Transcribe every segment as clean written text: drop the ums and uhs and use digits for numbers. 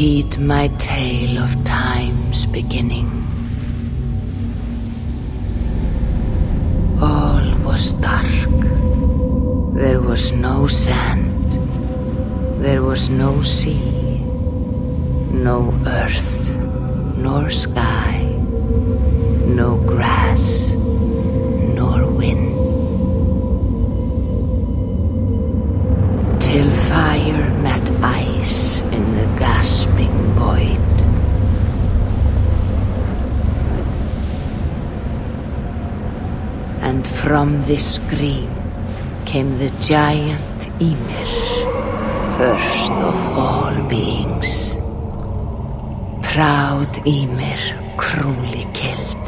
heed my tale of time's beginning. All was dark. There was no sand. There was no sea. No earth, nor sky. No grass, nor wind. Till fire met ice in the gasping void. And from this scream came the giant Ymir, first of all beings. Proud Ymir, cruelly killed,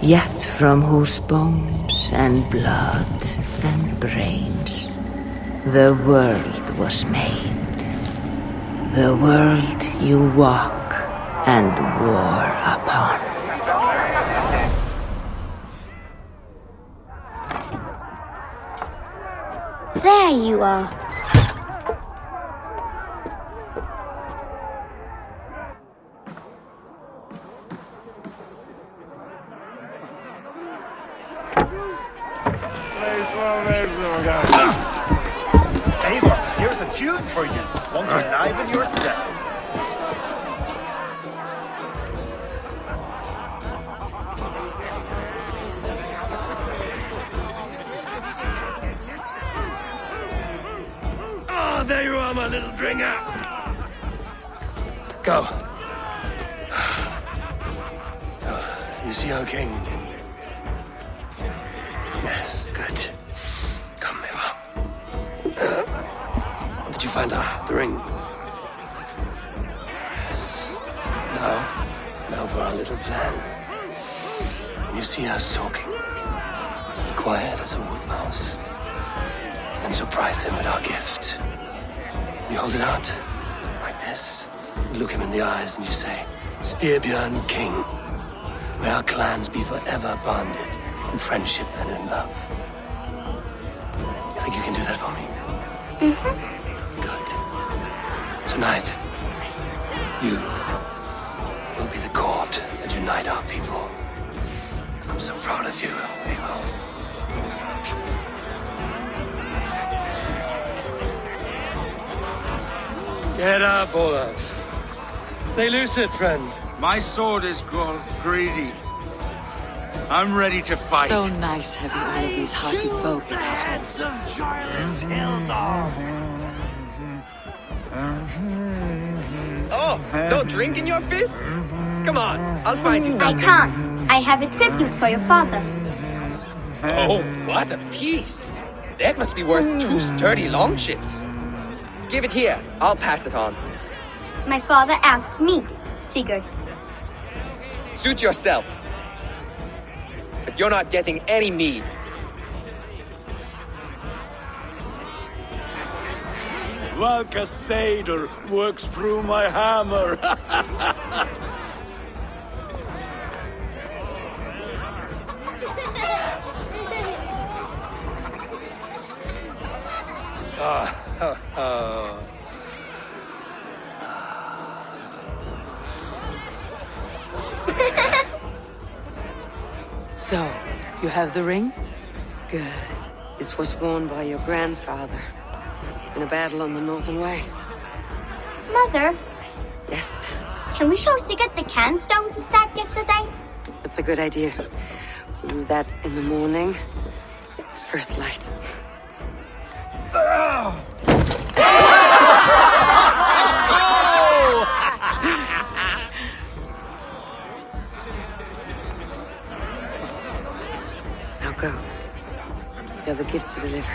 yet from whose bones and blood and brains the world was made. The world you walk and war upon. There you are. Eivor, here's a tune for you. Want to enliven your step? Oh, there you are, my little dringer. Go. So, you see our king? Yes, good. Come, Eivor. Did you find the ring? Yes. Now for our little plan. When you see us talking, quiet as a wood mouse, and surprise him with our gift. You hold it out, like this. You look him in the eyes and you say, Styrbjörn King, may our clans be forever bonded in friendship and in love. You think you can do that for me? Mm-hmm. Good. Tonight, you will be the cord that unite our people. I'm so proud of you, Eivor. Get up, Olaf. Stay lucid, friend. My sword is grown greedy. I'm ready to fight. So nice having all of these hearty folk in our home. Heads of joyless hill dogs. Oh, no drink in your fist? Come on, I'll find you I something. can't. I have a tribute for your father. Oh, what a piece. That must be worth 2 sturdy longships. Give it here. I'll pass it on. My father asked me, Sigurd. Suit yourself. But you're not getting any mead. Valka Seder works through my hammer. So, you have the ring? Good. This was worn by your grandfather in a battle on the Northern Way. Mother, Yes, can we show Sigurd the canstones we stacked yesterday? that's a good idea. We'll do that in the morning. First light. Now go. You have a gift to deliver.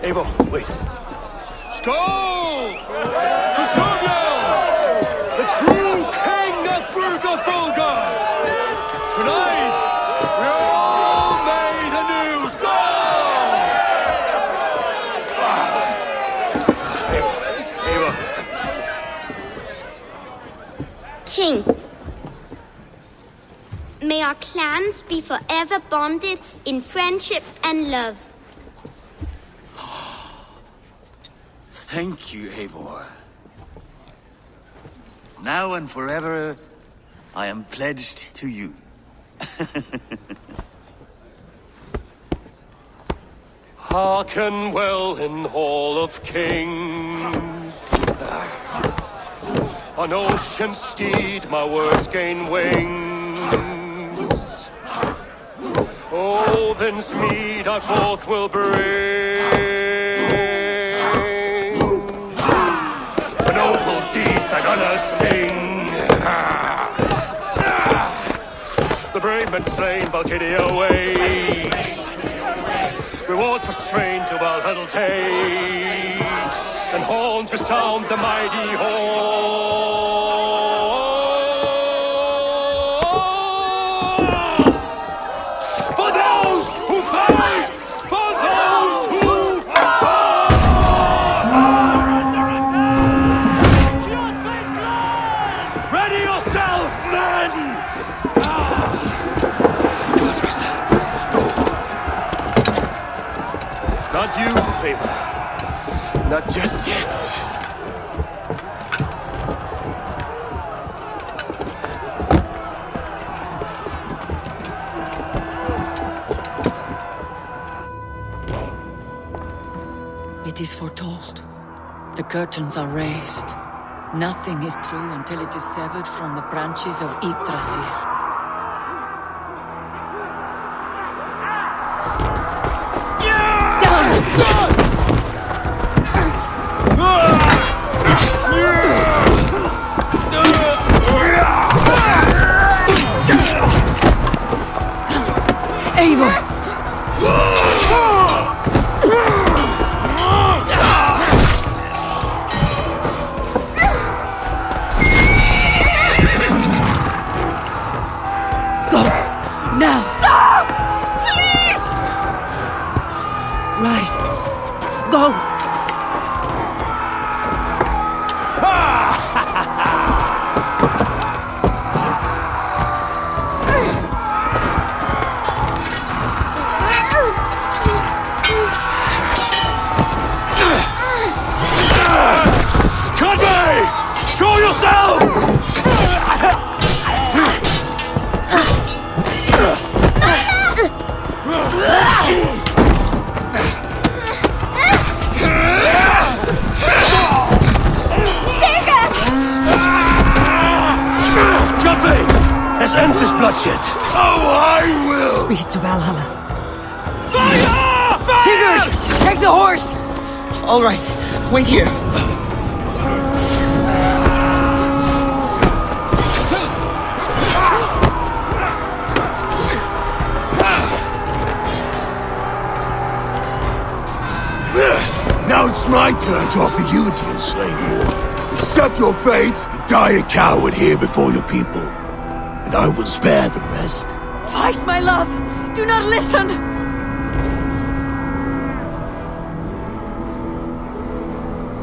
Eivor, wait. Skål! To Styrbjörn, the true king of Brugafolga! Tonight, we're all made anew. Skål! Eivor. king. May our clans be forever bonded in friendship and love. Thank you, Eivor. Now and forever, I am pledged to you. Hearken well in Hall of Kings. On ocean steed my words gain wings. Odin's mead I forth will bring. For noble deeds they're gonna sing. The brave men slain, Valkyria waits. Rewards for strain to Valhalla takes, and horns resound the mighty horn. For those who fight! For those who fight! Ready yourself, men! Not you, Eivor. Not just yet. It is foretold. The curtains are raised. Nothing is true until it is severed from the branches of Yggdrasil. Eivor! Go! Now! Stop! Please! Right. Go! Show yourself! Jumping! Let's end this bloodshed. Oh, I will! Speed to Valhalla. Fire! Fire! Sigurd! Take the horse! All right, wait here. Now it's my turn to offer you a deal, Slayer. Accept your fate and die a coward here before your people. And I will spare the rest. Fight, my love! Do not listen!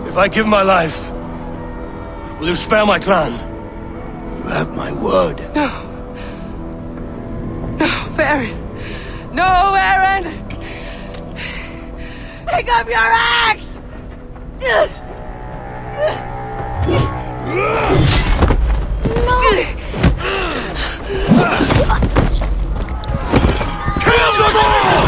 If I give my life, will you spare my clan? You have my word. No, Eren! No, Eren! Pick up your axe! Kill them all!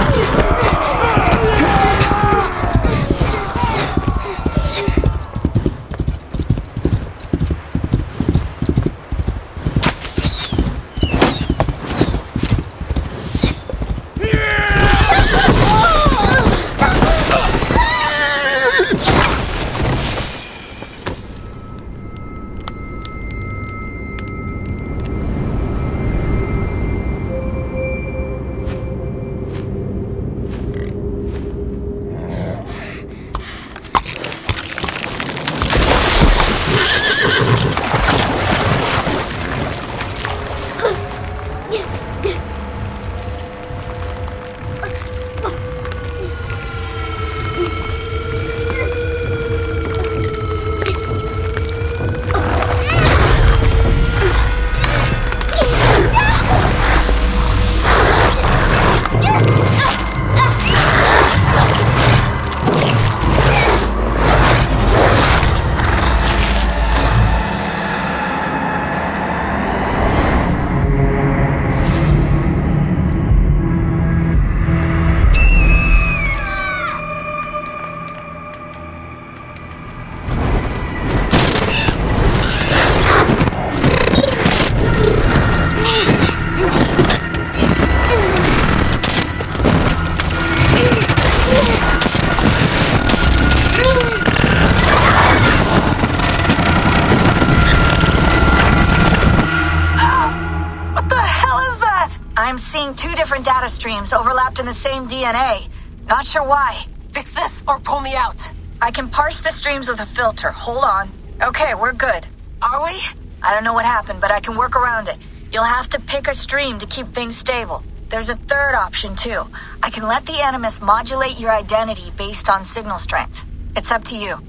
I'm seeing two different data streams overlapped in the same DNA. Not sure why. Fix this or pull me out. I can parse the streams with a filter. Hold on. Okay, we're good. Are we? I don't know what happened, but I can work around it. You'll have to pick a stream to keep things stable. There's a third option, too. I can let the Animus modulate your identity based on signal strength. It's up to you.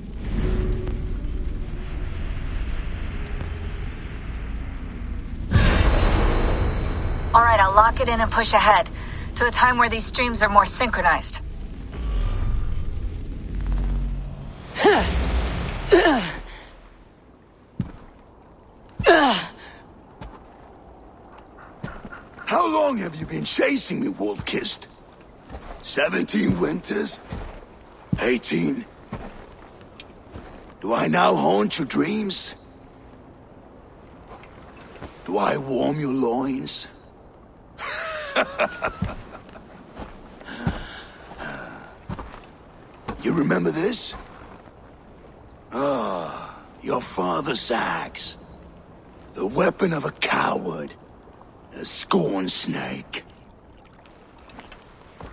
Alright, I'll lock it in and push ahead, to a time where these streams are more synchronized. How long have you been chasing me, Wolf-Kissed? 17 winters? 18? Do I now haunt your dreams? Do I warm your loins? You remember this? Ah, your father's axe. The weapon of a coward. A scorn snake.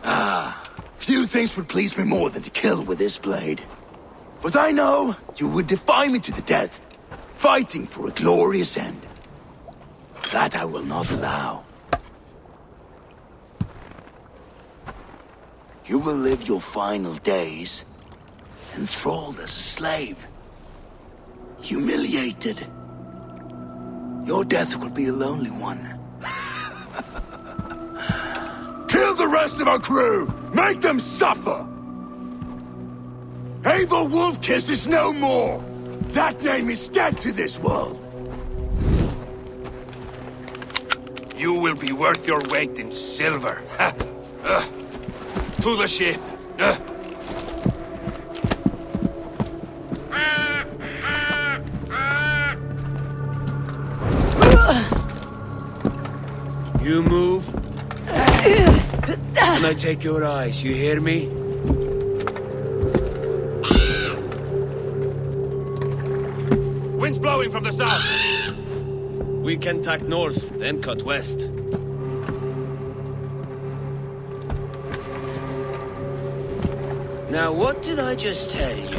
Ah, few things would please me more than to kill with this blade. But I know you would defy me to the death, fighting for a glorious end. That I will not allow. You will live your final days enthralled as a slave. Humiliated. Your death will be a lonely one. Kill the rest of our crew! Make them suffer! Eivor Wolf-Kissed is no more! That name is dead to this world! You will be worth your weight in silver. To the ship. You move, and I take your eyes, you hear me? Wind's blowing from the south. We can tack north, then cut west. Now, what did I just tell you?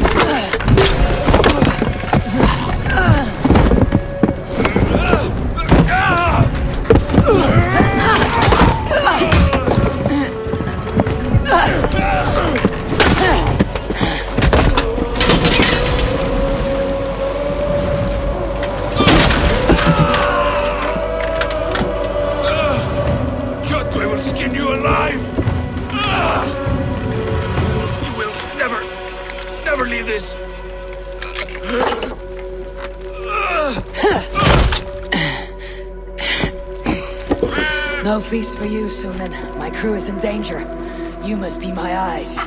Kjotve will skin you alive! You will never leave this! No feast for you, Sunan. My crew is in danger. You must be my eyes.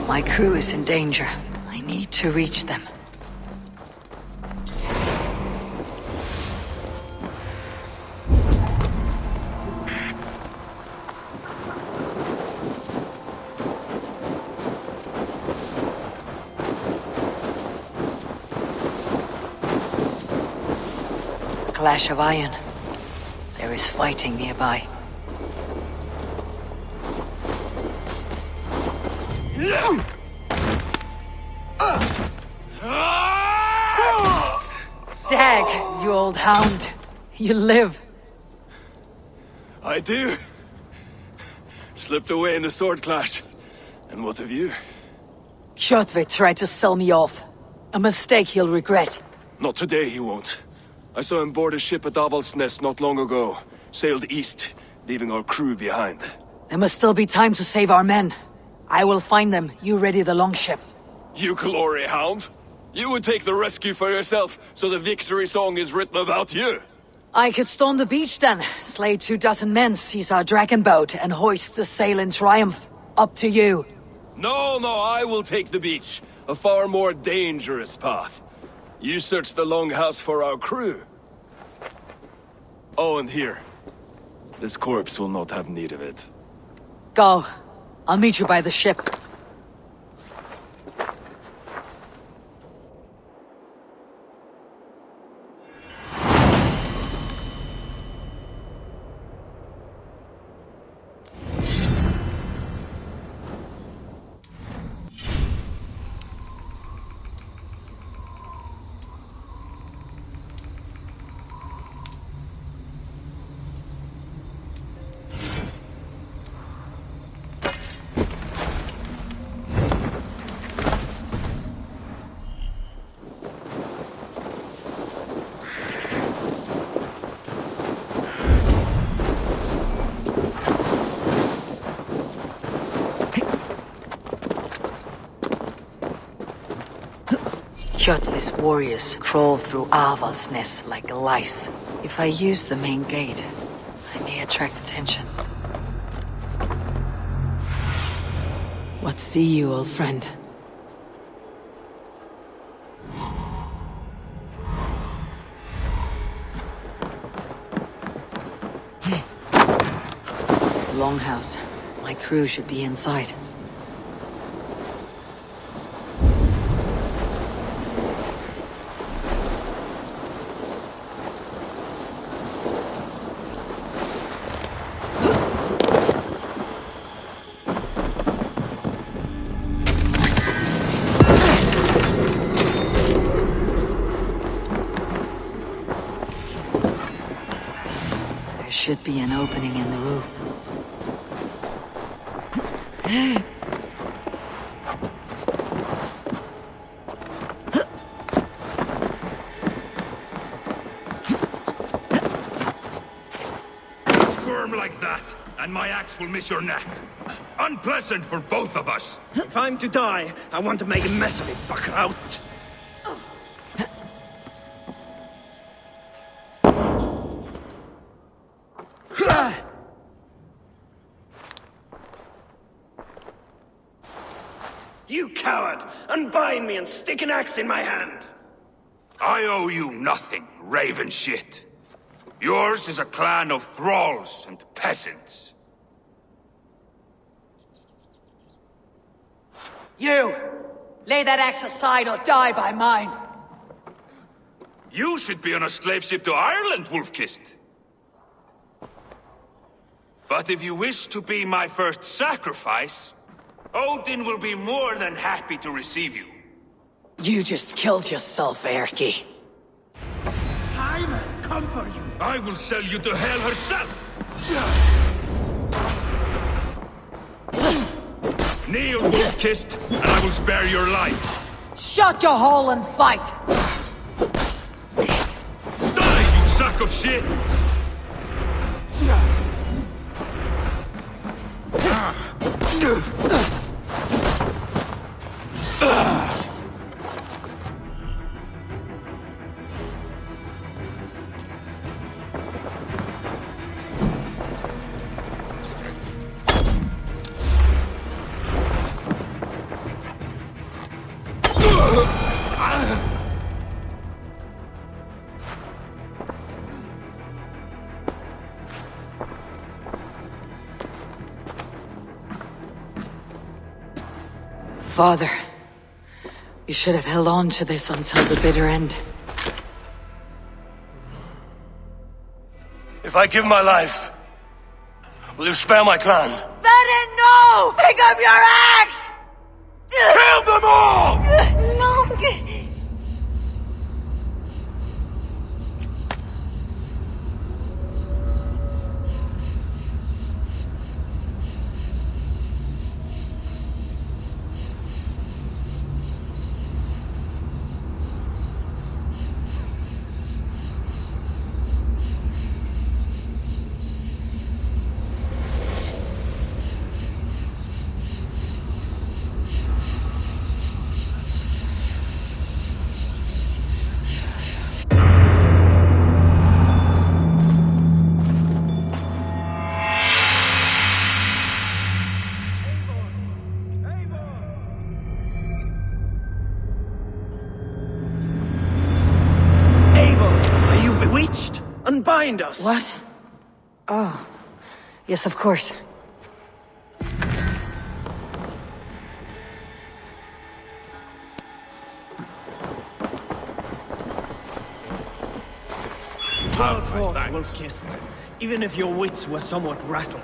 My crew is in danger. I need to reach them. Clash of iron. There is fighting nearby. Dag, you old hound. You live. I do. Slipped away in the sword clash. And what of you? Kjotve tried to sell me off. A mistake he'll regret. Not today, he won't. I saw him board a ship at Avaldsnes not long ago. Sailed east, leaving our crew behind. There must still be time to save our men. I will find them. You ready the longship. You glory hound? You would take the rescue for yourself, so the victory song is written about you. I could storm the beach then, slay 24 men, seize our dragon boat, and hoist the sail in triumph. Up to you. No, I will take the beach. A far more dangerous path. You search the longhouse for our crew. Oh, and here. This corpse will not have need of it. Go. I'll meet you by the ship. Kjotve's warriors crawl through Avaldsnes like lice. If I use the main gate, I may attract attention. What see you, old friend? Longhouse. My crew should be inside. There should be an opening in the roof. Squirm like that, and my axe will miss your neck. Unpleasant for both of us. If I'm to die, I want to make a mess of it, Buckraut. You coward! Unbind me and stick an axe in my hand! I owe you nothing, raven shit. Yours is a clan of thralls and peasants. You! Lay that axe aside or die by mine! You should be on a slave ship to Ireland, Wolf-Kissed. But if you wish to be my first sacrifice, Odin will be more than happy to receive you. You just killed yourself, Erki. Time has come for you! I will sell you to Hel herself! Kneel, Wolf-Kissed, and I will spare your life. Shut your hole and fight! Die, you sack of shit! Father, you should have held on to this until the bitter end. If I give my life, will you spare my clan? Verin, no! Pick up your axe! Kill them all! No! Unbind us! What? Oh. Yes, of course. Well fought, Wolf-Kissed. Even if your wits were somewhat rattled.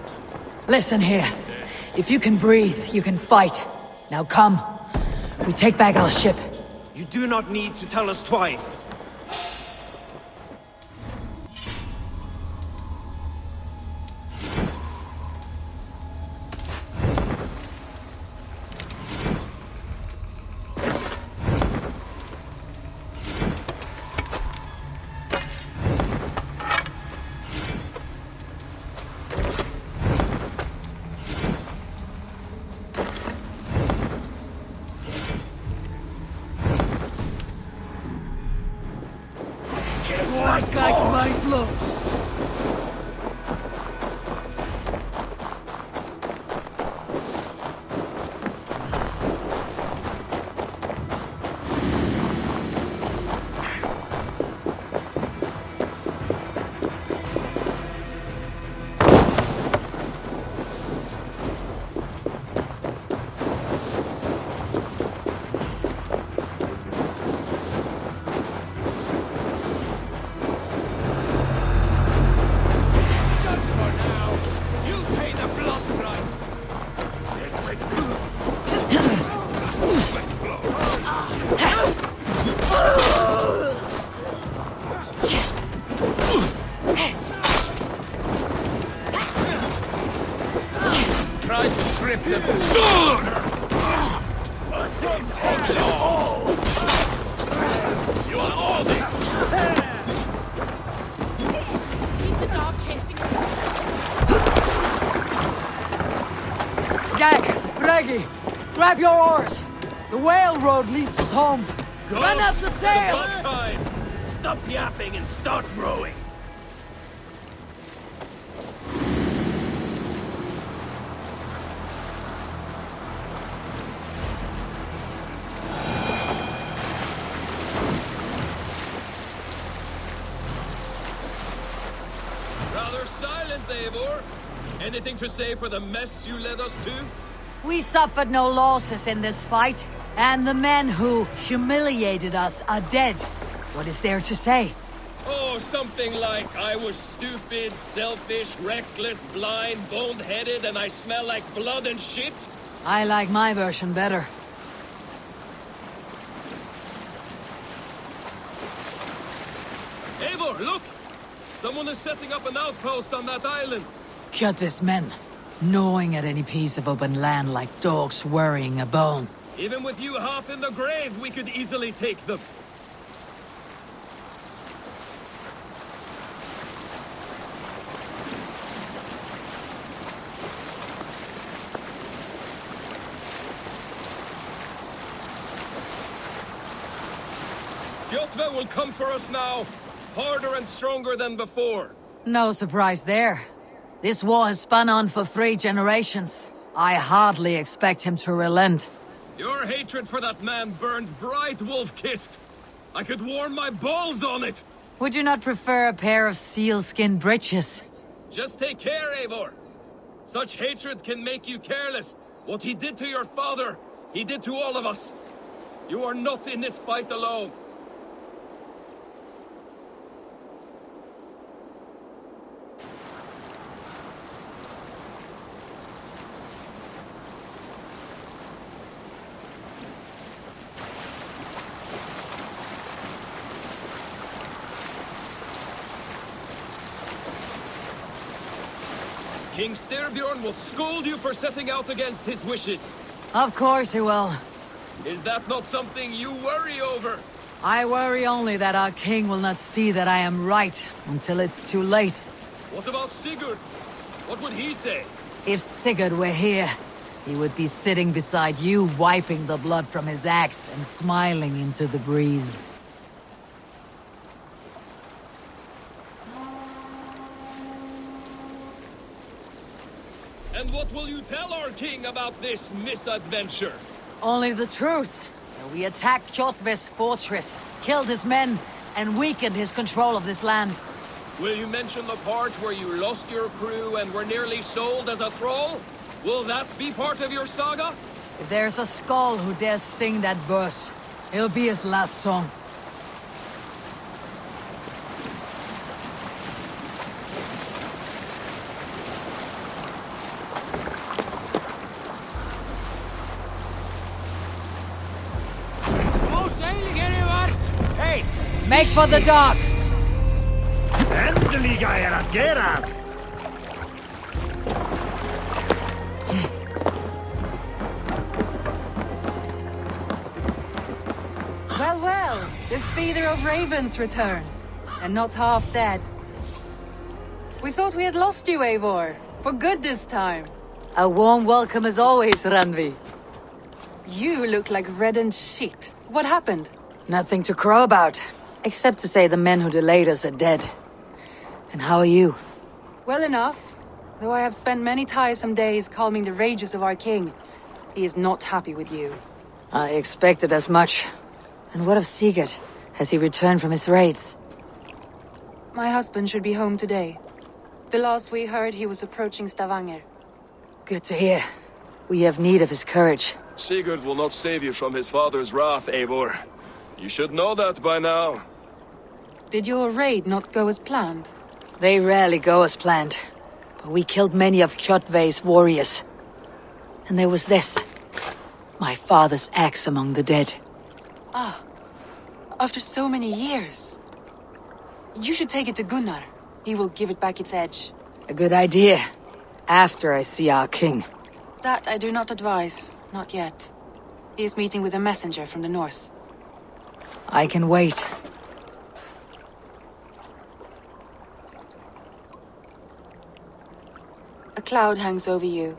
Listen here. If you can breathe, you can fight. Now come. We take back our ship. You do not need to tell us twice. lies lost. Grab your oars! The whale road leads us home! Ghost, Run up the sail! It's about time! Stop yapping and start rowing. Rather silent, Eivor. Anything to say for the mess you led us to? We suffered no losses in this fight, and the men who humiliated us are dead. What is there to say? Oh, something like, I was stupid, selfish, reckless, blind, bone-headed, and I smell like blood and shit? I like my version better. Eivor, look! Someone is setting up an outpost on that island. Kjotve's men, gnawing at any piece of open land like dogs worrying a bone. Even with you half in the grave, we could easily take them. Kjotve will come for us now, harder and stronger than before. No surprise there. This war has spun on for 3 generations. I hardly expect him to relent. Your hatred for that man burns bright, Wolf-Kissed. I could warm my balls on it. Would you not prefer a pair of sealskin breeches? Just take care, Eivor. Such hatred can make you careless. What he did to your father, he did to all of us. You are not in this fight alone. King Styrbjorn will scold you for setting out against his wishes. Of course he will. Is that not something you worry over? I worry only that our king will not see that I am right until it's too late. What about Sigurd? What would he say? If Sigurd were here, he would be sitting beside you, wiping the blood from his axe and smiling into the breeze. And what will you tell our king about this misadventure? Only the truth. We attacked Kjotve's fortress, killed his men, and weakened his control of this land. Will you mention the part where you lost your crew and were nearly sold as a thrall? Will that be part of your saga? If there's a Skald who dares sing that verse, it'll be his last song. Hey! Make for the dock! Äntliga är att gerast! Well, well, the feeder of ravens returns, and not half dead. We thought we had lost you, Eivor, for good this time. A warm welcome as always, Randvi. You look like reddened shit. What happened? Nothing to crow about, except to say the men who delayed us are dead. And how are you? Well enough, though I have spent many tiresome days calming the rages of our king. He is not happy with you. I expected as much. And what of Sigurd? Has he returned from his raids? My husband should be home today. The last we heard, he was approaching Stavanger. Good to hear. We have need of his courage. Sigurd will not save you from his father's wrath, Eivor. You should know that by now. Did your raid not go as planned? They rarely go as planned. But we killed many of Kjotve's warriors. And there was this. My father's axe among the dead. Ah. After so many years. You should take it to Gunnar. He will give it back its edge. A good idea. After I see our king. That I do not advise. Not yet. He is meeting with a messenger from the north. I can wait. A cloud hangs over you.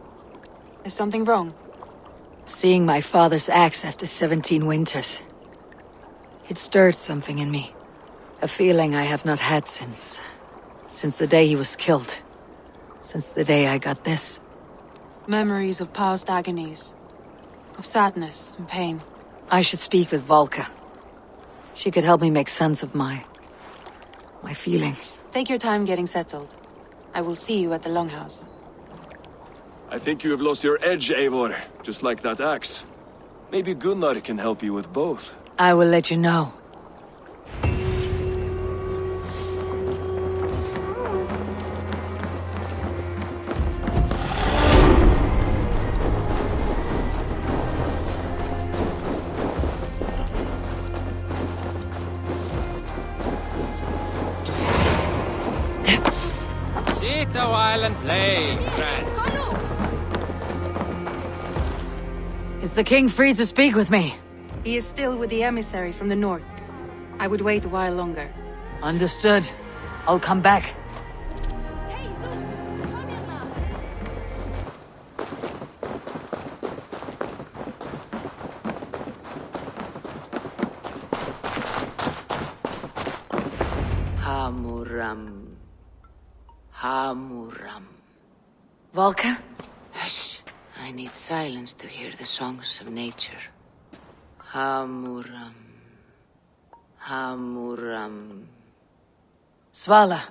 Is something wrong? Seeing my father's axe after 17 winters. It stirred something in me. A feeling I have not had since the day he was killed. Since the day I got this. Memories of past agonies. Of sadness and pain. I should speak with Volka. She could help me make sense of my feelings. Take your time getting settled. I will see you at the Longhouse. I think you have lost your edge, Eivor, just like that axe. Maybe Gunnar can help you with both. I will let you know. Sit a while and play, friend. Is the king free to speak with me? He is still with the emissary from the north. I would wait a while longer. Understood. I'll come back. Hamuram. Hamuram. Volka? Hush. I need silence to hear the songs of nature. Hamuram. Hamuram. Svala.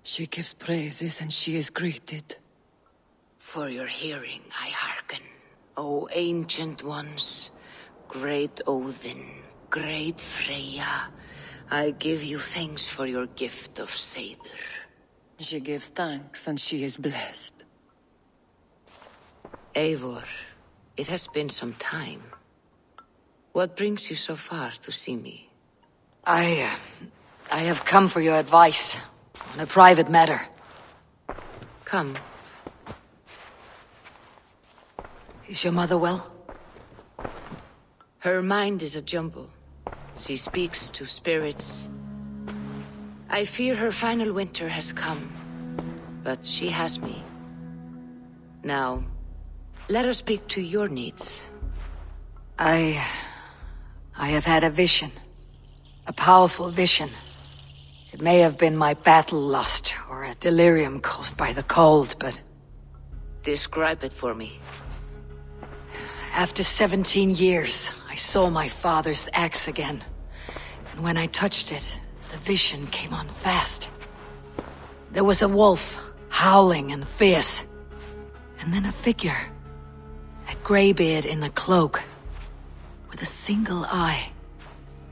She gives praises and she is greeted. For your hearing I hearken, O ancient ones, great Odin, great Freya. I give you thanks for your gift of Seiður. She gives thanks and she is blessed. Eivor, it has been some time. What brings you so far to see me? I have come for your advice on a private matter. Come. Is your mother well? Her mind is a jumble. She speaks to spirits. I fear her final winter has come, but she has me. Now, let her speak to your needs. I have had a vision. A powerful vision. It may have been my battle lust, or a delirium caused by the cold, but... Describe it for me. After 17 years, I saw my father's axe again. And when I touched it, the vision came on fast. There was a wolf, howling and fierce. And then a figure. A greybeard in a cloak. With a single eye.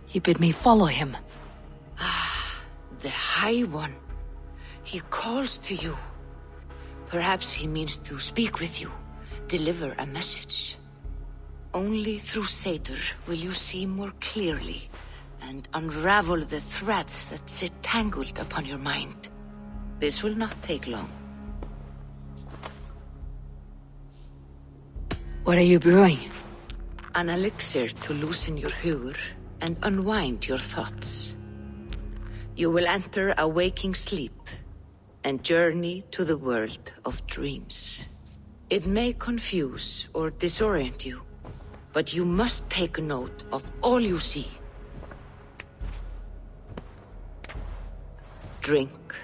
He bid me follow him. Ah, the High One. He calls to you. Perhaps he means to speak with you, deliver a message. Only through Seiður will you see more clearly and unravel the threads that sit tangled upon your mind. This will not take long. What are you brewing? An elixir to loosen your hugur and unwind your thoughts. You will enter a waking sleep and journey to the world of dreams. It may confuse or disorient you, but you must take note of all you see. drink.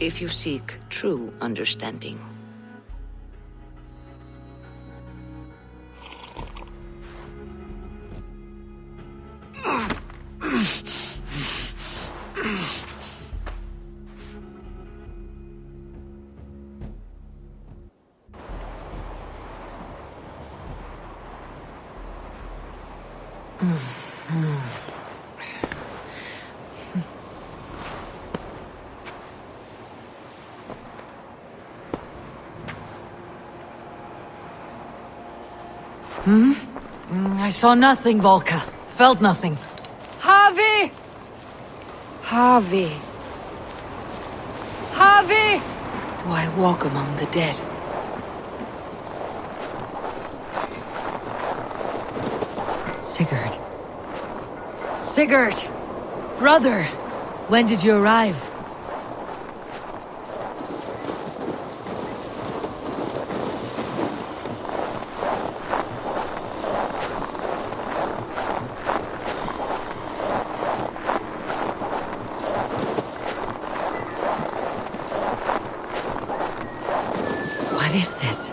If you seek true understanding. I saw nothing, Volka. Felt nothing. Javi! Javi. Javi! Do I walk among the dead? Sigurd. Sigurd! Brother! When did you arrive? What is this?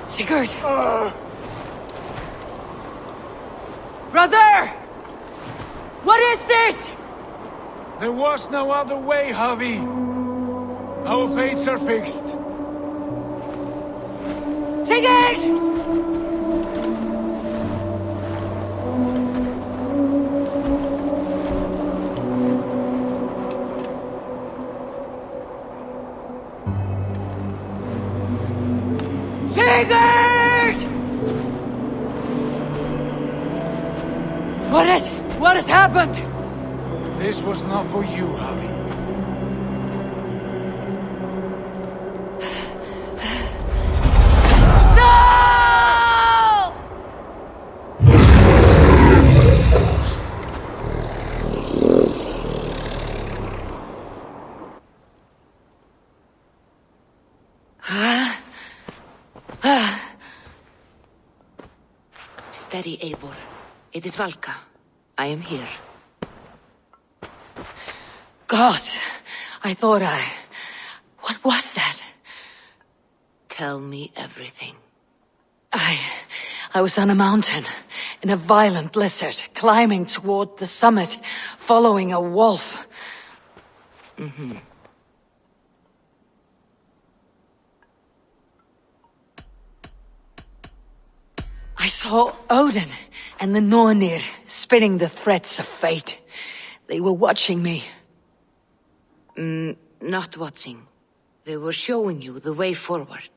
Sigurd! Brother! What is this? There was no other way, Javi. Our fates are fixed. Sigurd! Sigurd! What has happened? This was not for you, Javi. No! Steady, Eivor. It is Valka. I am here. God, I thought What was that? Tell me everything. I was on a mountain, in a violent blizzard, climbing toward the summit, following a wolf. I saw Odin and the Nornir spitting the threats of fate. They were watching me. Not watching. They were showing you the way forward.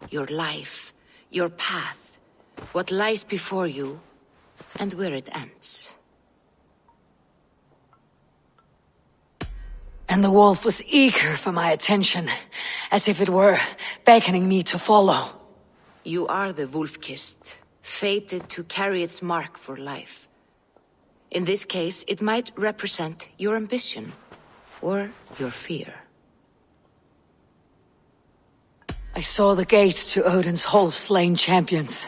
Your life, your path, what lies before you, and where it ends. And the wolf was eager for my attention, as if it were beckoning me to follow. You are the wolf-kissed, fated to carry its mark for life. In this case, it might represent your ambition, or your fear. I saw the gates to Odin's Hall of Slain Champions.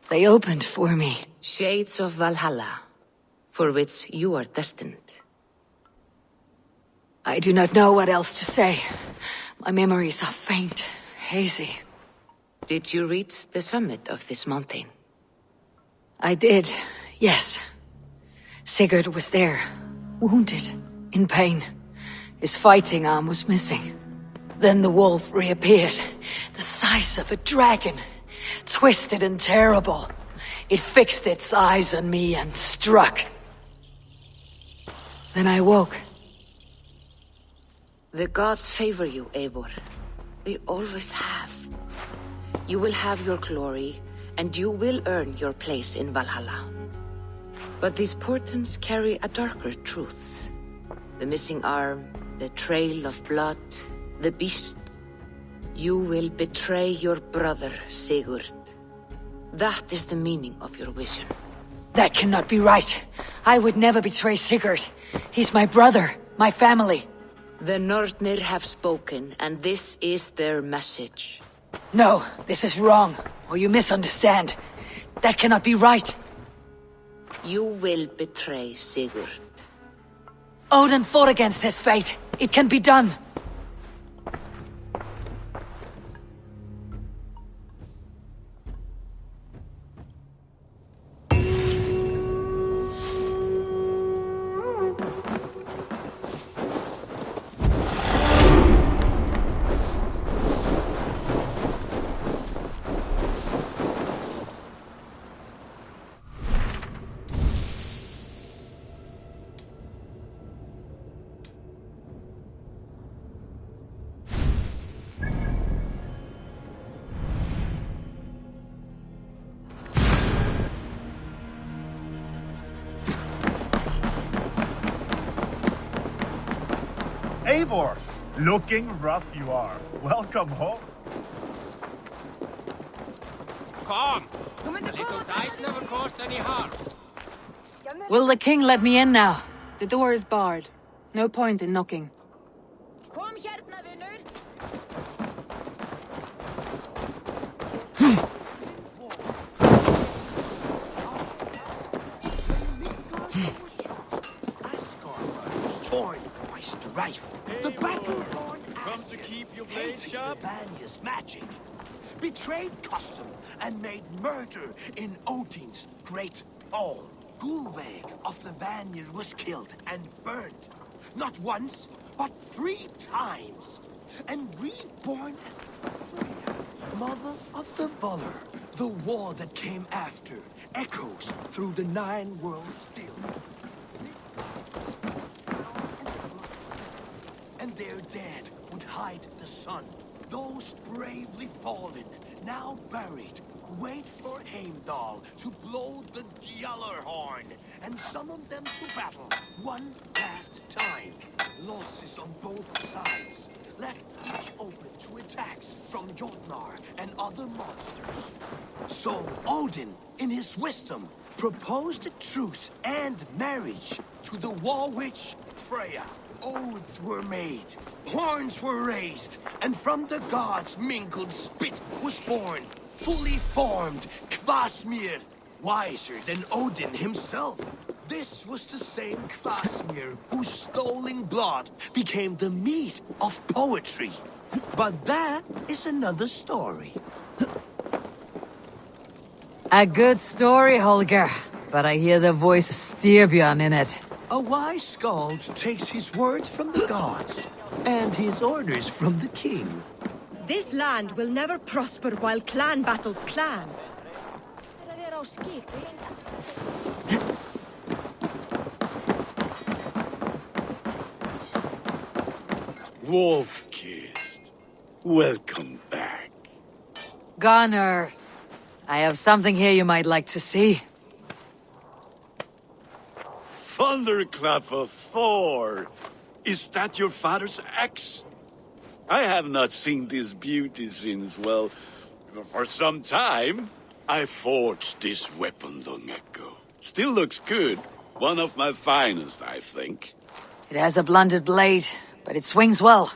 They opened for me. Shades of Valhalla, for which you are destined. I do not know what else to say. My memories are faint, hazy. Did you reach the summit of this mountain? I did, yes. Sigurd was there, wounded, in pain. His fighting arm was missing. Then the wolf reappeared, the size of a dragon, twisted and terrible. It fixed its eyes on me and struck. Then I woke. The gods favor you, Eivor. They always have. You will have your glory, and you will earn your place in Valhalla. But these portents carry a darker truth. The missing arm, the trail of blood, the beast. You will betray your brother, Sigurd. That is the meaning of your vision. That cannot be right. I would never betray Sigurd. He's my brother, my family. The Nornir have spoken, and this is their message. No, this is wrong, or you misunderstand. That cannot be right. You will betray Sigurd. Odin fought against his fate. It can be done. Eivor! Looking rough you are. Welcome home. Come! A little dice never caused any harm. Will the king let me in now? The door is barred. No point in knocking. Torn by strife. The battle-born Come to keep your blade sharp? Vanya's magic. Betrayed custom and made murder in Odin's great hall. Gulveig of the Vanir was killed and burned. Not once, but 3 times. And reborn as Freya, mother of the Volur. The war that came after echoes through the 9 worlds still. And their dead would hide the sun. Those bravely fallen, now buried, wait for Heimdall to blow the Gjallarhorn and summon them to battle one last time. Losses on both sides left each open to attacks from Jotnar and other monsters. So Odin, in his wisdom, proposed a truce and marriage to the war witch Freya. Oaths were made, horns were raised, and from the gods' mingled spit was born, fully formed Kvasmir, wiser than Odin himself. This was the same Kvasmir whose stolen blood became the meat of poetry. But that is another story. A good story, Holger. But I hear the voice of Styrbjörn in it. A wise skald takes his words from the gods, and his orders from the king. This land will never prosper while clan battles clan. Wolf-Kissed, welcome back. Gunnar, I have something here you might like to see. Thunderclap of Thor! Is that your father's axe? I have not seen this beauty since, well, for some time. I forged this weapon long ago. Still looks good. One of my finest, I think. It has a blunted blade, but it swings well.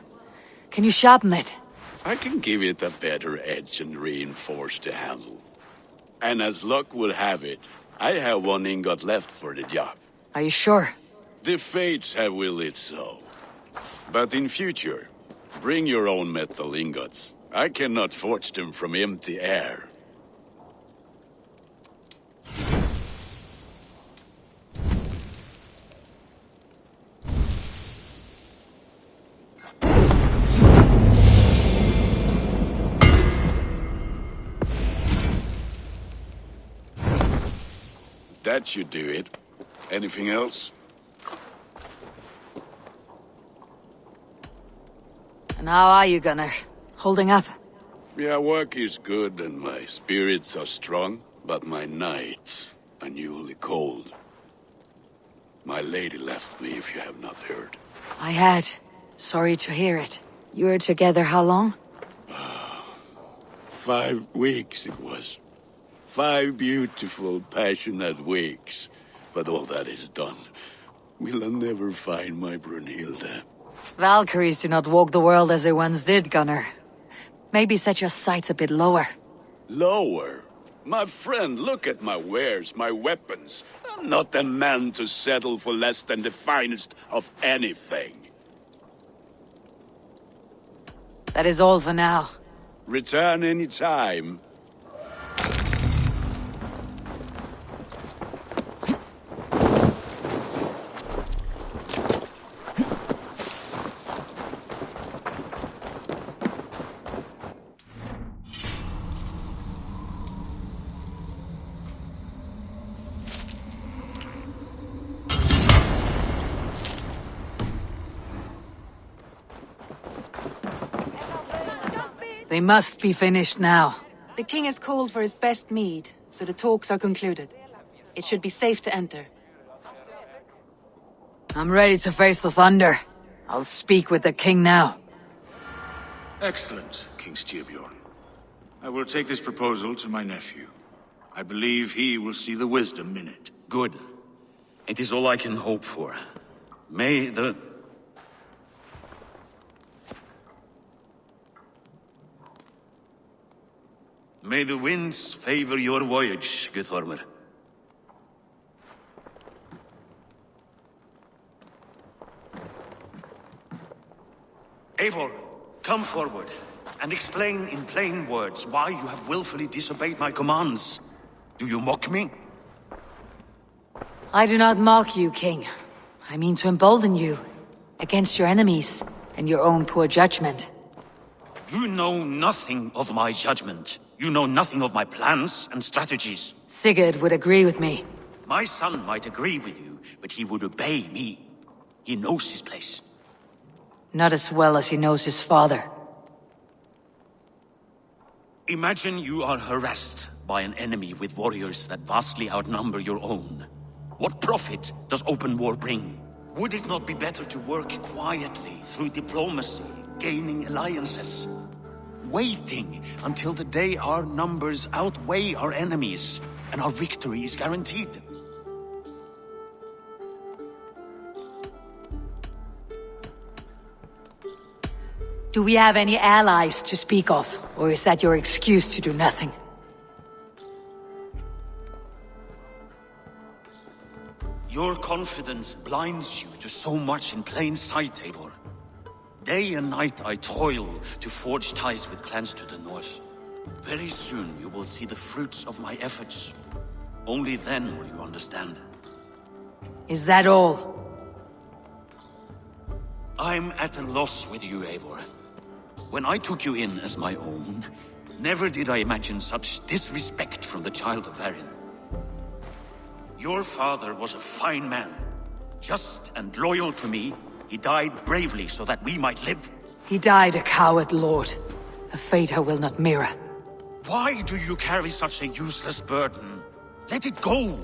Can you sharpen it? I can give it a better edge and reinforce the handle. And as luck would have it, I have 1 ingot left for the job. Are you sure? The fates have willed it so. But in future, bring your own metal ingots. I cannot forge them from empty air. That should do it. Anything else? And how are you, Gunnar? Holding up? Yeah, work is good and my spirits are strong, but my nights are newly cold. My lady left me, if you have not heard. I had. Sorry to hear it. You were together how long? 5 weeks it was. 5 beautiful, passionate weeks. But all that is done. Will I never find my Brunhilde? Valkyries do not walk the world as they once did, Gunnar. Maybe set your sights a bit lower. Lower? My friend, look at my wares, my weapons. I'm not a man to settle for less than the finest of anything. That is all for now. Return any time. They must be finished now. The king has called for his best mead, so the talks are concluded. It should be safe to enter. I'm ready to face the thunder. I'll speak with the king now. Excellent, King Styrbjorn. I will take this proposal to my nephew. I believe he will see the wisdom in it. Good. It is all I can hope for. May the winds favor your voyage, Guthormr. Eivor, come forward and explain in plain words why you have willfully disobeyed my commands. Do you mock me? I do not mock you, king. I mean to embolden you against your enemies and your own poor judgment. You know nothing of my judgment. You know nothing of my plans and strategies. Sigurd would agree with me. My son might agree with you, but he would obey me. He knows his place. Not as well as he knows his father. Imagine you are harassed by an enemy with warriors that vastly outnumber your own. What profit does open war bring? Would it not be better to work quietly through diplomacy, gaining alliances? Waiting until the day our numbers outweigh our enemies and our victory is guaranteed. Do we have any allies to speak of, or is that your excuse to do nothing? Your confidence blinds you to so much in plain sight, Eivor. Day and night I toil to forge ties with clans to the north. Very soon you will see the fruits of my efforts. Only then will you understand. Is that all? I'm at a loss with you, Eivor. When I took you in as my own, never did I imagine such disrespect from the child of Varin. Your father was a fine man, just and loyal to me. He died bravely so that we might live. He died a coward, Lord. A fate I will not mirror. Why do you carry such a useless burden? Let it go.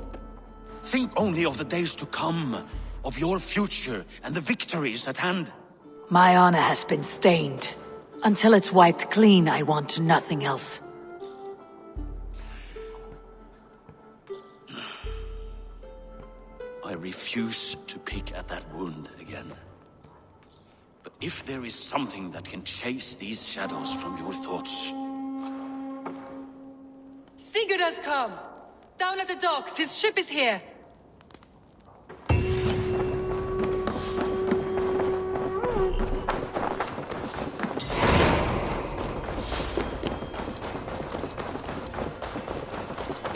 Think only of the days to come, of your future and the victories at hand. My honor has been stained. Until it's wiped clean, I want nothing else. I refuse to pick at that wound again. But if there is something that can chase these shadows from your thoughts... Sigurd has come! Down at the docks, his ship is here!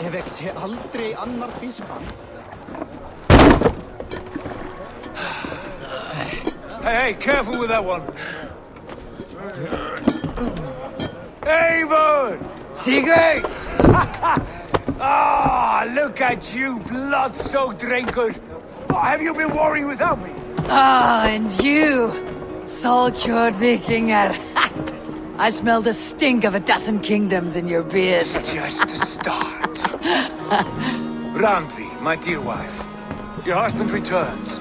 Ég vexti aldrei annar fiskan. Hey, careful with that one. Eivor! Sigurd! Ah, look at you, blood-soaked drinker. What have you been worrying without me? Ah, and you! Solkjord Vikinger. I smell the stink of a dozen kingdoms in your beard. It's just the start. Randvi, my dear wife. Your husband returns.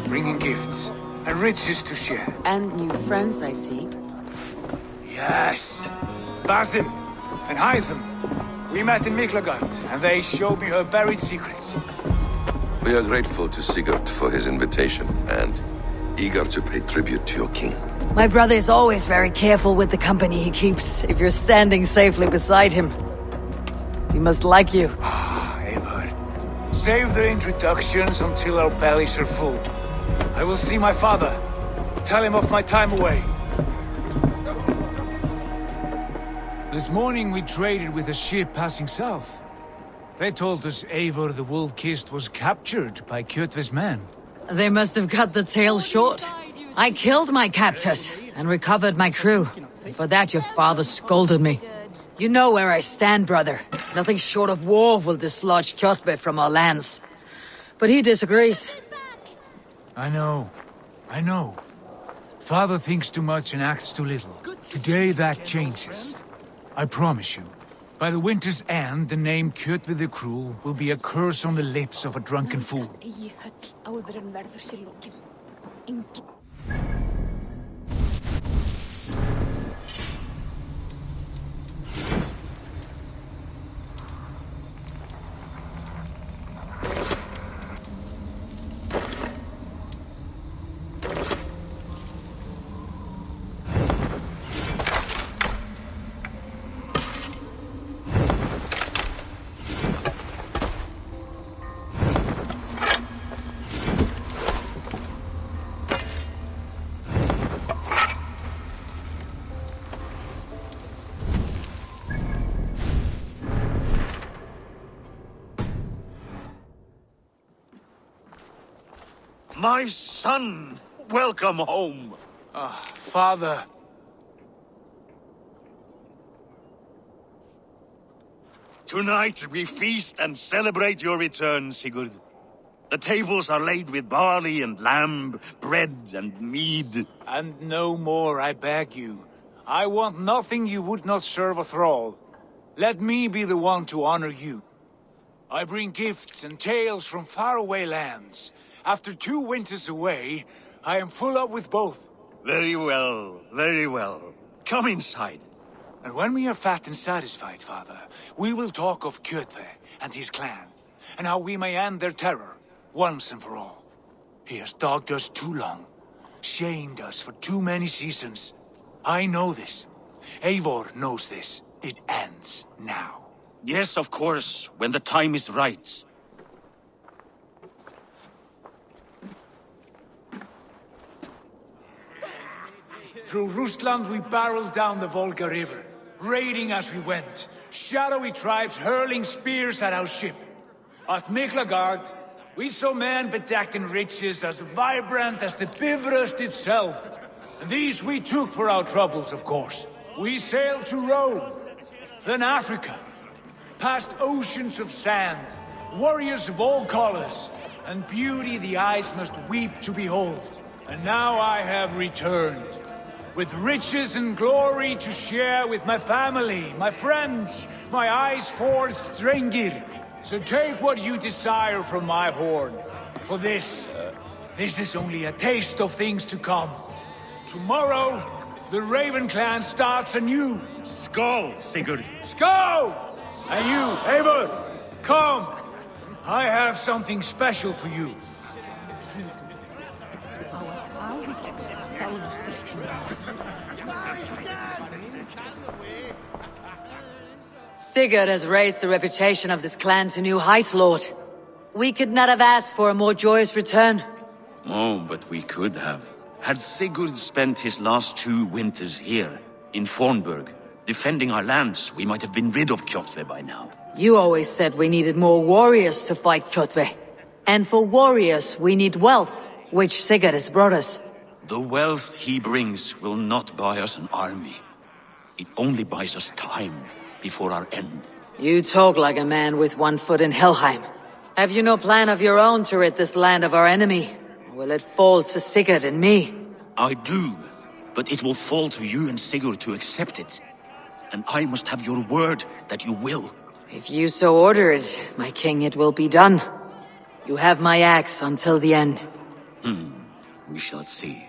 Bringing gifts and riches to share. And new friends, I see. Yes. Basim and Hytham. We met in Miklagard, and they showed me her buried secrets. We are grateful to Sigurd for his invitation, and eager to pay tribute to your king. My brother is always very careful with the company he keeps, if you're standing safely beside him. He must like you. Eivor. Save the introductions until our bellies are full. I will see my father. Tell him of my time away. This morning we traded with a ship passing south. They told us Eivor the Wolf-Kissed was captured by Kjotve's men. They must have cut the tail short. I killed my captors and recovered my crew. For that your father scolded me. You know where I stand, brother. Nothing short of war will dislodge Kjotve from our lands. But he disagrees. I know. Father thinks too much and acts too little. Today that changes. I promise you. By the winter's end, the name Kjotve the Cruel will be a curse on the lips of a drunken fool. My son! Welcome home! Father. Tonight we feast and celebrate your return, Sigurd. The tables are laid with barley and lamb, bread and mead. And no more, I beg you. I want nothing you would not serve a thrall. Let me be the one to honor you. I bring gifts and tales from faraway lands. After 2 winters away, I am full up with both. Very well, very well. Come inside. And when we are fat and satisfied, father, we will talk of Kjotve and his clan, and how we may end their terror, once and for all. He has dogged us too long, shamed us for too many seasons. I know this. Eivor knows this. It ends now. Yes, of course, when the time is right. Through Rusland we barreled down the Volga River, raiding as we went, shadowy tribes hurling spears at our ship. At Miklagard, we saw men bedecked in riches as vibrant as the Bifrost itself. And these we took for our troubles, of course. We sailed to Rome, then Africa, past oceans of sand, warriors of all colors, and beauty the eyes must weep to behold. And now I have returned, with riches and glory to share with my family, my friends, my eyes-forged Strengir. So take what you desire from my hoard. For this is only a taste of things to come. Tomorrow, the Raven clan starts anew. Skål, Sigurd. Skål! And you, Eivor, come. I have something special for you. Sigurd has raised the reputation of this clan to new heights, Lord. We could not have asked for a more joyous return. Oh, but we could have. Had Sigurd spent his last 2 winters here, in Fornburg, defending our lands, we might have been rid of Kjotve by now. You always said we needed more warriors to fight Kjotve. And for warriors, we need wealth, which Sigurd has brought us. The wealth he brings will not buy us an army. It only buys us time before our end. You talk like a man with one foot in Helheim. Have you no plan of your own to rid this land of our enemy? Will it fall to Sigurd and me? I do, but it will fall to you and Sigurd to accept it. And I must have your word that you will. If you so order it, my king, it will be done. You have my axe until the end. We shall see.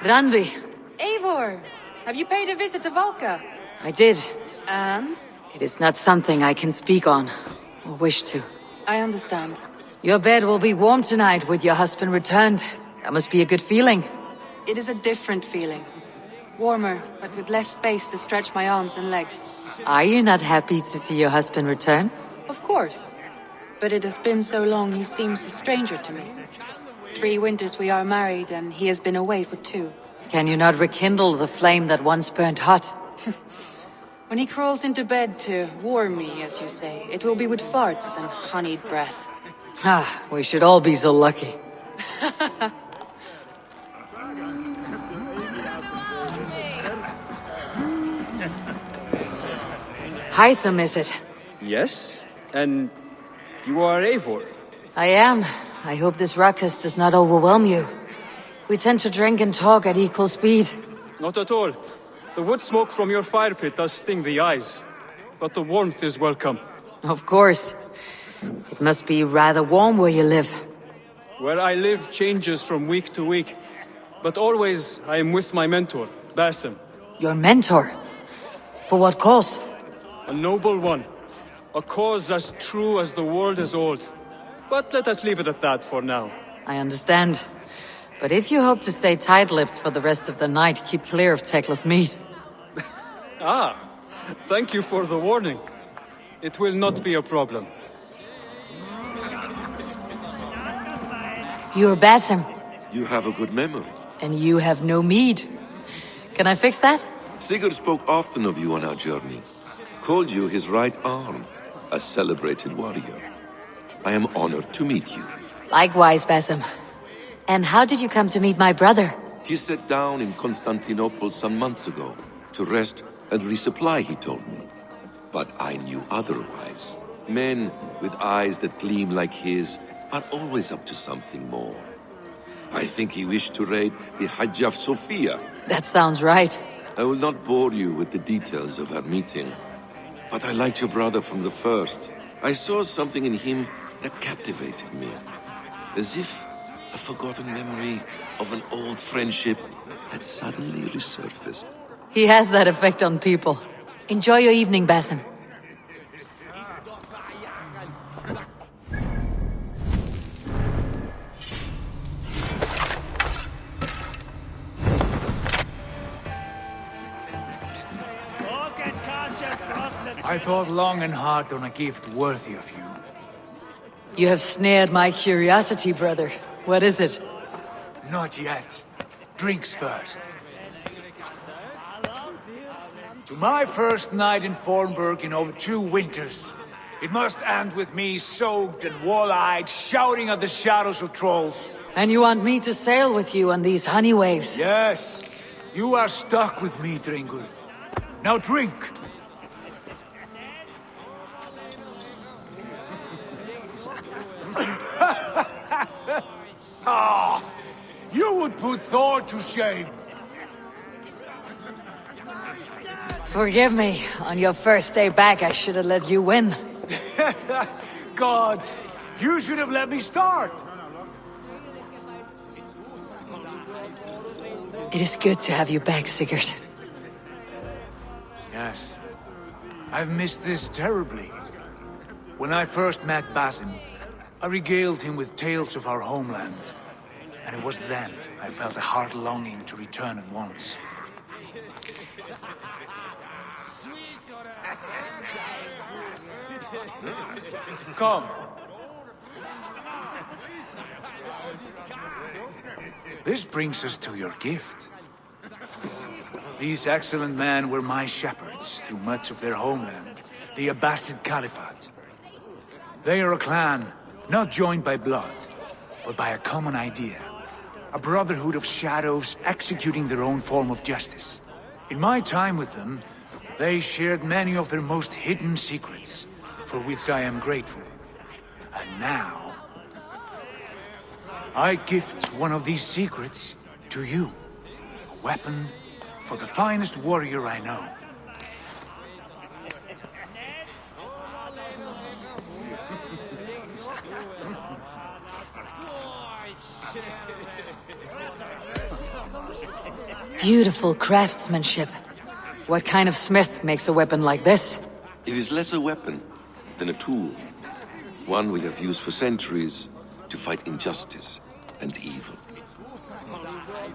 Randvi, Eivor, have you paid a visit to Valka? I did. And? It is not something I can speak on, or wish to. I understand. Your bed will be warm tonight with your husband returned. That must be a good feeling. It is a different feeling. Warmer, but with less space to stretch my arms and legs. Are you not happy to see your husband return? Of course. But it has been so long he seems a stranger to me. 3 winters we are married, and he has been away for 2. Can you not rekindle the flame that once burned hot? When he crawls into bed to warm me, as you say, it will be with farts and honeyed breath. Ah, we should all be so lucky. Hytham, is it? Yes? And you are Eivor? I am. I hope this ruckus does not overwhelm you. We tend to drink and talk at equal speed. Not at all. The wood smoke from your fire pit does sting the eyes, but the warmth is welcome. Of course. It must be rather warm where you live. Where I live changes from week to week, but always I am with my mentor, Basim. Your mentor? For what cause? A noble one. A cause as true as the world is old. But let us leave it at that for now. I understand. But if you hope to stay tight-lipped for the rest of the night, keep clear of Tekla's meat. Ah, thank you for the warning. It will not be a problem. You're Basim. You have a good memory. And you have no mead. Can I fix that? Sigurd spoke often of you on our journey. Called you his right arm, a celebrated warrior. I am honored to meet you. Likewise, Basim. And how did you come to meet my brother? He sat down in Constantinople some months ago to rest and resupply, he told me. But I knew otherwise. Men with eyes that gleam like his are always up to something more. I think he wished to raid the Hagia Sophia. That sounds right. I will not bore you with the details of our meeting. But I liked your brother from the first. I saw something in him that captivated me. As if a forgotten memory of an old friendship had suddenly resurfaced. He has that effect on people. Enjoy your evening, Basim. I thought long and hard on a gift worthy of you. You have snared my curiosity, brother. What is it? Not yet. Drinks first. To my first night in Fornburg in over 2 winters. It must end with me soaked and wall-eyed, shouting at the shadows of trolls. And you want me to sail with you on these honey waves? Yes. You are stuck with me, Dringur. Now drink. Ah, you would put Thor to shame. Forgive me. On your first day back, I should have let you win. Gods, you should have let me start. It is good to have you back, Sigurd. Yes. I've missed this terribly. When I first met Basim, I regaled him with tales of our homeland. And it was then I felt a heart longing to return at once. Come. This brings us to your gift. These excellent men were my shepherds through much of their homeland, the Abbasid Caliphate. They are a clan, not joined by blood, but by a common idea. A brotherhood of shadows executing their own form of justice. In my time with them, They shared many of their most hidden secrets, for which I am grateful. And now, I gift one of these secrets to you. A weapon for the finest warrior I know. Beautiful craftsmanship. What kind of smith makes a weapon like this? It is less a weapon than a tool. One we have used for centuries to fight injustice and evil.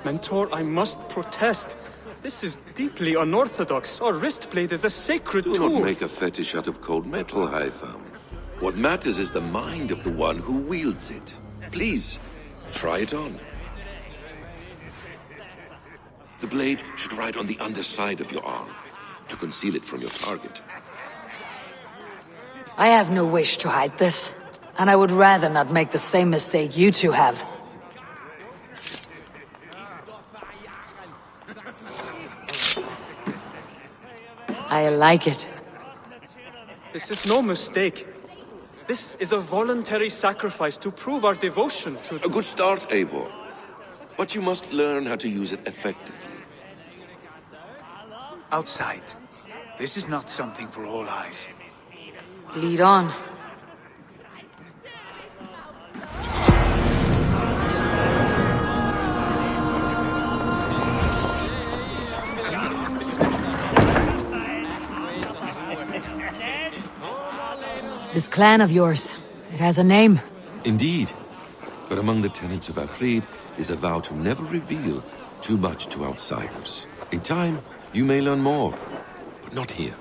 Mentor, I must protest. This is deeply unorthodox. Our wrist blade is a sacred Do tool. not make a fetish out of cold metal, Hytham. What matters is the mind of the one who wields it. Please, try it on. The blade should ride on the underside of your arm, to conceal it from your target. I have no wish to hide this, and I would rather not make the same mistake you two have. I like it. This is no mistake. This is a voluntary sacrifice to prove our devotion to... A good start, Eivor. But you must learn how to use it effectively. Outside. This is not something for all eyes. Lead on. This clan of yours, it has a name. Indeed. But among the tenets of our creed is a vow to never reveal too much to outsiders. In time, you may learn more, but not here,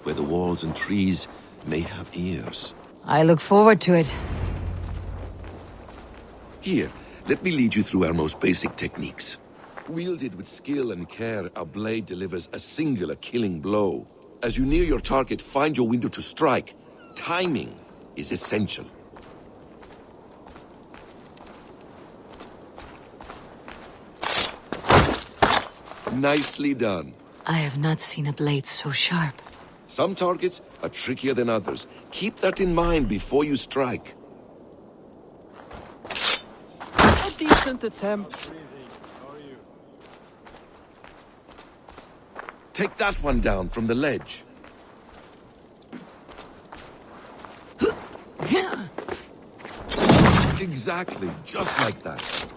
where the walls and trees may have ears. I look forward to it. Here, let me lead you through our most basic techniques. Wielded with skill and care, our blade delivers a singular killing blow. As you near your target, find your window to strike. Timing is essential. Nicely done. I have not seen a blade so sharp. Some targets are trickier than others. Keep that in mind before you strike. A decent attempt. Take that one down from the ledge. Exactly, just like that.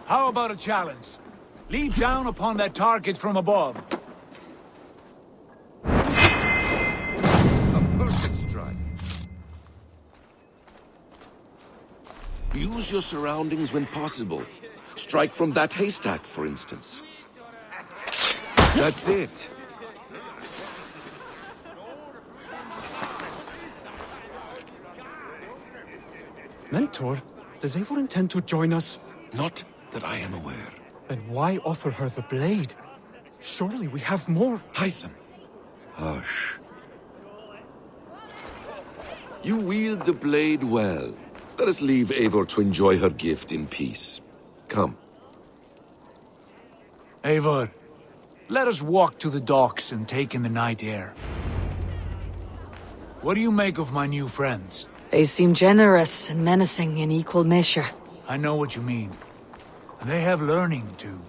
How about a challenge? Leap down upon that target from above. A perfect strike. Use your surroundings when possible. Strike from that haystack, for instance. That's it. Mentor, does Eivor intend to join us? Not that I am aware. Then why offer her the blade? Surely we have more. Hytham. Hush. You wield the blade well. Let us leave Eivor to enjoy her gift in peace. Come. Eivor, let us walk to the docks and take in the night air. What do you make of my new friends? They seem generous and menacing in equal measure. I know what you mean. They have learning, too.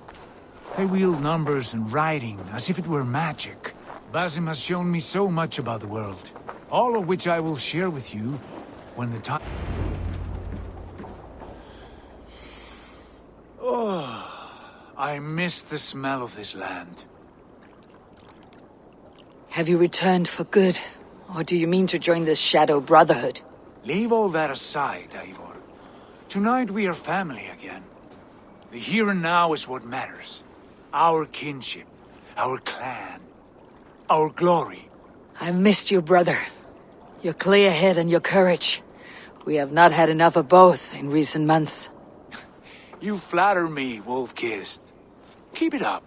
They wield numbers and writing as if it were magic. Basim has shown me so much about the world, all of which I will share with you when the time... Oh, I miss the smell of this land. Have you returned for good? Or do you mean to join this Shadow Brotherhood? Leave all that aside, Eivor. Tonight we are family again. The here and now is what matters. Our kinship, our clan, our glory. I've missed you, brother. Your clear head and your courage. We have not had enough of both in recent months. You flatter me, Wolf-Kissed. Keep it up.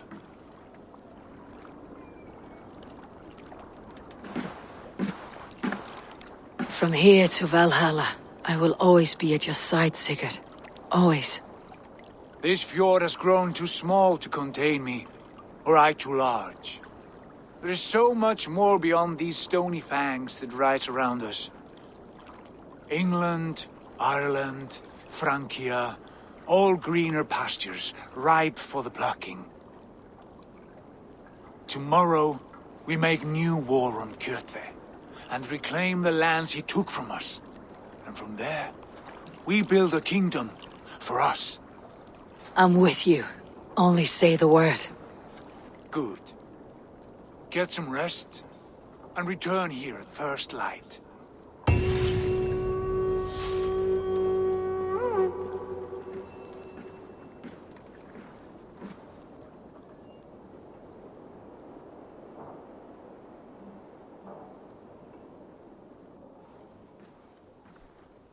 From here to Valhalla, I will always be at your side, Sigurd. Always. This fjord has grown too small to contain me. or I too large? There is so much more beyond these stony fangs that rise around us. England, Ireland, Francia, all greener pastures, ripe for the plucking. Tomorrow, we make new war on Kjotve, and reclaim the lands he took from us. And from there, we build a kingdom for us. I'm with you. Only say the word. Good. Get some rest, and return here at first light.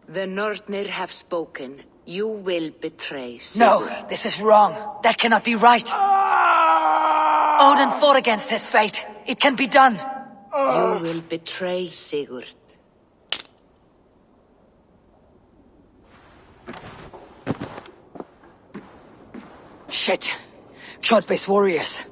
The Nornir have spoken. You will betray No, Sigurd. this is wrong. That cannot be right. Odin fought against his fate. It can be done. You will betray Sigurd. Shit. Kjotve's warriors.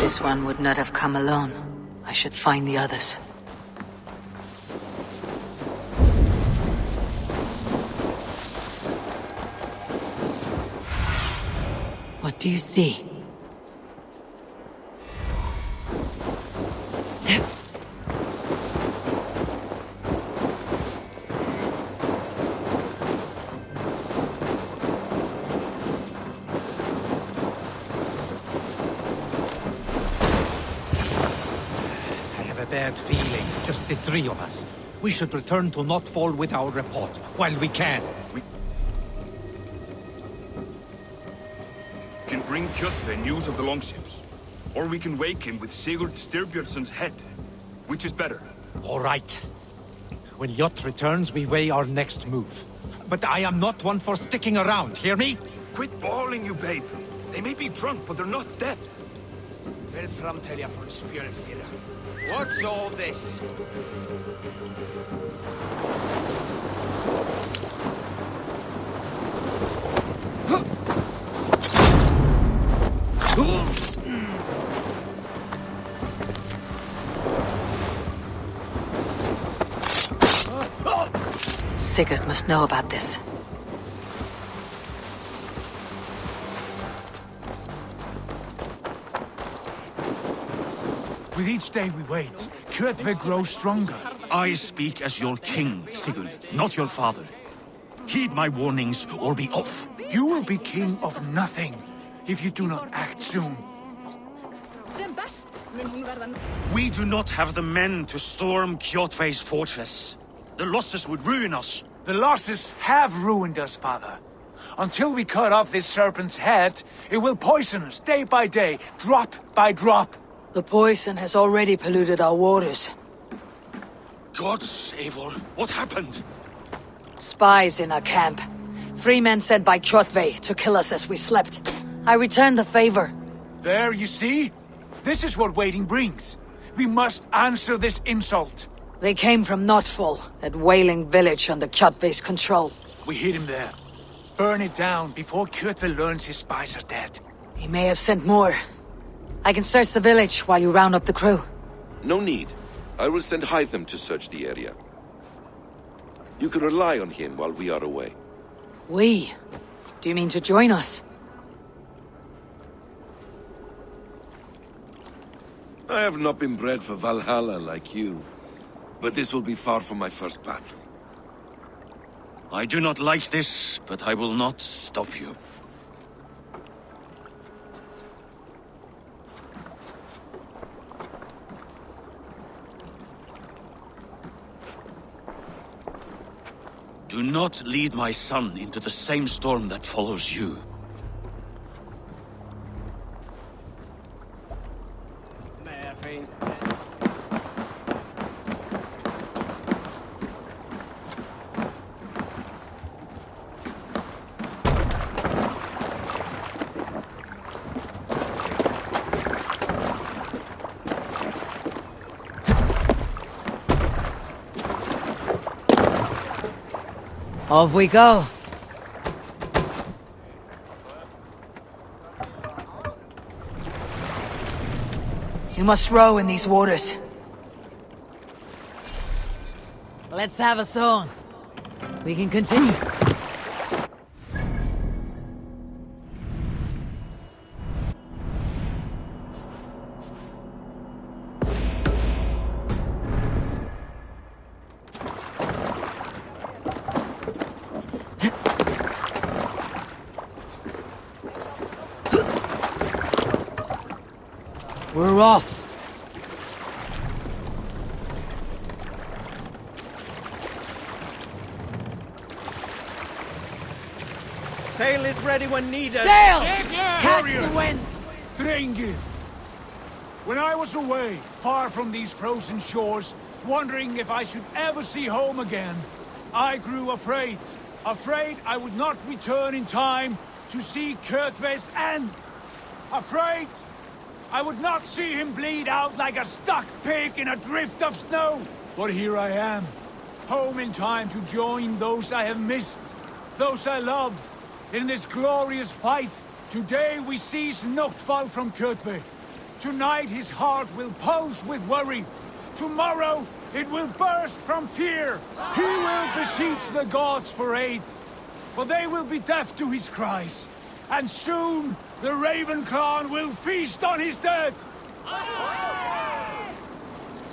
This one would not have come alone. I should find the others. What do you see? Bad feeling, just the three of us. We should return to Notfall with our report, while we can. We can bring Kjotve news of the longships. Or we can wake him with Sigurd Styrbjörnsson's head. Which is better? All right. When Jot returns, we weigh our next move. But I am not one for sticking around, hear me? Quit bawling, you babe. They may be drunk, but they're not dead. Vel framtelja från spjörfira. What's all this? Sigurd must know about this. With each day we wait, Kjotve grows stronger. I speak as your king, Sigurd, not your father. Heed my warnings or be off. You will be king of nothing if you do not act soon. We do not have the men to storm Kjotve's fortress. The losses would ruin us. The losses have ruined us, father. Until we cut off this serpent's head, it will poison us day by day, drop by drop. The poison has already polluted our waters. Gods, Eivor, what happened? Spies in our camp. 3 men sent by Kjotve to kill us as we slept. I returned the favor. There, you see? This is what waiting brings. We must answer this insult. They came from Notfall, that whaling village under Kjotve's control. We hid him there. Burn it down before Kjotve learns his spies are dead. He may have sent more. I can search the village while you round up the crew. No need. I will send Hytham to search the area. You can rely on him while we are away. We? Do you mean to join us? I have not been bred for Valhalla like you, but this will be far from my first battle. I do not like this, but I will not stop you. Do not lead my son into the same storm that follows you. Off we go. You must row in these waters. Let's have a song. We can continue. We're off. Sail is ready when needed. Sail! Catch the wind! Drengir! When I was away, far from these frozen shores, wondering if I should ever see home again, I grew afraid. Afraid I would not return in time to see Kjotve's end. Afraid I would not see him bleed out like a stuck pig in a drift of snow. But here I am, home in time to join those I have missed, those I love, in this glorious fight. Today we seize Noktval from Kjotve. Tonight his heart will pulse with worry. Tomorrow it will burst from fear. He will beseech the gods for aid, but they will be deaf to his cries. And soon the Raven clan will feast on his dead!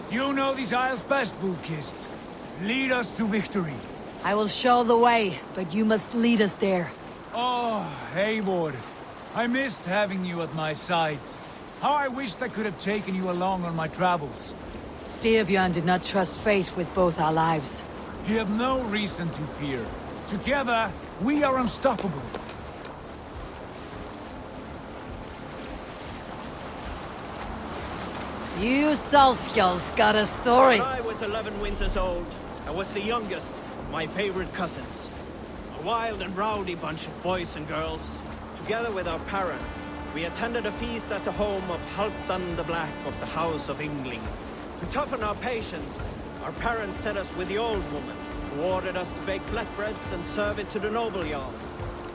You know these isles best, Wolf-Kissed. Lead us to victory. I will show the way, but you must lead us there. Oh, Eivor. I missed having you at my side. How I wished I could have taken you along on my travels. Styrbjörn did not trust fate with both our lives. You have no reason to fear. Together, we are unstoppable. You Salskulls got a story. When I was 11 winters old, I was the youngest of my favorite cousins. A wild and rowdy bunch of boys and girls. Together with our parents, we attended a feast at the home of Halfdan the Black of the House of Yngling. To toughen our patience, our parents set us with the old woman, who ordered us to bake flatbreads and serve it to the noble jarls.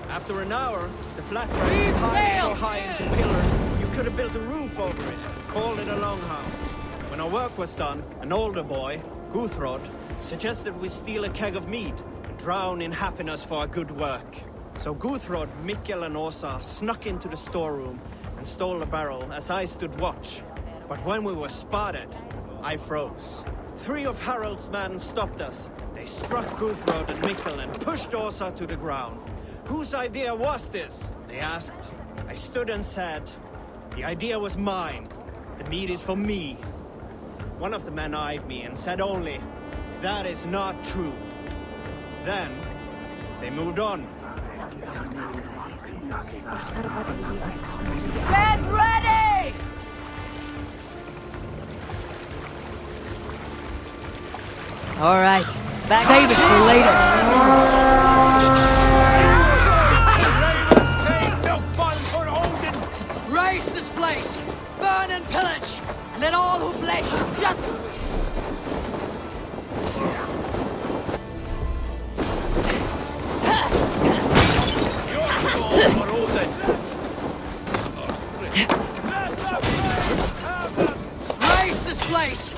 After an hour, the flatbreads were piled so high into pillars, you could have built a roof over it and called it a longhouse. When our work was done, an older boy, Guthrod, suggested we steal a keg of mead and drown in happiness for our good work. So Guthrod, Mikkel and Åsa snuck into the storeroom and stole a barrel as I stood watch. But when we were spotted, I froze. 3 of Harald's men stopped us. They struck Guthrod and Mikkel and pushed Åsa to the ground. Whose idea was this? They asked. I stood and said, the idea was mine. The meat is for me. One of the men eyed me and said only, that is not true. Then, they moved on. Get ready! All right, save it for later. Raise this place, burn and pillage, and let all who flesh just... Raise this place!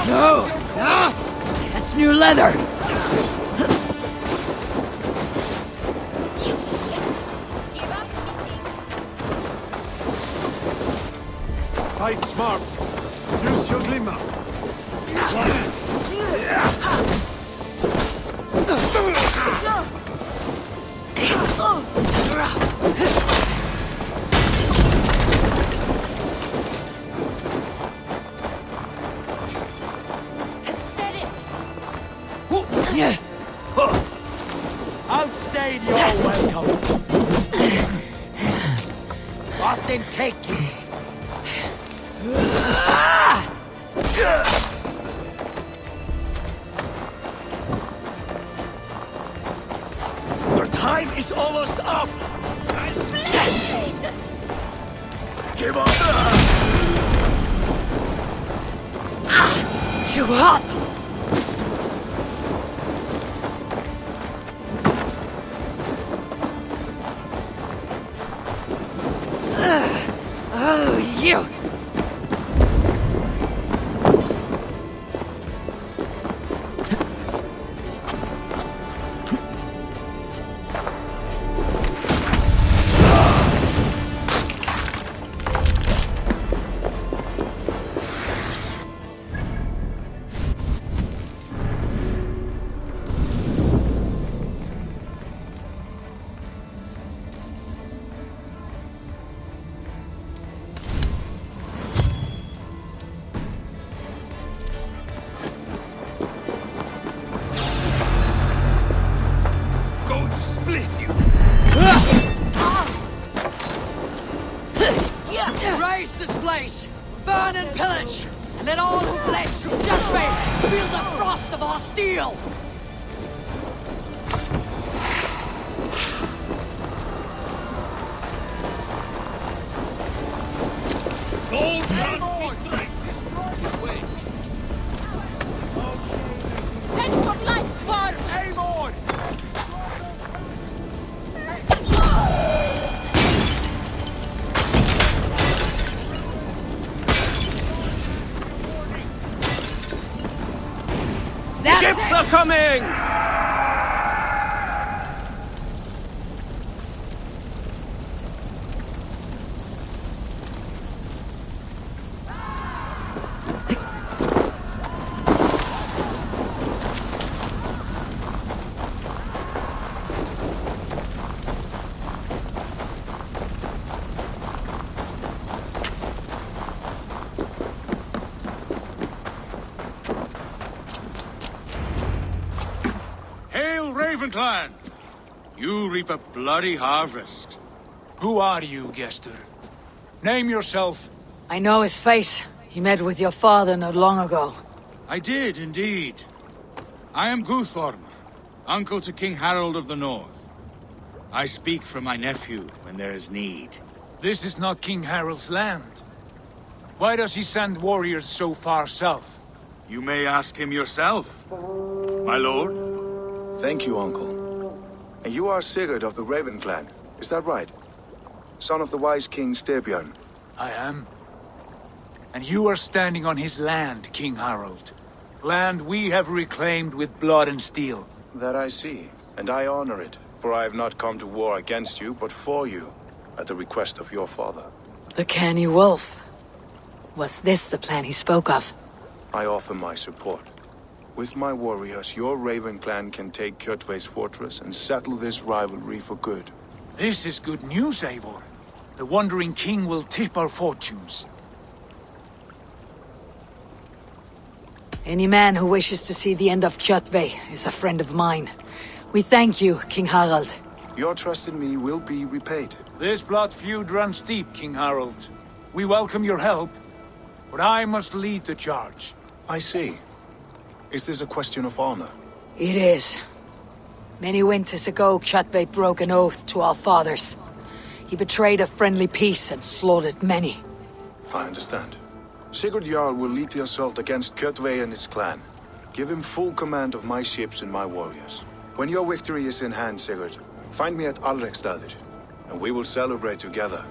No! That's new leather! Fight smart. Use your glimmer. Outstayed your welcome. Often take you. Your time is almost up! Give up! Too hot! Oh, you! Raise this place! Burn and pillage! And let all who flesh to Judgment feel the frost of our steel! Gold can't be straight! Destroy this way! Let's put life for Eivor! Ships are coming! Ravenclan! You reap a bloody harvest. Who are you, Gestur? Name yourself. I know his face. He met with your father not long ago. I did, indeed. I am Guthorm, uncle to King Harold of the North. I speak for my nephew when there is need. This is not King Harold's land. Why does he send warriors so far south? You may ask him yourself, my lord. Thank you, Uncle. And you are Sigurd of the Raven clan, is that right? Son of the wise King Styrbjörn. I am. And you are standing on his land, King Harold. Land we have reclaimed with blood and steel. That I see, and I honor it, for I have not come to war against you, but for you, at the request of your father. The canny wolf. Was this the plan he spoke of? I offer my support. With my warriors, your Raven clan can take Kjotve's fortress and settle this rivalry for good. This is good news, Eivor. The Wandering King will tip our fortunes. Any man who wishes to see the end of Kjotve is a friend of mine. We thank you, King Harald. Your trust in me will be repaid. This blood feud runs deep, King Harold. We welcome your help, but I must lead the charge. I see. Is this a question of honor? It is. Many winters ago, Kjotve broke an oath to our fathers. He betrayed a friendly peace and slaughtered many. I understand. Sigurd Jarl will lead the assault against Kjotve and his clan. Give him full command of my ships and my warriors. When your victory is in hand, Sigurd, find me at Alrekstadir, and we will celebrate together.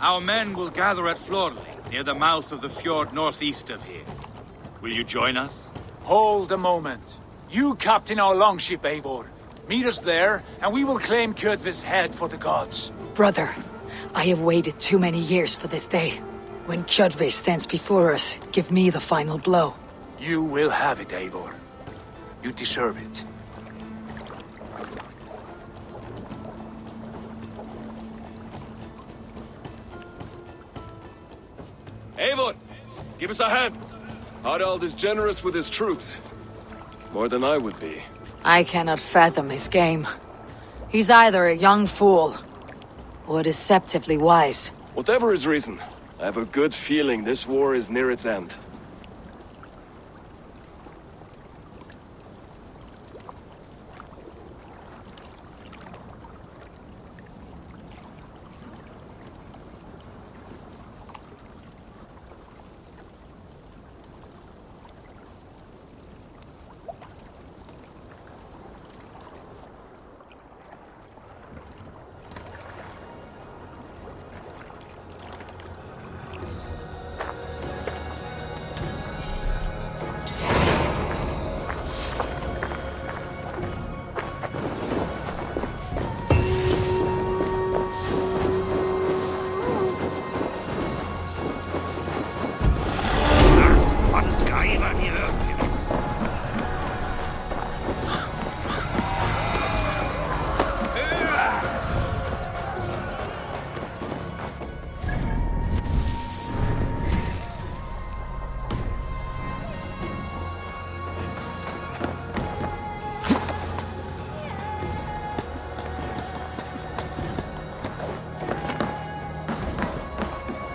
Our men will gather at Florley, near the mouth of the fjord northeast of here. Will you join us? Hold a moment. You captain our longship, Eivor. Meet us there, and we will claim Kjotve's head for the gods. Brother, I have waited too many years for this day. When Kjotve stands before us, give me the final blow. You will have it, Eivor. You deserve it. Eivor, give us a hand. Harald is generous with his troops. More than I would be. I cannot fathom his game. He's either a young fool, or deceptively wise. Whatever his reason, I have a good feeling this war is near its end.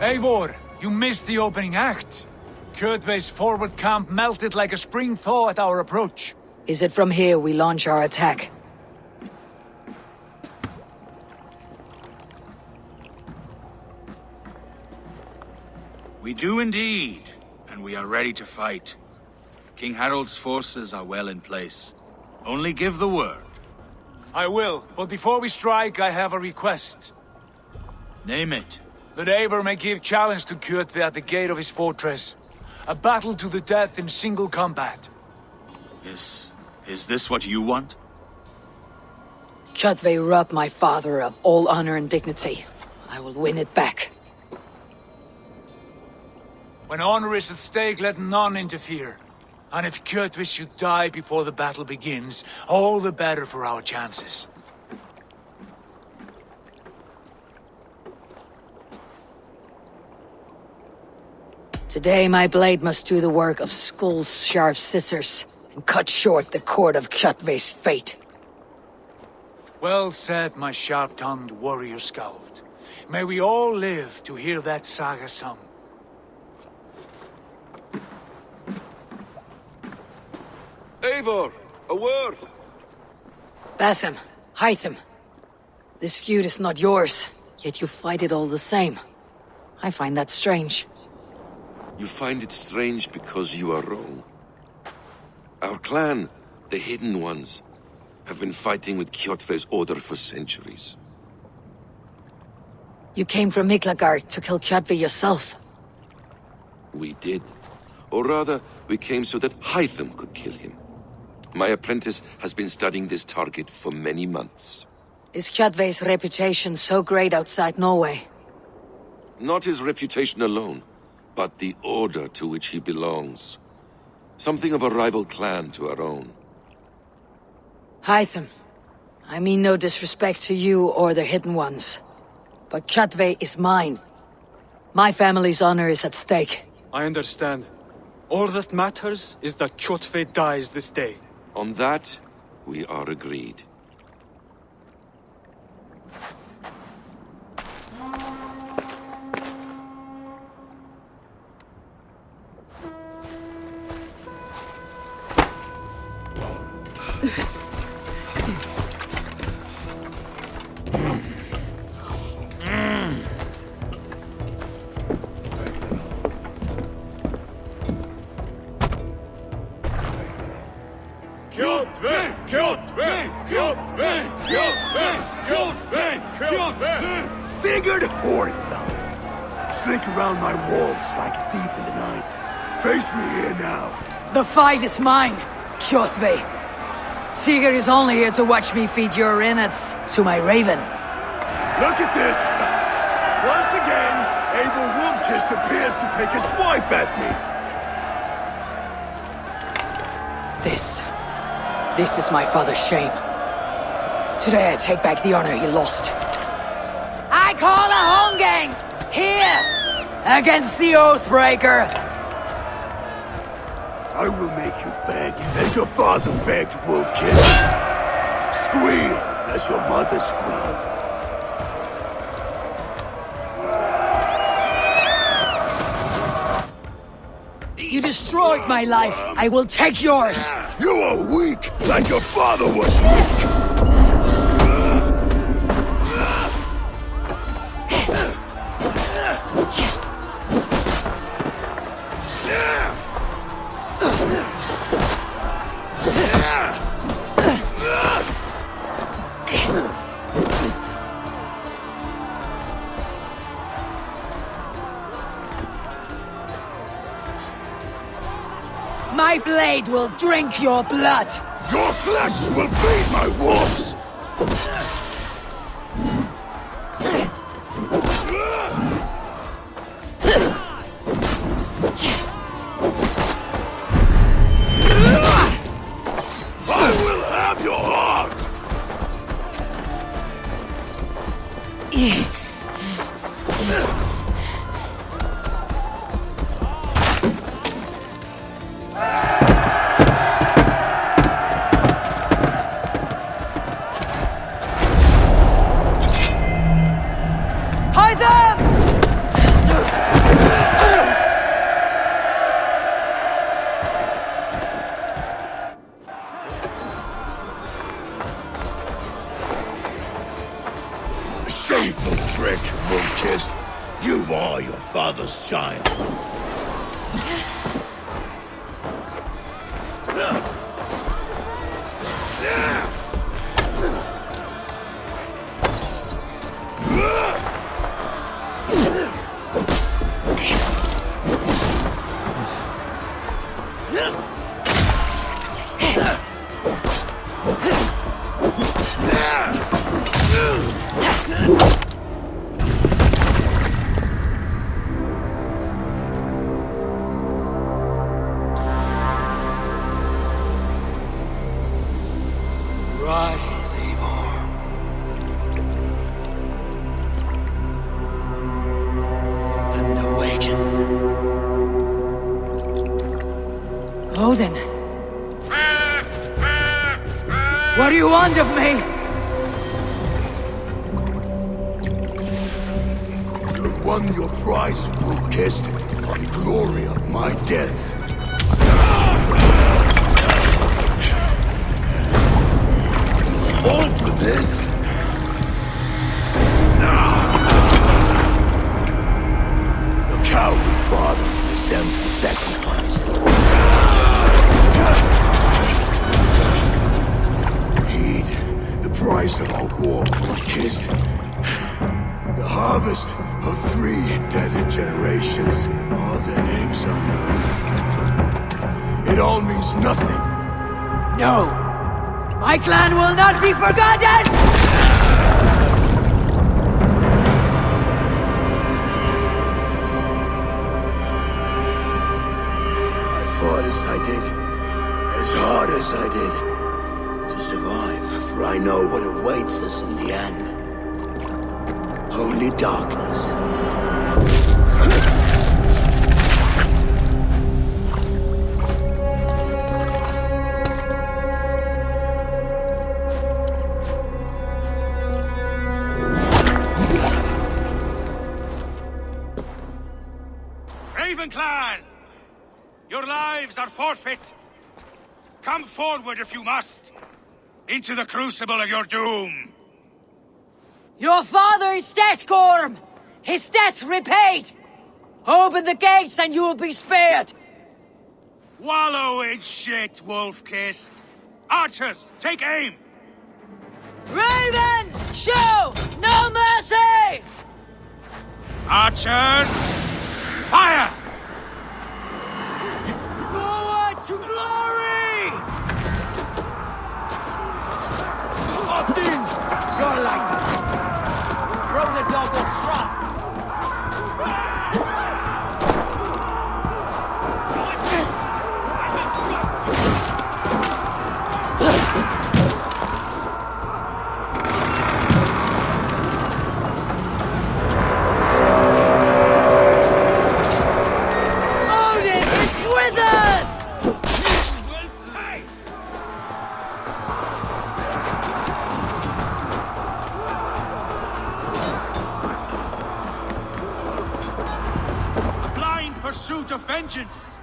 Eivor, you missed the opening act. Kjotve's forward camp melted like a spring thaw at our approach. Is it from here we launch our attack? We do indeed, and we are ready to fight. King Harold's forces are well in place. Only give the word. I will, but before we strike, I have a request. Name it. That Eivor may give challenge to Kjotve at the gate of his fortress. A battle to the death in single combat. Is this what you want? Kjotve robbed my father of all honor and dignity. I will win it back. When honor is at stake, let none interfere. And if Kjotve should die before the battle begins, all the better for our chances. Today my blade must do the work of Skull's sharp scissors, and cut short the cord of Kjotve's fate. Well said, my sharp-tongued warrior scout. May we all live to hear that saga sung. Eivor, a word! Basim, Hytham. This feud is not yours, yet you fight it all the same. I find that strange. You find it strange because you are wrong. Our clan, the Hidden Ones, have been fighting with Kjotve's order for centuries. You came from Miklagard to kill Kjotve yourself. We did. Or rather, we came so that Hytham could kill him. My apprentice has been studying this target for many months. Is Kjotve's reputation so great outside Norway? Not his reputation alone, but the order to which he belongs. Something of a rival clan to our own. Hytham, I mean no disrespect to you or the Hidden Ones, but Kjotve is mine. My family's honor is at stake. I understand. All that matters is that Kjotve dies this day. On that, we are agreed. Sigurd Horson! Slink around my walls like a thief in the night. Face me here now. The fight is mine, Kjotve. Sigurd is only here to watch me feed your innards to my raven. Look at this! Once again, Abel Wolfkist appears to take a swipe at me. This is my father's shame. Today I take back the honor he lost. I call a Holmgang! Here! Against the Oathbreaker! I will make you beg, as your father begged, Wolfkist. Squeal, as your mother squealed. You destroyed my life. I will take yours. You are weak, like your father was weak. My blade will drink your blood! Your flesh will feed my wolves! I will have your heart! father's child. Rise, Eivor. And awaken. Odin. What do you want of me? You've won your prize, Wolf-Kissed. The glory of my death. All for this? Your cowardly father is empty sacrifice. Heed the price of our war, Kissed. The harvest of 3 dead generations. All their names unknown. It all means nothing. No! My clan will not be forgotten! I fought as I did, as hard as I did, to survive, for I know what awaits us in the end. Only darkness. Raven Clan! Your lives are forfeit! Come forward if you must! Into the crucible of your doom! Your father is dead, Gorm! His debt's repaid! Open the gates and you will be spared! Wallow in shit, Wolf-Kissed! Archers, take aim! Ravens! Show no mercy! Archers, fire! Forward to glory! Odin! You're like that! Throw the double strap! Odin is with us! Pursuit of vengeance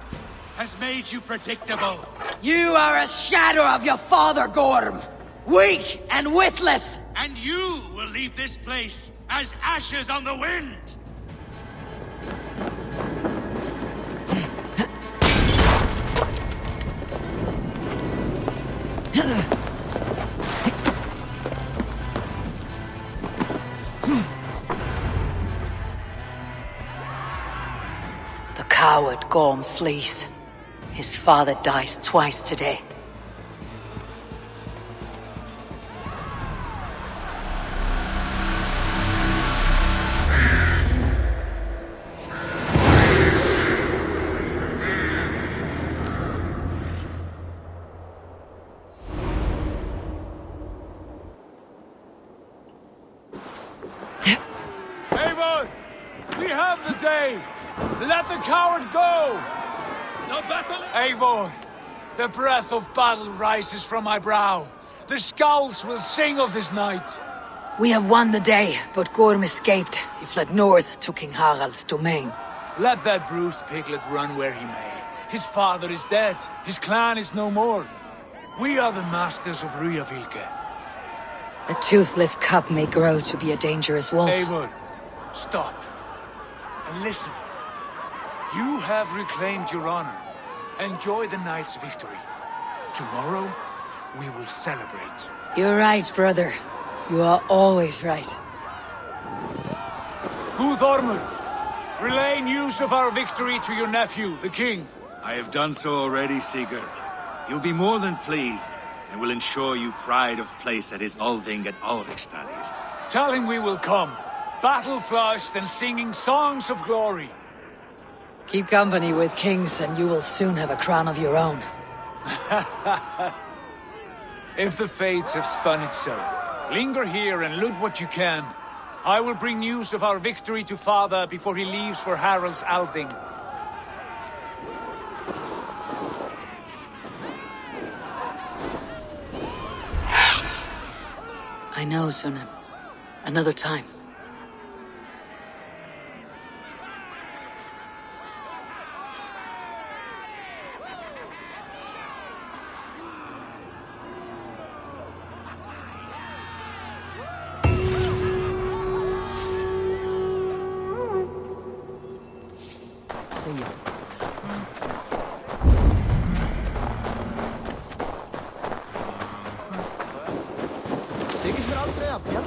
has made you predictable. You are a shadow of your father, Gorm! Weak and witless! And you will leave this place as ashes on the wind! The coward Gorm flees. His father dies twice today. Eivor! We have the day! Let the coward go! The battle... Eivor! The breath of battle rises from my brow. The scouts will sing of this night. We have won the day, but Gorm escaped. He fled north to King Harald's domain. Let that bruised piglet run where he may. His father is dead. His clan is no more. We are the masters of Ryavilke. A toothless cub may grow to be a dangerous wolf. Eivor, stop. And listen. You have reclaimed your honor. Enjoy the night's victory. Tomorrow, we will celebrate. You're right, brother. You are always right. Guthormur, relay news of our victory to your nephew, the king. I have done so already, Sigurd. He'll be more than pleased, and will ensure you pride of place at his Althing at Ulrichstadir. Tell him we will come, battle-flushed and singing songs of glory. Keep company with kings and you will soon have a crown of your own. If the fates have spun it so, linger here and loot what you can. I will bring news of our victory to father before he leaves for Harald's Althing. I know, Sunan. Another time.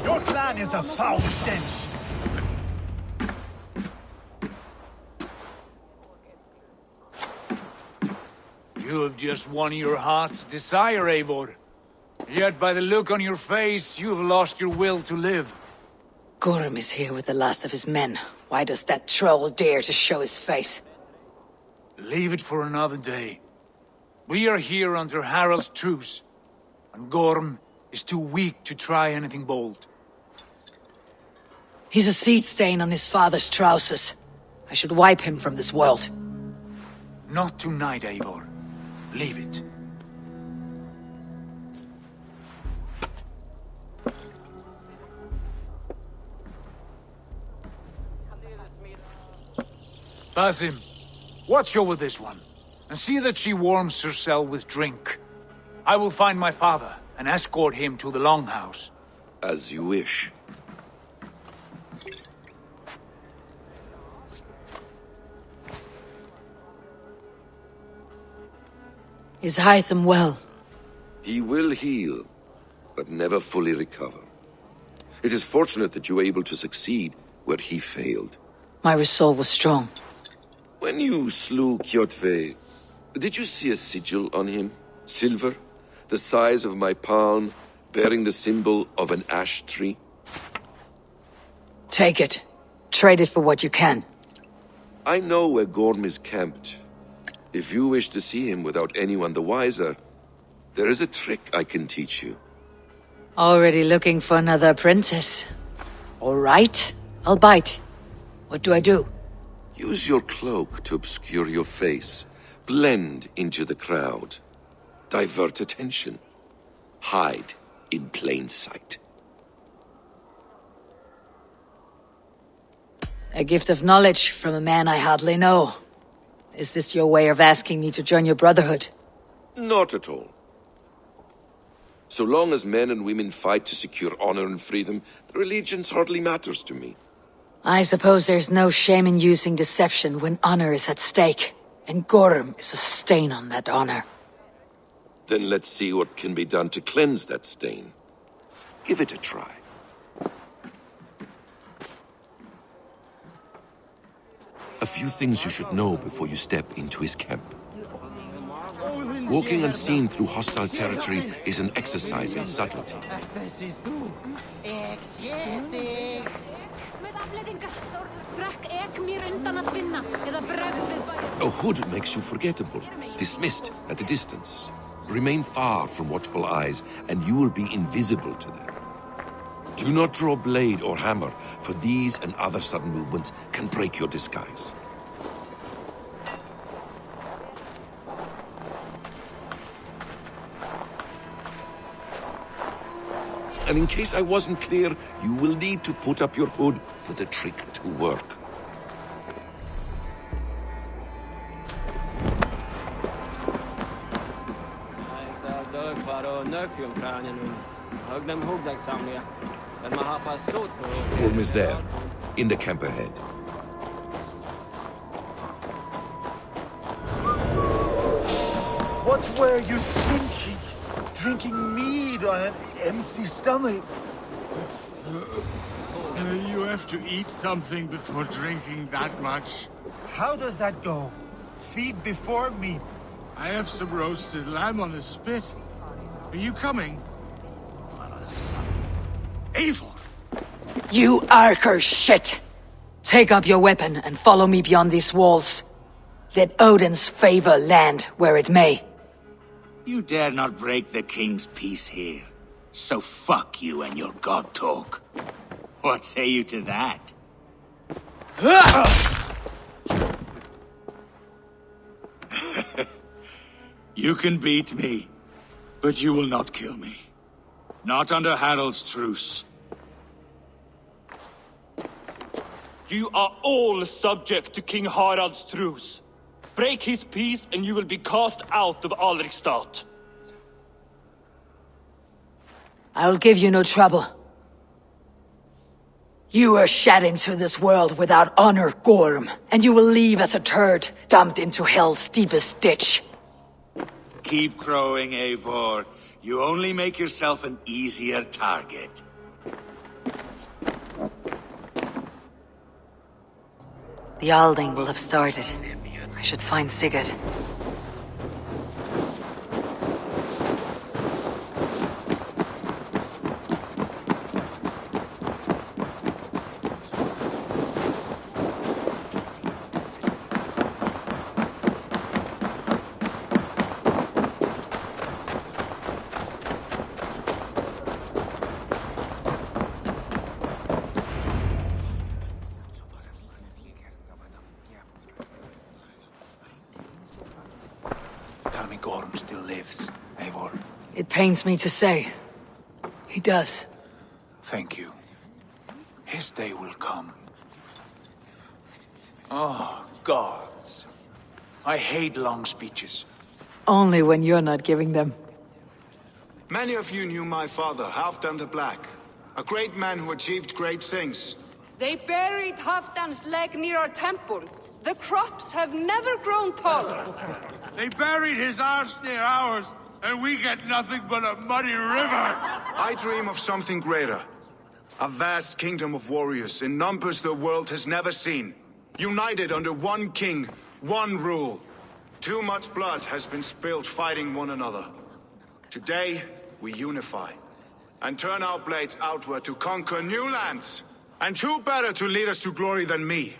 Your clan is a foul stench. You have just won your heart's desire, Eivor. Yet by the look on your face, you have lost your will to live. Gorm is here with the last of his men. Why does that troll dare to show his face? Leave it for another day. We are here under Harald's truce, and Gorm is too weak to try anything bold. He's a seed stain on his father's trousers. I should wipe him from this world. Not tonight, Eivor. Leave it. Basim, watch over this one, and see that she warms herself with drink. I will find my father and escort him to the Longhouse. As you wish. Is Hytham well? He will heal, but never fully recover. It is fortunate that you were able to succeed where he failed. My resolve was strong. When you slew Kjotve, did you see a sigil on him? Silver? The size of my palm, bearing the symbol of an ash tree? Take it. Trade it for what you can. I know where Gorm is camped. If you wish to see him without anyone the wiser, there is a trick I can teach you. Already looking for another princess. All right, I'll bite. What do I do? Use your cloak to obscure your face. Blend into the crowd. Divert attention. Hide in plain sight. A gift of knowledge from a man I hardly know. Is this your way of asking me to join your brotherhood? Not at all. So long as men and women fight to secure honor and freedom, their allegiance hardly matters to me. I suppose there's no shame in using deception when honor is at stake, and Gorm is a stain on that honor. Then let's see what can be done to cleanse that stain. Give it a try. A few things you should know before you step into his camp. Walking unseen through hostile territory is an exercise in subtlety. A hood makes you forgettable, dismissed at a distance. Remain far from watchful eyes, and you will be invisible to them. Do not draw blade or hammer, for these and other sudden movements can break your disguise. And in case I wasn't clear, you will need to put up your hood for the trick to work. Gorm is there, in the camp ahead. What were you thinking? Drinking mead on an empty stomach? You have to eat something before drinking that much. How does that go? Feed before meat. I have some roasted lamb on the spit. Are you coming? Eivor! You Arker shit! Take up your weapon and follow me beyond these walls. Let Odin's favor land where it may. You dare not break the king's peace here. So fuck you and your god talk. What say you to that? You can beat me, but you will not kill me. Not under Harald's truce. You are all subject to King Harald's truce. Break his peace and you will be cast out of Alrikstad. I will give you no trouble. You were shed into this world without honor, Gorm, and you will leave as a turd, dumped into hell's deepest ditch. Keep crowing, Eivor. You only make yourself an easier target. The Alding will have started. I should find Sigurd. Tell me Gorm still lives, Eivor. It pains me to say. He does. Thank you. His day will come. Oh, gods. I hate long speeches. Only when you're not giving them. Many of you knew my father, Halfdan the Black. A great man who achieved great things. They buried Halfdan's leg near our temple. The crops have never grown taller. They buried his arse near ours, and we get nothing but a muddy river. I dream of something greater. A vast kingdom of warriors in numbers the world has never seen. United under one king, one rule. Too much blood has been spilled fighting one another. Today, we unify. And turn our blades outward to conquer new lands. And who better to lead us to glory than me?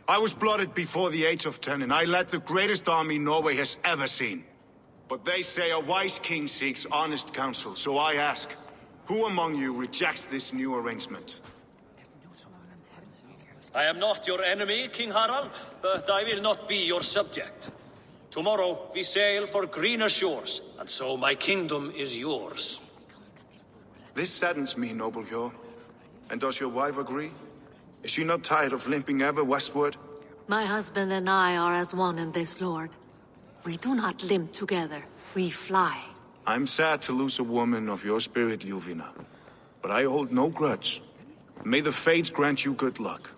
I was blooded before the age of 10, and I led the greatest army Norway has ever seen. But they say a wise king seeks honest counsel, so I ask, who among you rejects this new arrangement? I am not your enemy, King Harald, but I will not be your subject. Tomorrow we sail for greener shores, and so my kingdom is yours. This saddens me, noble Hjor. And does your wife agree? Is she not tired of limping ever westward? My husband and I are as one in this, Lord. We do not limp together, we fly. I'm sad to lose a woman of your spirit, Ljuvina. But I hold no grudge. May the fates grant you good luck.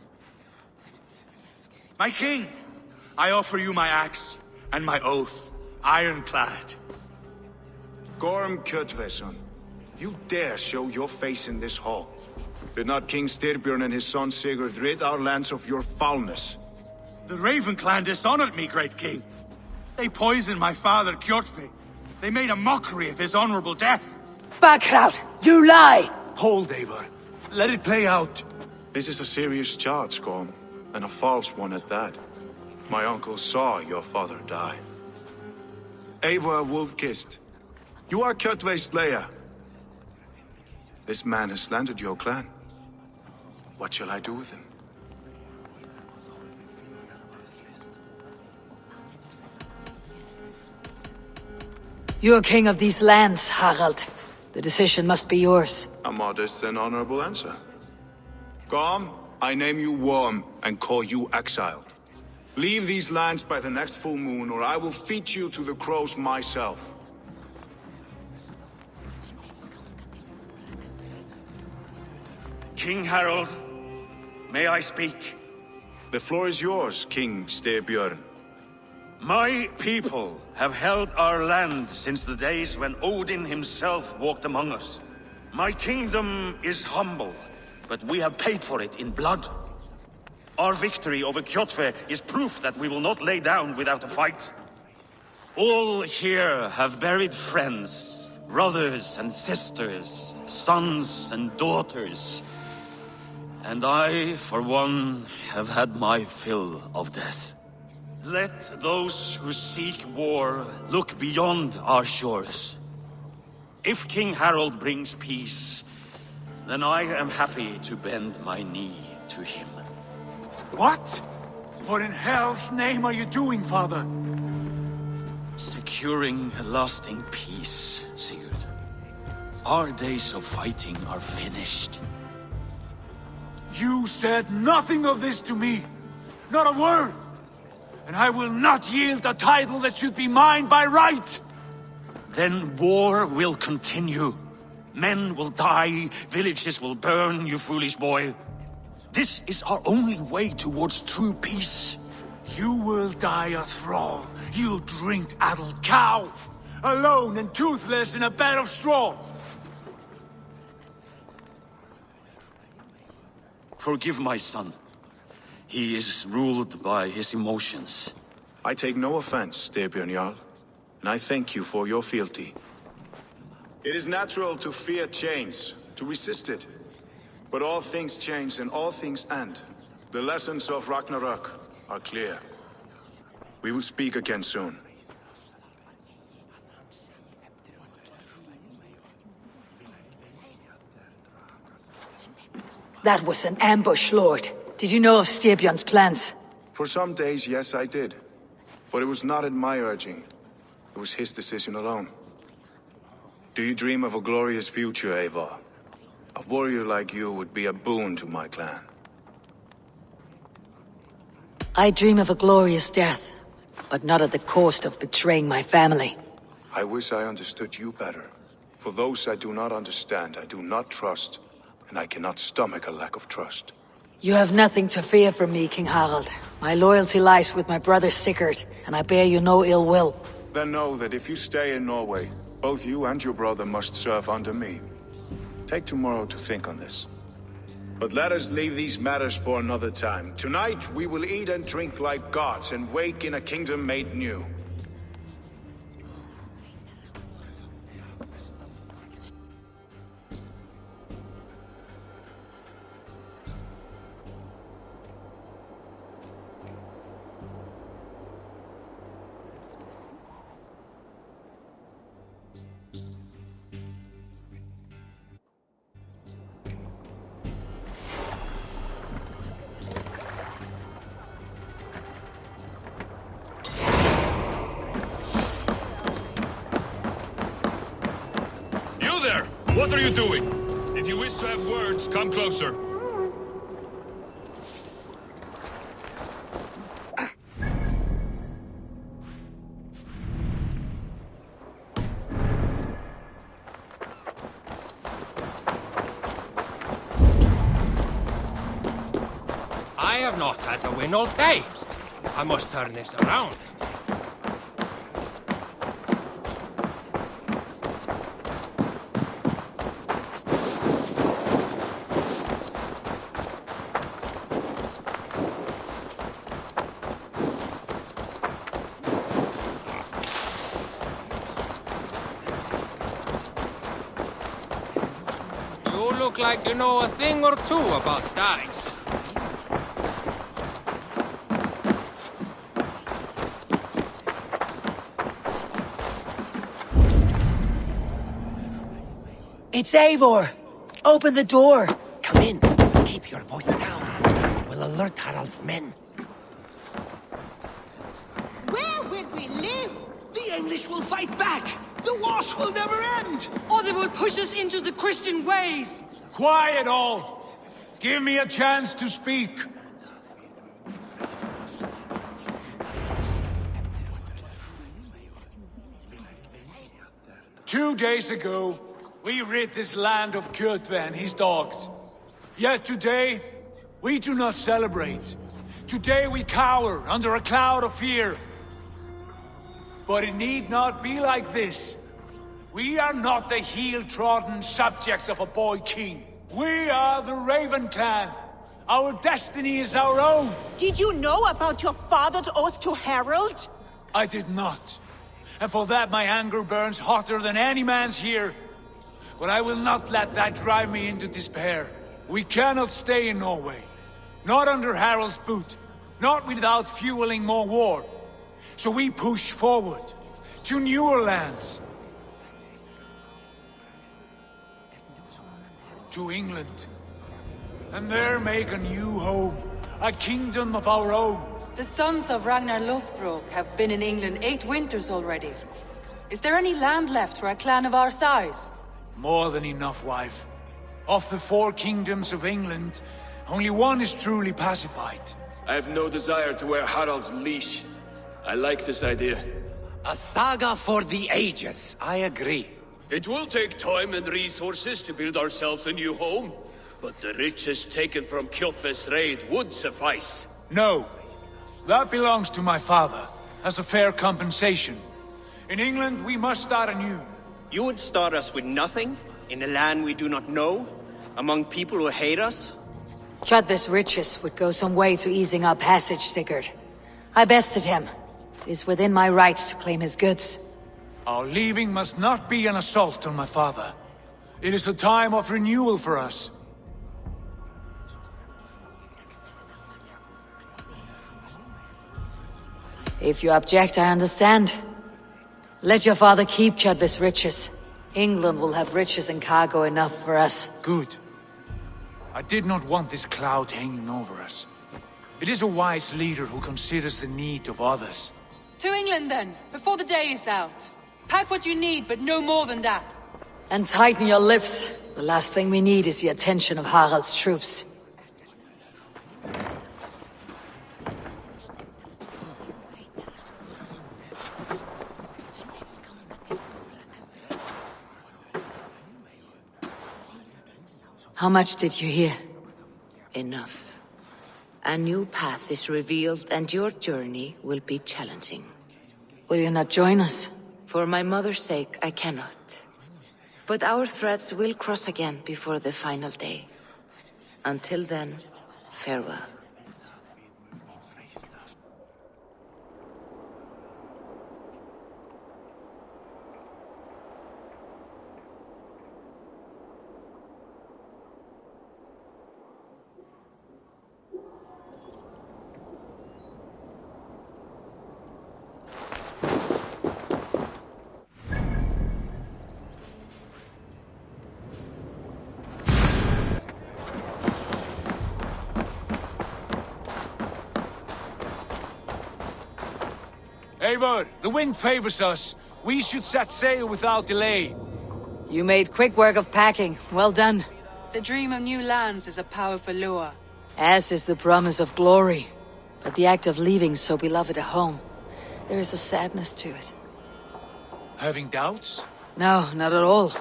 My king, I offer you my axe and my oath, ironclad. Gorm Kjotveson, you dare show your face in this hall. Did not King Styrbjörn and his son Sigurd rid our lands of your foulness? The Raven clan dishonored me, great king. They poisoned my father, Kjotve. They made a mockery of his honorable death. Backrout, you lie! Hold, Eivor. Let it play out. This is a serious charge, Gorm, and a false one at that. My uncle saw your father die. Eivor Wolf-Kissed, you are Kjotve's slayer. This man has slandered your clan. What shall I do with him? You're king of these lands, Harald. The decision must be yours. A modest and honorable answer. Gorm, I name you Worm and call you exiled. Leave these lands by the next full moon, or I will feed you to the crows myself. King Harald, may I speak? The floor is yours, King Styrbjörn. My people have held our land since the days when Odin himself walked among us. My kingdom is humble, but we have paid for it in blood. Our victory over Kjotve is proof that we will not lay down without a fight. All here have buried friends, brothers and sisters, sons and daughters. And I, for one, have had my fill of death. Let those who seek war look beyond our shores. If King Harald brings peace, then I am happy to bend my knee to him. What? What in hell's name are you doing, father? Securing a lasting peace, Sigurd. Our days of fighting are finished. You said nothing of this to me. Not a word. And I will not yield a title that should be mine by right. Then war will continue. Men will die, villages will burn, you foolish boy. This is our only way towards true peace. You will die a thrall. You drink-addled cow. Alone and toothless in a bed of straw. Forgive my son. He is ruled by his emotions. I take no offense, Styrbjörn Jarl, and I thank you for your fealty. It is natural to fear change, to resist it. But all things change and all things end. The lessons of Ragnarok are clear. We will speak again soon. That was an ambush, Lord. Did you know of Styrbjörn's plans? For some days, yes, I did. But it was not at my urging. It was his decision alone. Do you dream of a glorious future, Eivor? A warrior like you would be a boon to my clan. I dream of a glorious death, but not at the cost of betraying my family. I wish I understood you better. For those I do not understand, I do not trust, and I cannot stomach a lack of trust. You have nothing to fear from me, King Harald. My loyalty lies with my brother Sigurd, and I bear you no ill will. Then know that if you stay in Norway, both you and your brother must serve under me. Take tomorrow to think on this. But let us leave these matters for another time. Tonight, we will eat and drink like gods and wake in a kingdom made new. What are you doing? If you wish to have words, come closer. I have not had a win all day. I must turn this around. You look like you know a thing or two about dice. It's Eivor! Open the door! Come in. Keep your voice down. You will alert Harald's men. Where will we live? The English will fight back! The wars will never end! Or they will push us into the Christian ways! Quiet all! Give me a chance to speak. Two days ago, we rid this land of Kjotve and his dogs. Yet today, we do not celebrate. Today we cower under a cloud of fear. But it need not be like this. We are not the heel-trodden subjects of a boy king. We are the Raven clan. Our destiny is our own. Did you know about your father's oath to Harold? I did not. And for that my anger burns hotter than any man's here. But I will not let that drive me into despair. We cannot stay in Norway. Not under Harald's boot. Not without fueling more war. So we push forward. To newer lands. To England. And there make a new home. A kingdom of our own. The sons of Ragnar Lothbrok have been in England 8 winters already. Is there any land left for a clan of our size? More than enough, wife. Of the 4 kingdoms of England, only one is truly pacified. I have no desire to wear Harald's leash. I like this idea. A saga for the ages, I agree. It will take time and resources to build ourselves a new home, but the riches taken from Kjotve's raid would suffice. No. That belongs to my father, as a fair compensation. In England, we must start anew. You would start us with nothing? In a land we do not know? Among people who hate us? Kjotve's riches would go some way to easing our passage, Sigurd. I bested him. It is within my rights to claim his goods. Our leaving must not be an assault on my father. It is a time of renewal for us. If you object, I understand. Let your father keep Kjotve's riches. England will have riches and cargo enough for us. Good. I did not want this cloud hanging over us. It is a wise leader who considers the need of others. To England then, before the day is out. Pack what you need, but no more than that. And tighten your lips. The last thing we need is the attention of Harald's troops. How much did you hear? Enough. A new path is revealed and your journey will be challenging. Will you not join us? For my mother's sake, I cannot. But our threads will cross again before the final day. Until then, farewell. Eivor, the wind favors us. We should set sail without delay. You made quick work of packing. Well done. The dream of new lands is a powerful lure. As is the promise of glory. But the act of leaving so beloved a home, there is a sadness to it. Having doubts? No, not at all.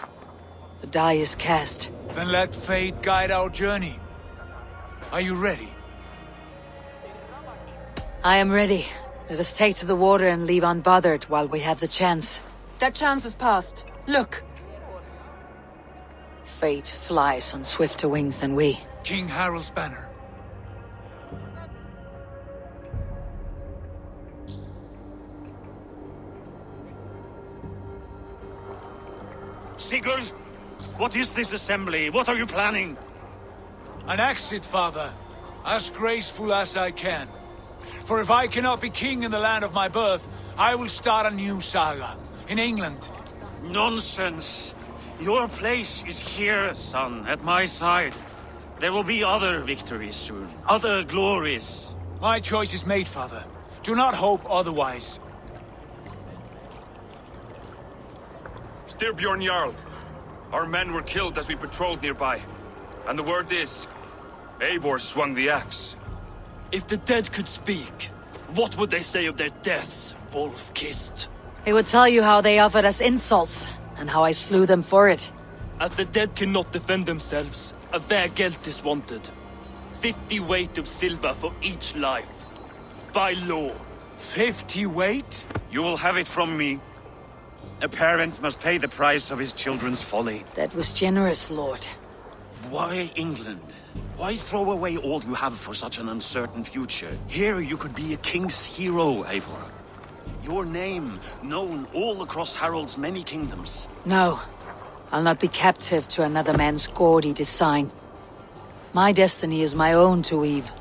The die is cast. Then let fate guide our journey. Are you ready? I am ready. Let us take to the water and leave unbothered while we have the chance. That chance is past. Look! Fate flies on swifter wings than we. King Harald's banner. Sigurd, what is this assembly? What are you planning? An exit, father. As graceful as I can. For if I cannot be king in the land of my birth, I will start a new saga. In England. Nonsense. Your place is here, son, at my side. There will be other victories soon. Other glories. My choice is made, father. Do not hope otherwise. Styrbjorn Jarl. Our men were killed as we patrolled nearby. And the word is, Eivor swung the axe. If the dead could speak, what would they say of their deaths, wolf-kissed? They would tell you how they offered us insults, and how I slew them for it. As the dead cannot defend themselves, a vergelt is wanted. 50 weight of silver for each life. By law. 50 weight? You will have it from me. A parent must pay the price of his children's folly. That was generous, Lord. Why England? Why throw away all you have for such an uncertain future? Here you could be a king's hero, Eivor. Your name known all across Harold's many kingdoms. No. I'll not be captive to another man's gaudy design. My destiny is my own to weave.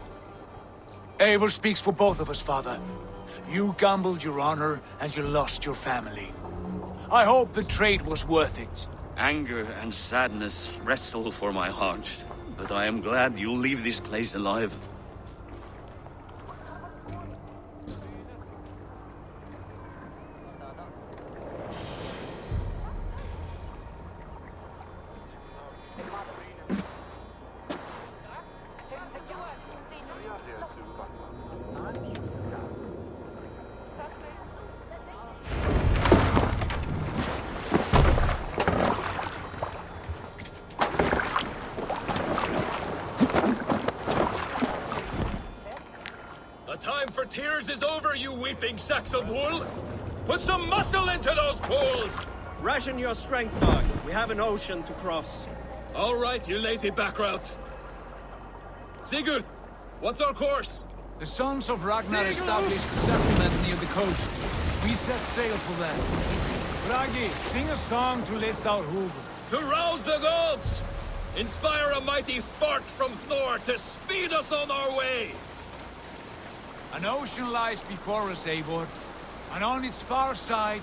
Eivor speaks for both of us, Father. You gambled your honor, and you lost your family. I hope the trade was worth it. Anger and sadness wrestle for my heart, but I am glad you'll leave this place alive. The time for tears is over, you weeping sacks of wool! Put some muscle into those pulls! Ration your strength, dog. We have an ocean to cross. All right, you lazy backrout. Sigurd, what's our course? The Sons of Ragnar established a settlement near the coast. We set sail for them. Bragi, sing a song to lift our hoof. To rouse the gods! Inspire a mighty fart from Thor to speed us on our way! An ocean lies before us, Eivor, and on its far side,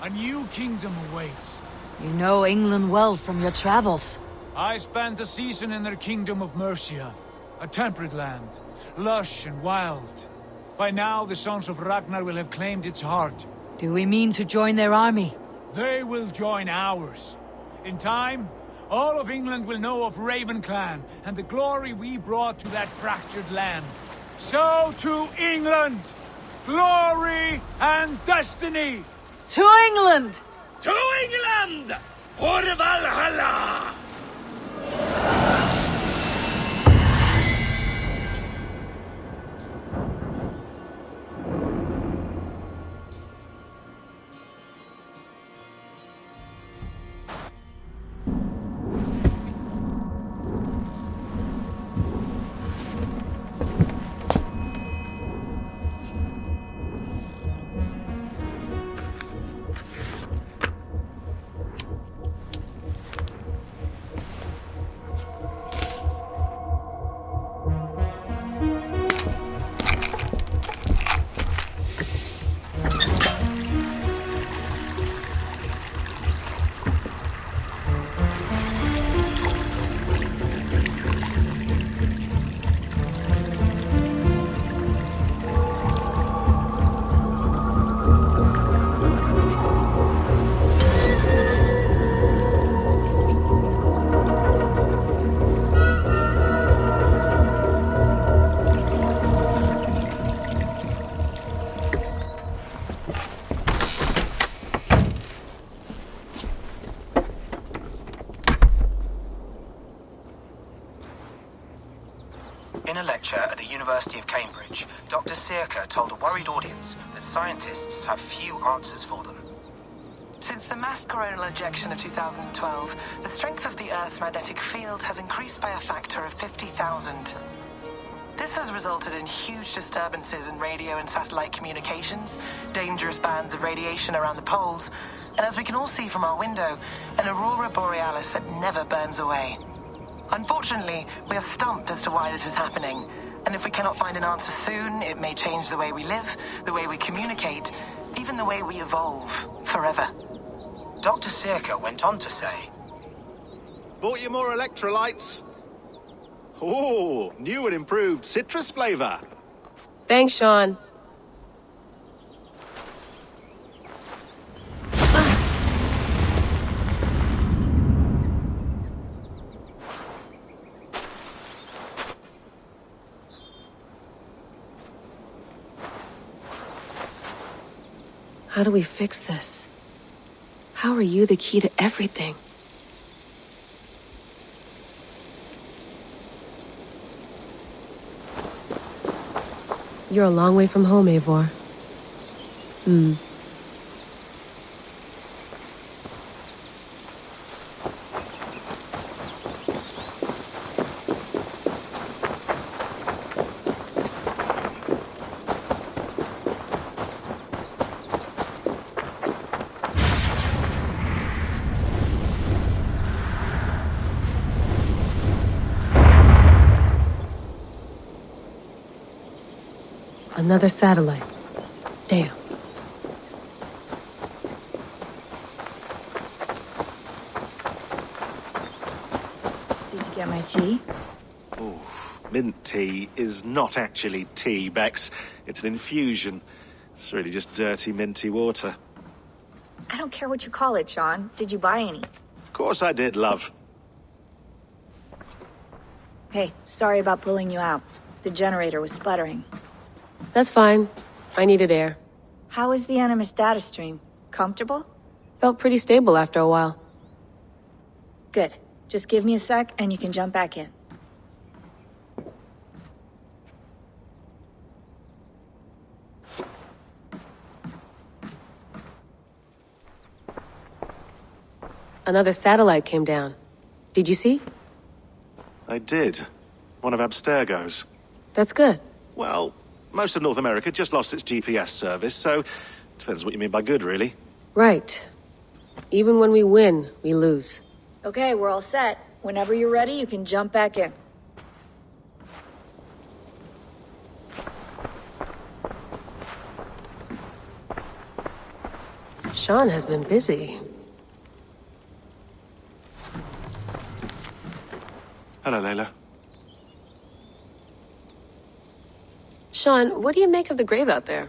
a new kingdom awaits. You know England well from your travels. I spent a season in their kingdom of Mercia, a temperate land, lush and wild. By now, the Sons of Ragnar will have claimed its heart. Do we mean to join their army? They will join ours. In time, all of England will know of Raven Clan and the glory we brought to that fractured land. So to England! Glory and destiny! To England! To England! For Valhalla! In a lecture at the University of Cambridge, Dr. Sirka told a worried audience that scientists have few answers for them. Since the mass coronal ejection of 2012, the strength of the Earth's magnetic field has increased by a factor of 50,000. This has resulted in huge disturbances in radio and satellite communications, dangerous bands of radiation around the poles, and as we can all see from our window, an aurora borealis that never burns away. Unfortunately, we are stumped as to why this is happening, and if we cannot find an answer soon, it may change the way we live, the way we communicate, even the way we evolve, forever. Dr. Sirka went on to say, Bought you more electrolytes? Oh, new and improved citrus flavor. Thanks, Sean. How do we fix this? How are you the key to everything? You're a long way from home, Eivor. Another satellite. Damn. Did you get my tea? Oof. Mint tea is not actually tea, Bex. It's an infusion. It's really just dirty, minty water. I don't care what you call it, Sean. Did you buy any? Of course I did, love. Hey, sorry about pulling you out. The generator was sputtering. That's fine. I needed air. How is the Animus data stream? Comfortable? Felt pretty stable after a while. Good. Just give me a sec and you can jump back in. Another satellite came down. Did you see? I did. One of Abstergo's. That's good. Well, most of North America just lost its GPS service, so depends what you mean by good, really. Right. Even when we win, we lose. Okay, we're all set. Whenever you're ready, you can jump back in. Sean has been busy. Hello, Layla. Sean, what do you make of the grave out there?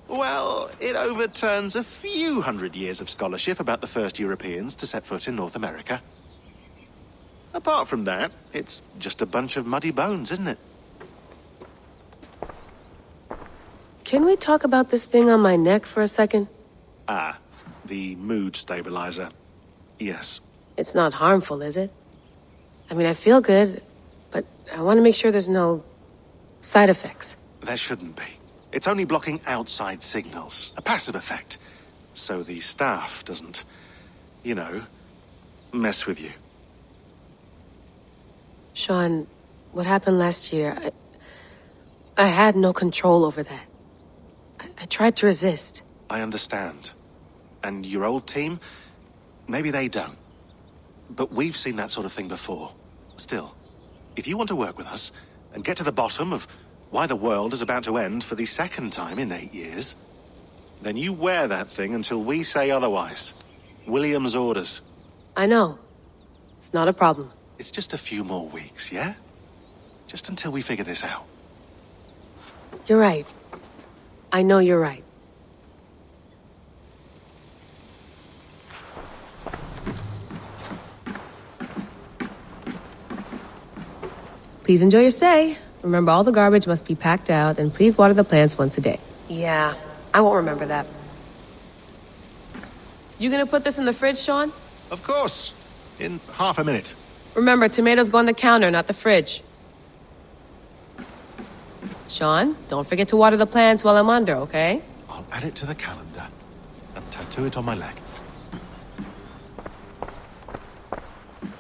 Well, it overturns a few hundred years of scholarship about the first Europeans to set foot in North America. Apart from that, it's just a bunch of muddy bones, isn't it? Can we talk about this thing on my neck for a second? Ah, the mood stabilizer. Yes. It's not harmful, is it? I mean, I feel good, but I want to make sure there's no side effects. There shouldn't be. It's only blocking outside signals, a passive effect. So the staff doesn't, you know, mess with you. Sean, what happened last year, I had no control over that. I tried to resist. I understand. And your old team, maybe they don't. But we've seen that sort of thing before. Still, if you want to work with us and get to the bottom of why the world is about to end for the second time in 8 years, then you wear that thing until we say otherwise. William's orders. I know. It's not a problem. It's just a few more weeks, yeah? Just until we figure this out. You're right. I know you're right. Please enjoy your stay. Remember, all the garbage must be packed out, and please water the plants once a day. Yeah, I won't remember that. You gonna put this in the fridge, Sean? Of course. In half a minute. Remember, tomatoes go on the counter, not the fridge. Sean, don't forget to water the plants while I'm under, okay? I'll add it to the calendar and tattoo it on my leg.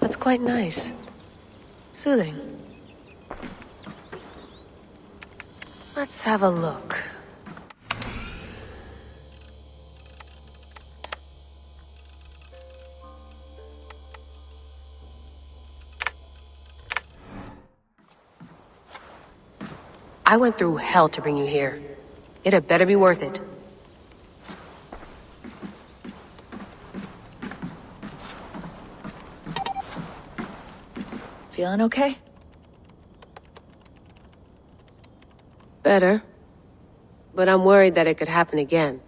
That's quite nice. Soothing. Let's have a look. I went through hell to bring you here. It had better be worth it. Feeling okay? Better. But I'm worried that it could happen again.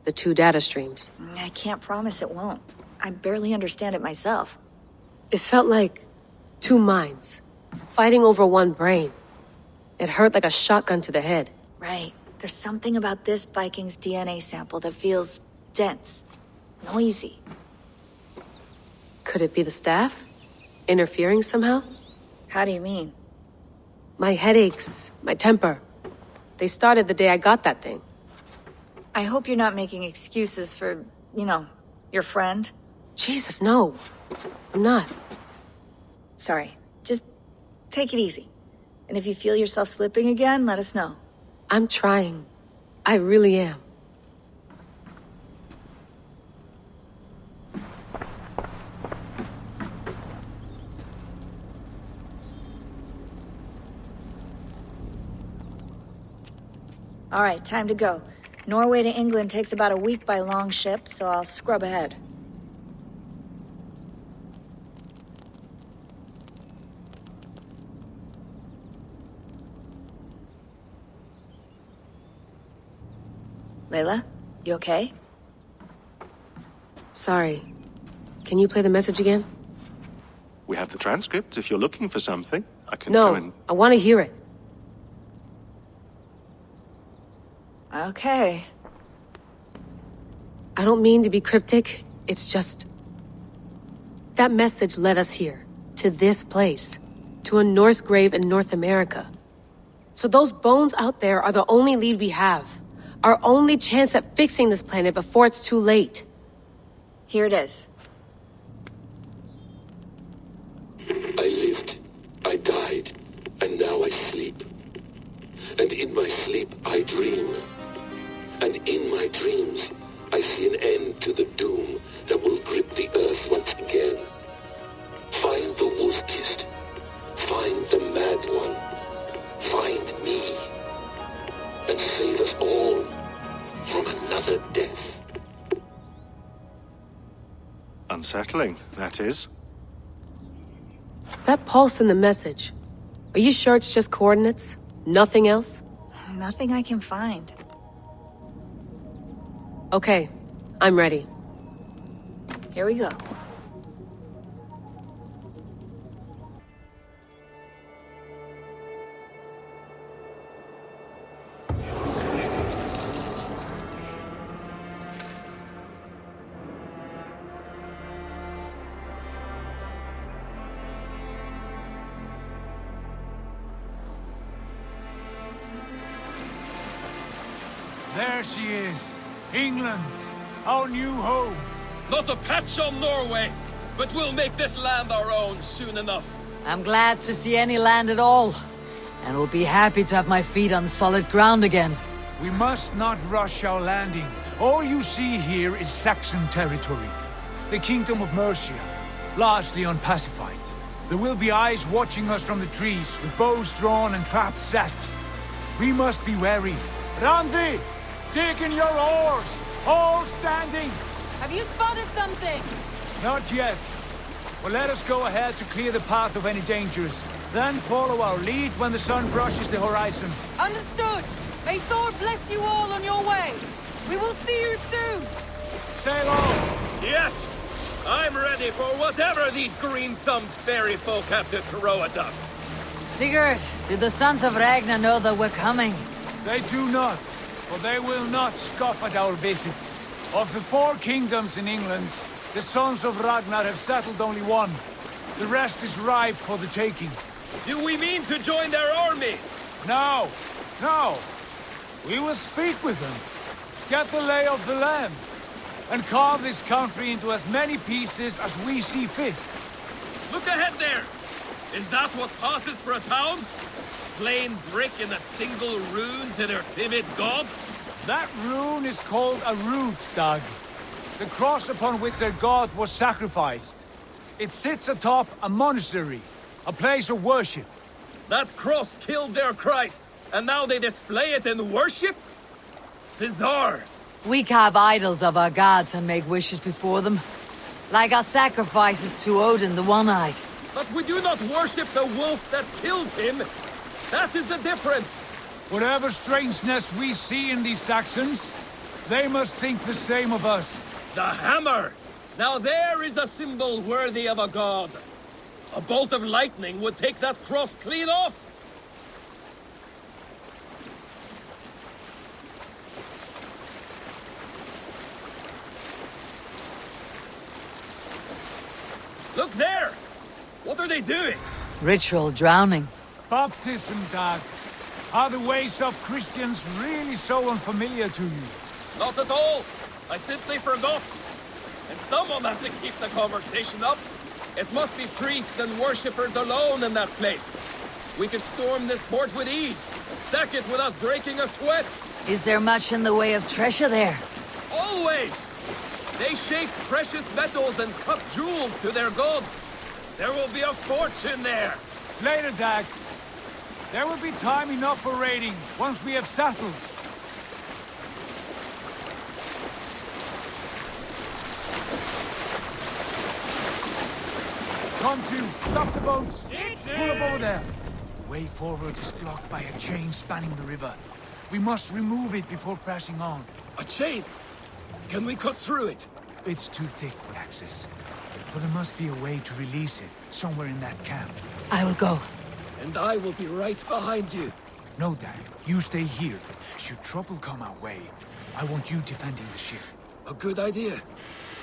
The 2 data streams. I can't promise it won't. I barely understand it myself. It felt like 2 minds, fighting over 1 brain. It hurt like a shotgun to the head. Right. There's something about this Viking's DNA sample that feels dense, noisy. Could it be the staff? Interfering somehow? How do you mean? My headaches, my temper. They started the day I got that thing. I hope you're not making excuses for, you know, your friend. Jesus, no. I'm not. Sorry. Just take it easy. And if you feel yourself slipping again, let us know. I'm trying. I really am. All right, time to go. Norway to England takes about a week by long ship, so I'll scrub ahead. Layla, you okay? Sorry. Can you play the message again? We have the transcript. If you're looking for something, I can go and... No, I want to hear it. Okay. I don't mean to be cryptic. It's just... That message led us here. To this place. To a Norse grave in North America. So those bones out there are the only lead we have. Our only chance at fixing this planet before it's too late. Here it is. I lived, I died, and now I sleep. And in my sleep I dream. And in my dreams I see an end to the doom that will grip the earth once again. Find the wolf-kissed. Find the mad one. Find me. And save us all from another death. Unsettling, that is. That pulse in the message. Are you sure it's just coordinates? Nothing else? Nothing I can find. Okay, I'm ready. Here we go. There she is. England, our new home. Not a patch on Norway, but we'll make this land our own soon enough. I'm glad to see any land at all, and will be happy to have my feet on solid ground again. We must not rush our landing. All you see here is Saxon territory. The Kingdom of Mercia, largely unpacified. There will be eyes watching us from the trees, with bows drawn and traps set. We must be wary. Randi! Dig in your oars! All standing! Have you spotted something? Not yet. But let us go ahead to clear the path of any dangers. Then follow our lead when the sun brushes the horizon. Understood! May Thor bless you all on your way! We will see you soon! Sail on! Yes! I'm ready for whatever these green-thumbed fairy folk have to throw at us. Sigurd, do the sons of Ragnar know that we're coming? They do not. For they will not scoff at our visit. Of the 4 kingdoms in England, the sons of Ragnar have settled only one. The rest is ripe for the taking. Do we mean to join their army? No, no. We will speak with them, get the lay of the land, and carve this country into as many pieces as we see fit. Look ahead there! Is that what passes for a town? Plain brick in a single rune to their timid god? That rune is called a root, Doug. The cross upon which their god was sacrificed. It sits atop a monastery, a place of worship. That cross killed their Christ, and now they display it in worship? Bizarre. We carve idols of our gods and make wishes before them. Like our sacrifices to Odin the One-Eyed. But we do not worship the wolf that kills him. That is the difference. Whatever strangeness we see in these Saxons, they must think the same of us. The hammer! Now there is a symbol worthy of a god. A bolt of lightning would take that cross clean off. Look there! What are they doing? Ritual drowning. Baptism, Dag. Are the ways of Christians really so unfamiliar to you? Not at all. I simply forgot. And someone has to keep the conversation up. It must be priests and worshippers alone in that place. We could storm this port with ease, sack it without breaking a sweat. Is there much in the way of treasure there? Always! They shape precious metals and cut jewels to their gods. There will be a fortune there. Later, Dag. There will be time enough for raiding once we have settled. Come to! Stop the boats! Pull up over there! The way forward is blocked by a chain spanning the river. We must remove it before passing on. A chain? Can we cut through it? It's too thick for access. But there must be a way to release it, somewhere in that camp. I will go. And I will be right behind you. No, Dad. You stay here. Should trouble come our way, I want you defending the ship. A good idea.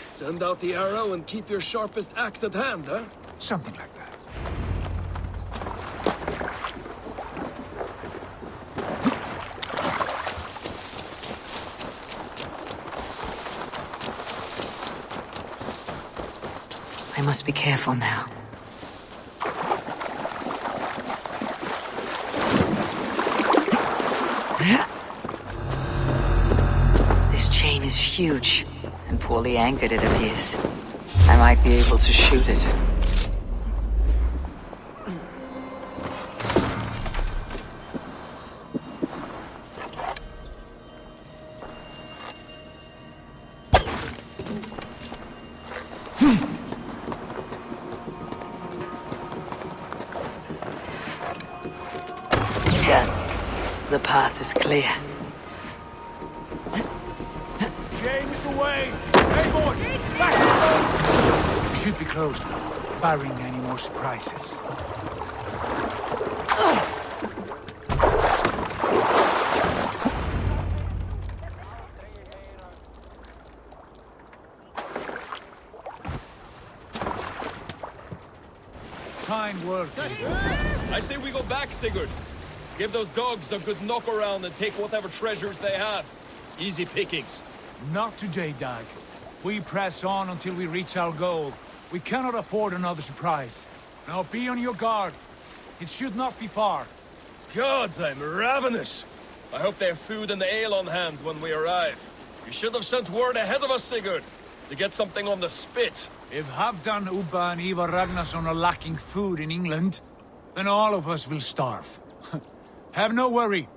Send out the arrow and keep your sharpest axe at hand, huh? Something like that. I must be careful now. This chain is huge, and poorly anchored it appears. I might be able to shoot it. Done. The path is clear. James away! Hey, boy! Back to the boat! We should be close now, barring any more surprises. Fine work, I say we go back, Sigurd. Give those dogs a good knock around and take whatever treasures they have. Easy pickings. Not today, Dag. We press on until we reach our goal. We cannot afford another surprise. Now be on your guard. It should not be far. Gods, I'm ravenous. I hope they have food and the ale on hand when we arrive. You should have sent word ahead of us, Sigurd, to get something on the spit. If Halfdan, Ubba and Ivar Ragnarsson are lacking food in England, then all of us will starve. Have no worry.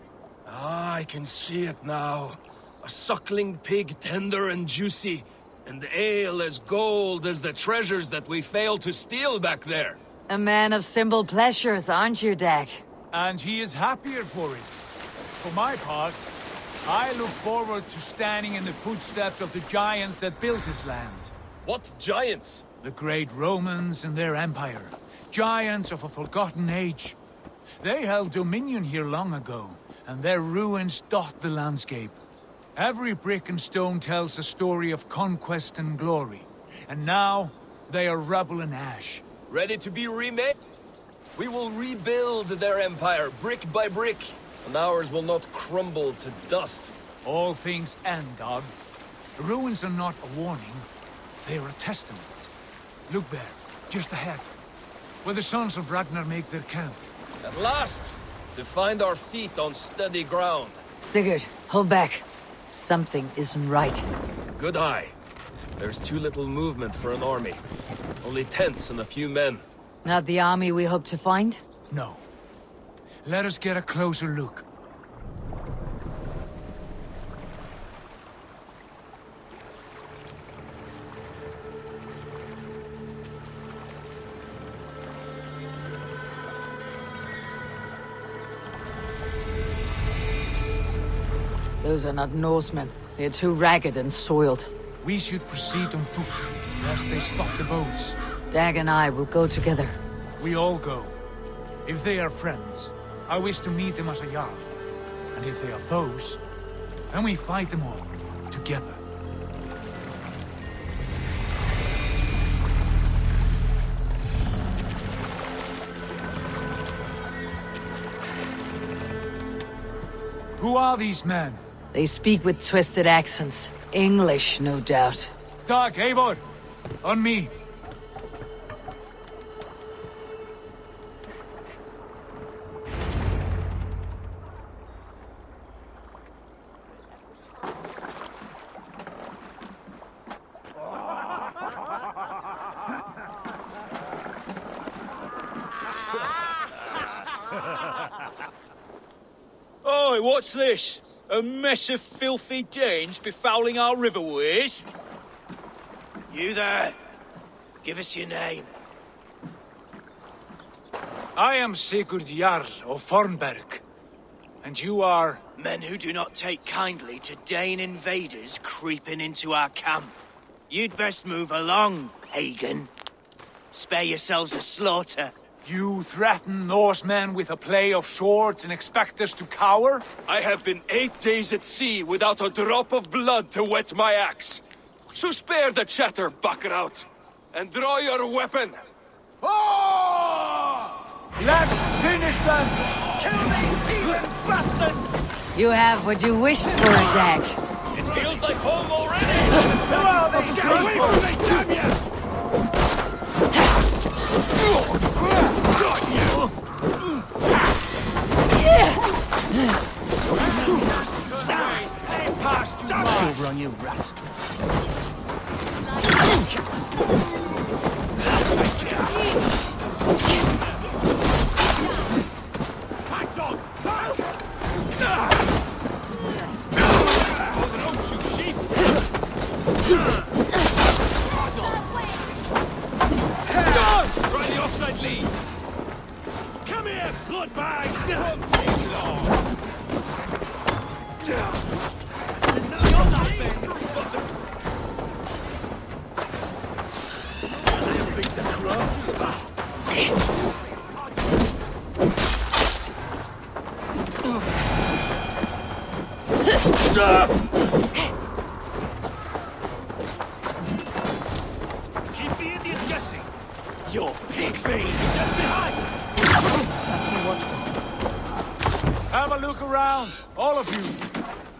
Ah, I can see it now. A suckling pig, tender and juicy, and ale as gold as the treasures that we failed to steal back there. A man of simple pleasures, aren't you, Dag? And he is happier for it. For my part, I look forward to standing in the footsteps of the giants that built this land. What giants? The great Romans and their empire. Giants of a forgotten age. They held dominion here long ago, and their ruins dot the landscape. Every brick and stone tells a story of conquest and glory. And now, they are rubble and ash. Ready to be remade? We will rebuild their empire, brick by brick, and ours will not crumble to dust. All things end, Dog. The ruins are not a warning, they are a testament. Look there, just ahead, where the sons of Ragnar make their camp. At last, to find our feet on steady ground. Sigurd, hold back. Something isn't right. Good eye. There's too little movement for an army. Only tents and a few men. Not the army we hope to find? No. Let us get a closer look. Those are not Norsemen. They're too ragged and soiled. We should proceed on foot, lest they spot the boats. Dag and I will go together. We all go. If they are friends, I wish to meet them as a Jarl. And if they are foes, then we fight them all, together. Who are these men? They speak with twisted accents. English, no doubt. Dag, Eivor! On me! Oi, what's this? A mess of filthy Danes befouling our riverways? You there! Give us your name. I am Sigurd Jarl of Fornberg. And you are... Men who do not take kindly to Dane invaders creeping into our camp. You'd best move along, pagan. Spare yourselves a slaughter. You threaten Norsemen with a play of swords and expect us to cower? I have been 8 days at sea without a drop of blood to wet my axe. So spare the chatter, Buckerout, and draw your weapon. Let's finish them! Kill these heathen bastards! You have what you wished for, Dag. It feels like home already! Who are these Get away people? from me, damn you! Silver on you, rat. Try the offside lead! Come here, bloodbag! Won't take long! Keep the idiot guessing! Your pig fiend! Just behind! Have a look around, all of you.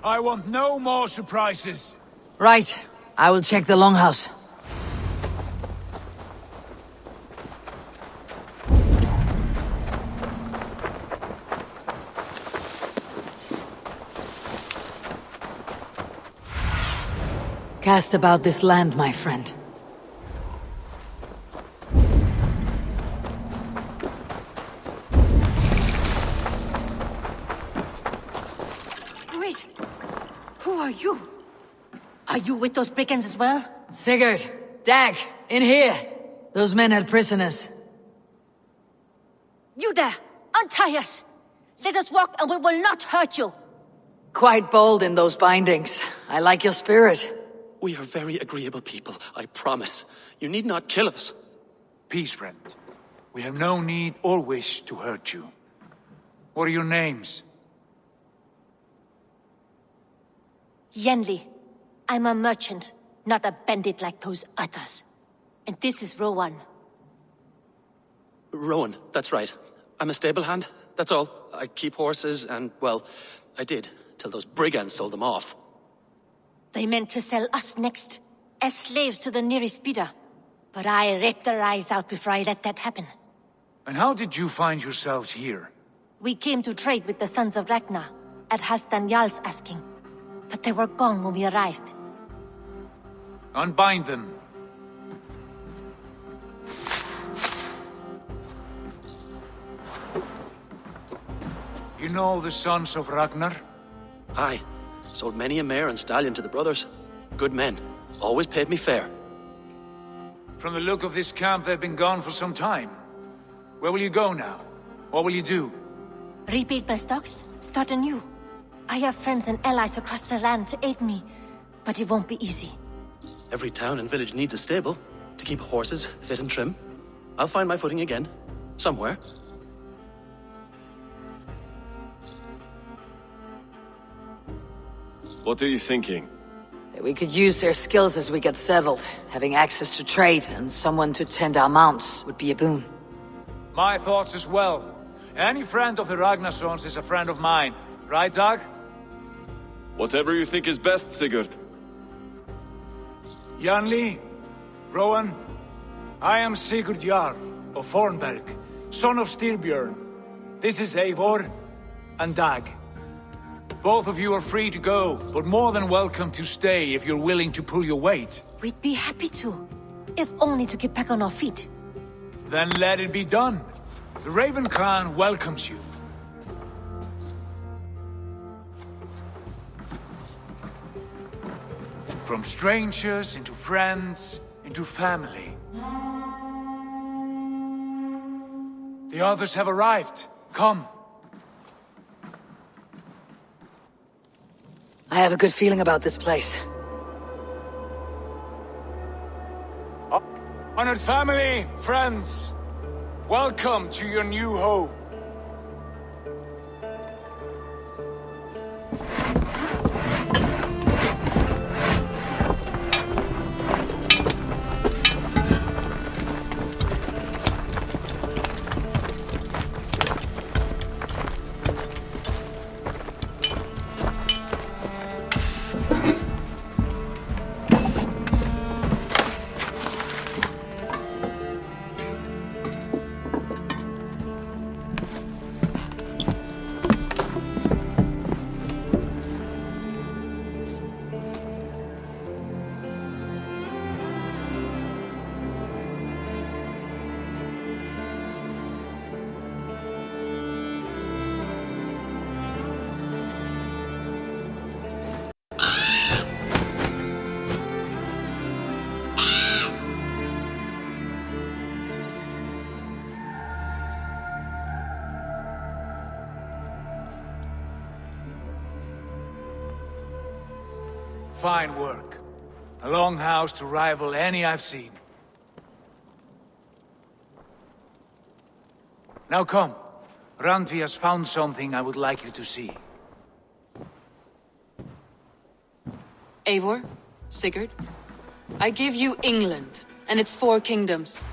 I want no more surprises. Right. I will check the longhouse. Cast about this land, my friend. Wait! Who are you? Are you with those brigands as well? Sigurd! Dag! In here! Those men had prisoners. You there! Untie us! Let us walk and we will not hurt you! Quite bold in those bindings. I like your spirit. We are very agreeable people, I promise. You need not kill us. Peace, friend. We have no need or wish to hurt you. What are your names? Yenli. I'm a merchant, not a bandit like those others. And this is Rowan. Rowan, that's right. I'm a stable hand, that's all. I keep horses and, well, I did, till those brigands sold them off. They meant to sell us next, as slaves to the nearest bidder. But I ripped their eyes out before I let that happen. And how did you find yourselves here? We came to trade with the Sons of Ragnar, at Halfdan Jarl's asking. But they were gone when we arrived. Unbind them. You know the Sons of Ragnar? Aye. Sold many a mare and stallion to the brothers. Good men. Always paid me fair. From the look of this camp, they've been gone for some time. Where will you go now? What will you do? Rebuild my stocks, start anew. I have friends and allies across the land to aid me, but it won't be easy. Every town and village needs a stable to keep horses fit and trim. I'll find my footing again. Somewhere. What are you thinking? That we could use their skills as we get settled. Having access to trade and someone to tend our mounts would be a boon. My thoughts as well. Any friend of the Ragnarsons is a friend of mine. Right, Dag? Whatever you think is best, Sigurd. Janli, Rowan, I am Sigurd Jarl of Fornberg, son of Styrbjörn. This is Eivor and Dag. Both of you are free to go, but more than welcome to stay if you're willing to pull your weight. We'd be happy to, if only to get back on our feet. Then let it be done. The Raven clan welcomes you. From strangers into friends, into family. The others have arrived. Come. I have a good feeling about this place. Honored family, friends, welcome to your new home. Fine work. A longhouse to rival any I've seen. Now come. Randvi has found something I would like you to see. Eivor, Sigurd, I give you England and its 4 kingdoms.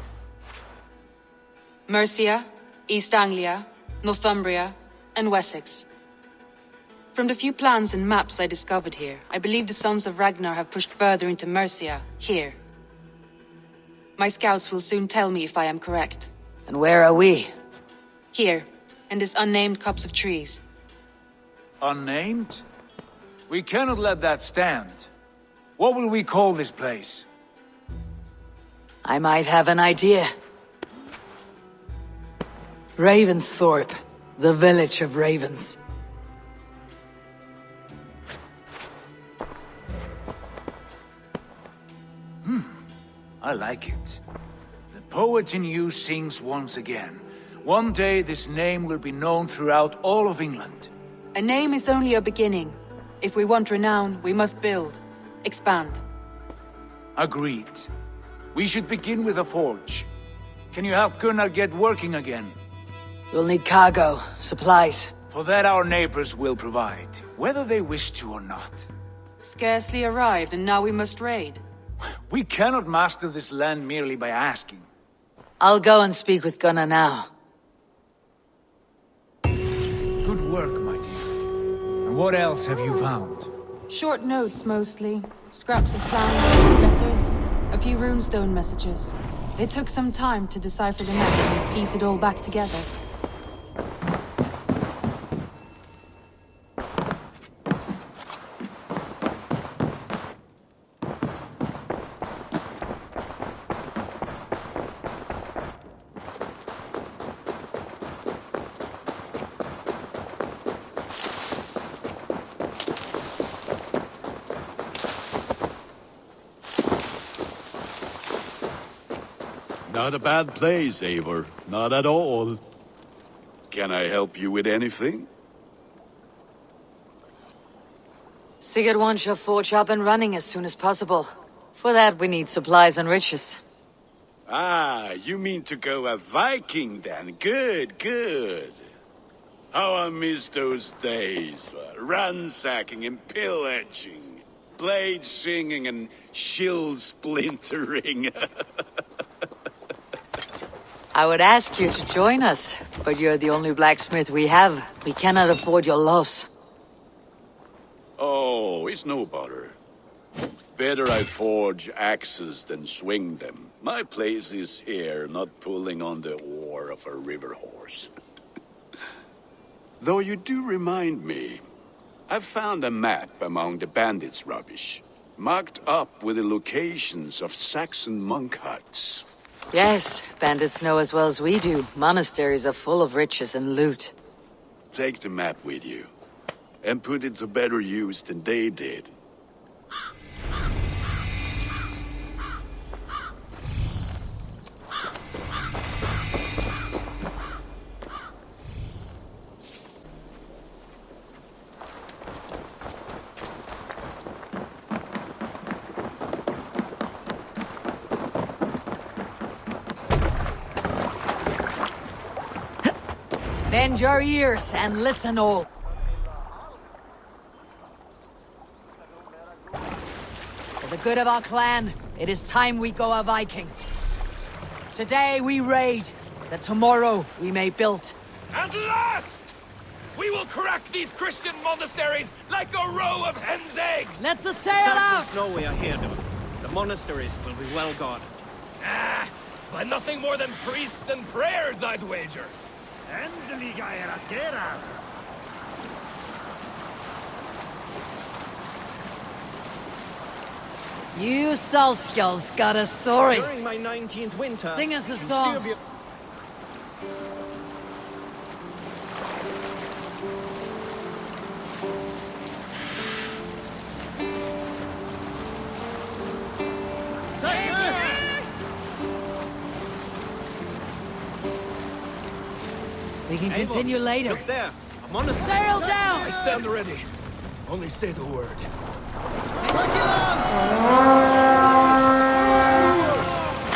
Mercia, East Anglia, Northumbria, and Wessex. From the few plans and maps I discovered here, I believe the Sons of Ragnar have pushed further into Mercia, here. My scouts will soon tell me if I am correct. And where are we? Here, in this unnamed copse of trees. Unnamed? We cannot let that stand. What will we call this place? I might have an idea. Ravensthorpe, the village of ravens. I like it. The poet in you sings once again. One day this name will be known throughout all of England. A name is only a beginning. If we want renown, we must build, expand. Agreed. We should begin with a forge. Can you help Gunnar get working again? We'll need cargo, supplies. For that our neighbors will provide, whether they wish to or not. Scarcely arrived, and now we must raid. We cannot master this land merely by asking. I'll go and speak with Gunnar now. Good work, my dear. And what else have you found? Short notes, mostly. Scraps of plans, letters, a few runestone messages. It took some time to decipher the maps and piece it all back together. Not a bad place, Eivor. Not at all. Can I help you with anything? Sigurd wants your forge up and running as soon as possible. For that, we need supplies and riches. Ah, you mean to go a Viking then? Good, good. How I miss those days. Ransacking and pillaging. Blade singing and shield splintering. I would ask you to join us, but you're the only blacksmith we have. We cannot afford your loss. Oh, it's no bother. Better I forge axes than swing them. My place is here, not pulling on the oar of a river horse. Though you do remind me, I've found a map among the bandits' rubbish, marked up with the locations of Saxon monk huts. Yes, bandits know as well as we do. Monasteries are full of riches and loot. Take the map with you, and put it to better use than they did. Bend your ears and listen all. For the good of our clan, it is time we go a Viking. Today we raid, that tomorrow we may build. At last! We will crack these Christian monasteries like a row of hen's eggs! Let the sail out! Saxons know we are here, though. The monasteries will be well guarded. By nothing more than priests and prayers, I'd wager. You Salskjalls got a story. During my 19th winter... Sing us a you can song. still be- We can Eivor, continue later. Look there. A monastery. Sail down! I stand ready. Only say the word.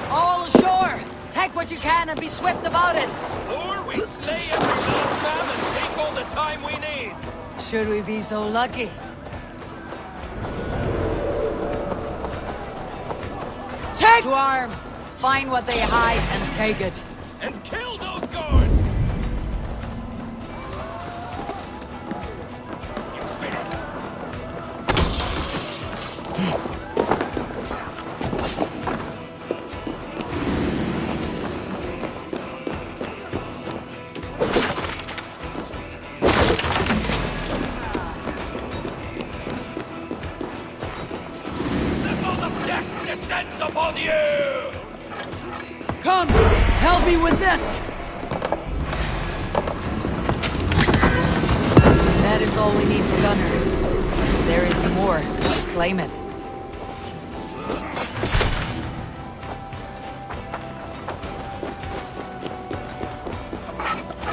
All ashore! Take what you can and be swift about it! Or we slay every last man and take all the time we need. Should we be so lucky? Take! To arms! Find what they hide and take it. And kill those guards! Descends upon you! Come! Help me with this! That is all we need for Gunnar. There is more. Claim it.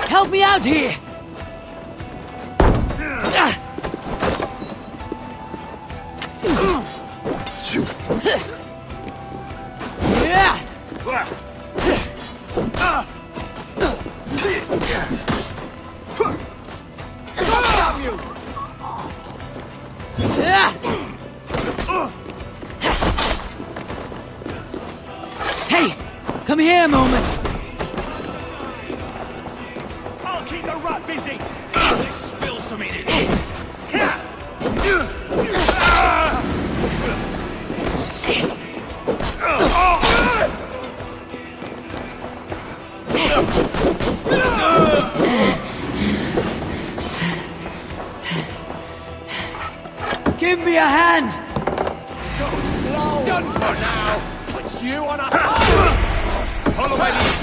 Help me out here! Hey! Come here a moment! I'll keep the rat busy! Let's spill some in it! Give me a hand! So slow! Done for now! Put you on a... Follow my lead!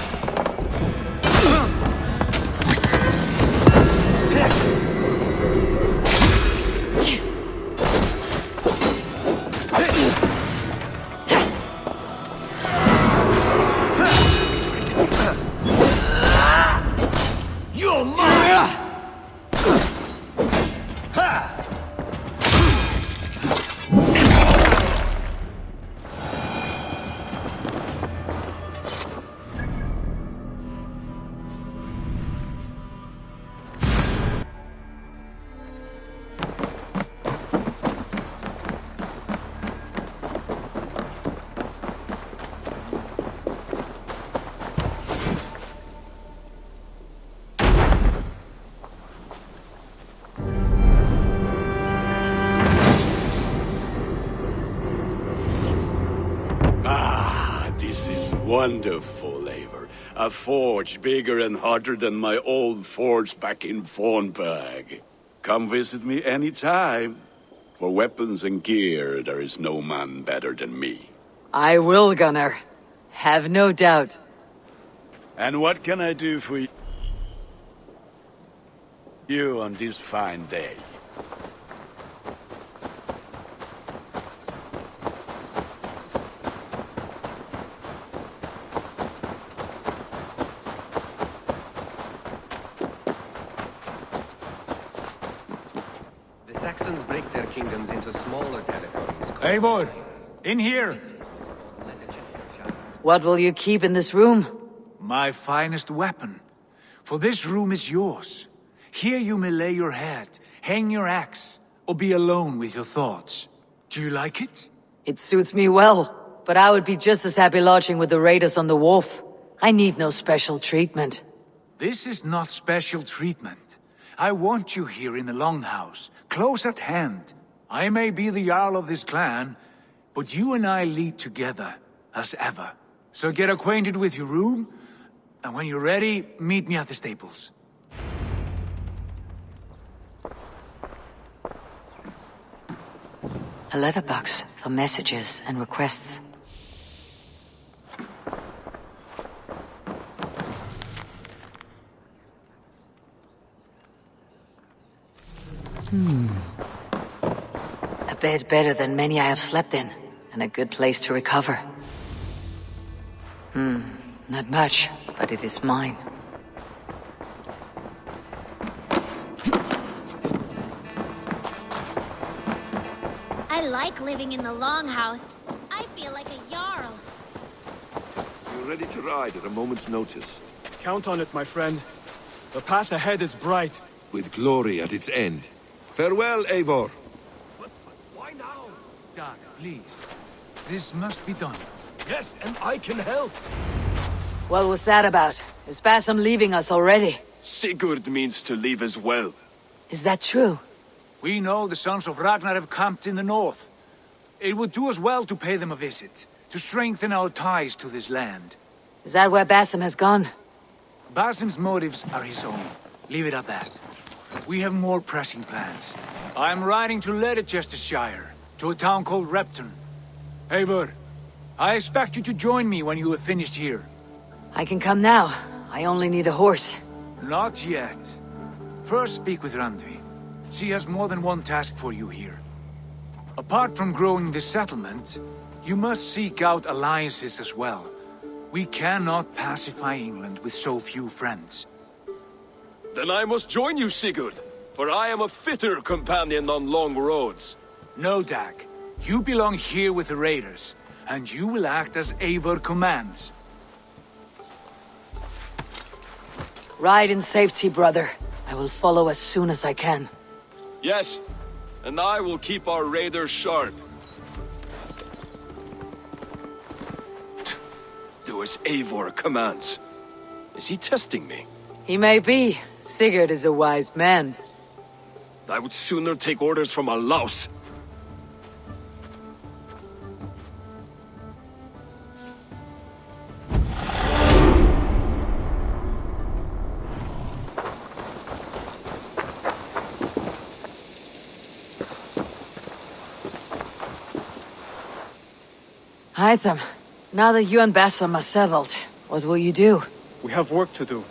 You're mine! This is wonderful, Eivor. A forge bigger and hotter than my old forge back in Fornburg. Come visit me anytime. For weapons and gear, there is no man better than me. I will, Gunnar. Have no doubt. And what can I do for you on this fine day? The Saxons break their kingdoms into smaller territories. Eivor, in here. What will you keep in this room? My finest weapon. For this room is yours. Here you may lay your head, hang your axe, or be alone with your thoughts. Do you like it? It suits me well, but I would be just as happy lodging with the raiders on the wharf. I need no special treatment. This is not special treatment. I want you here in the Longhouse, close at hand. I may be the Jarl of this clan, but you and I lead together, as ever. So get acquainted with your room, and when you're ready, meet me at the stables. A letterbox for messages and requests. A bed better than many I have slept in, and a good place to recover. Not much, but it is mine. I like living in the Longhouse. I feel like a Jarl. You're ready to ride at a moment's notice. Count on it, my friend. The path ahead is bright. With glory at its end. Farewell, Eivor. Why now? Dag, please. This must be done. Yes, and I can help. What was that about? Is Basim leaving us already? Sigurd means to leave as well. Is that true? We know the sons of Ragnar have camped in the north. It would do us well to pay them a visit, to strengthen our ties to this land. Is that where Basim has gone? Basim's motives are his own. Leave it at that. We have more pressing plans. I'm riding to Leicestershire, to a town called Repton. Eivor, I expect you to join me when you have finished here. I can come now. I only need a horse. Not yet. First speak with Randvi. She has more than one task for you here. Apart from growing this settlement, you must seek out alliances as well. We cannot pacify England with so few friends. Then I must join you, Sigurd, for I am a fitter companion on long roads. No, Dag. You belong here with the raiders, and you will act as Eivor commands. Ride in safety, brother. I will follow as soon as I can. Yes, and I will keep our raiders sharp. Do as Eivor commands. Is he testing me? He may be. Sigurd is a wise man. I would sooner take orders from a louse. Hytham, now that you and Basim are settled, what will you do? We have work to do.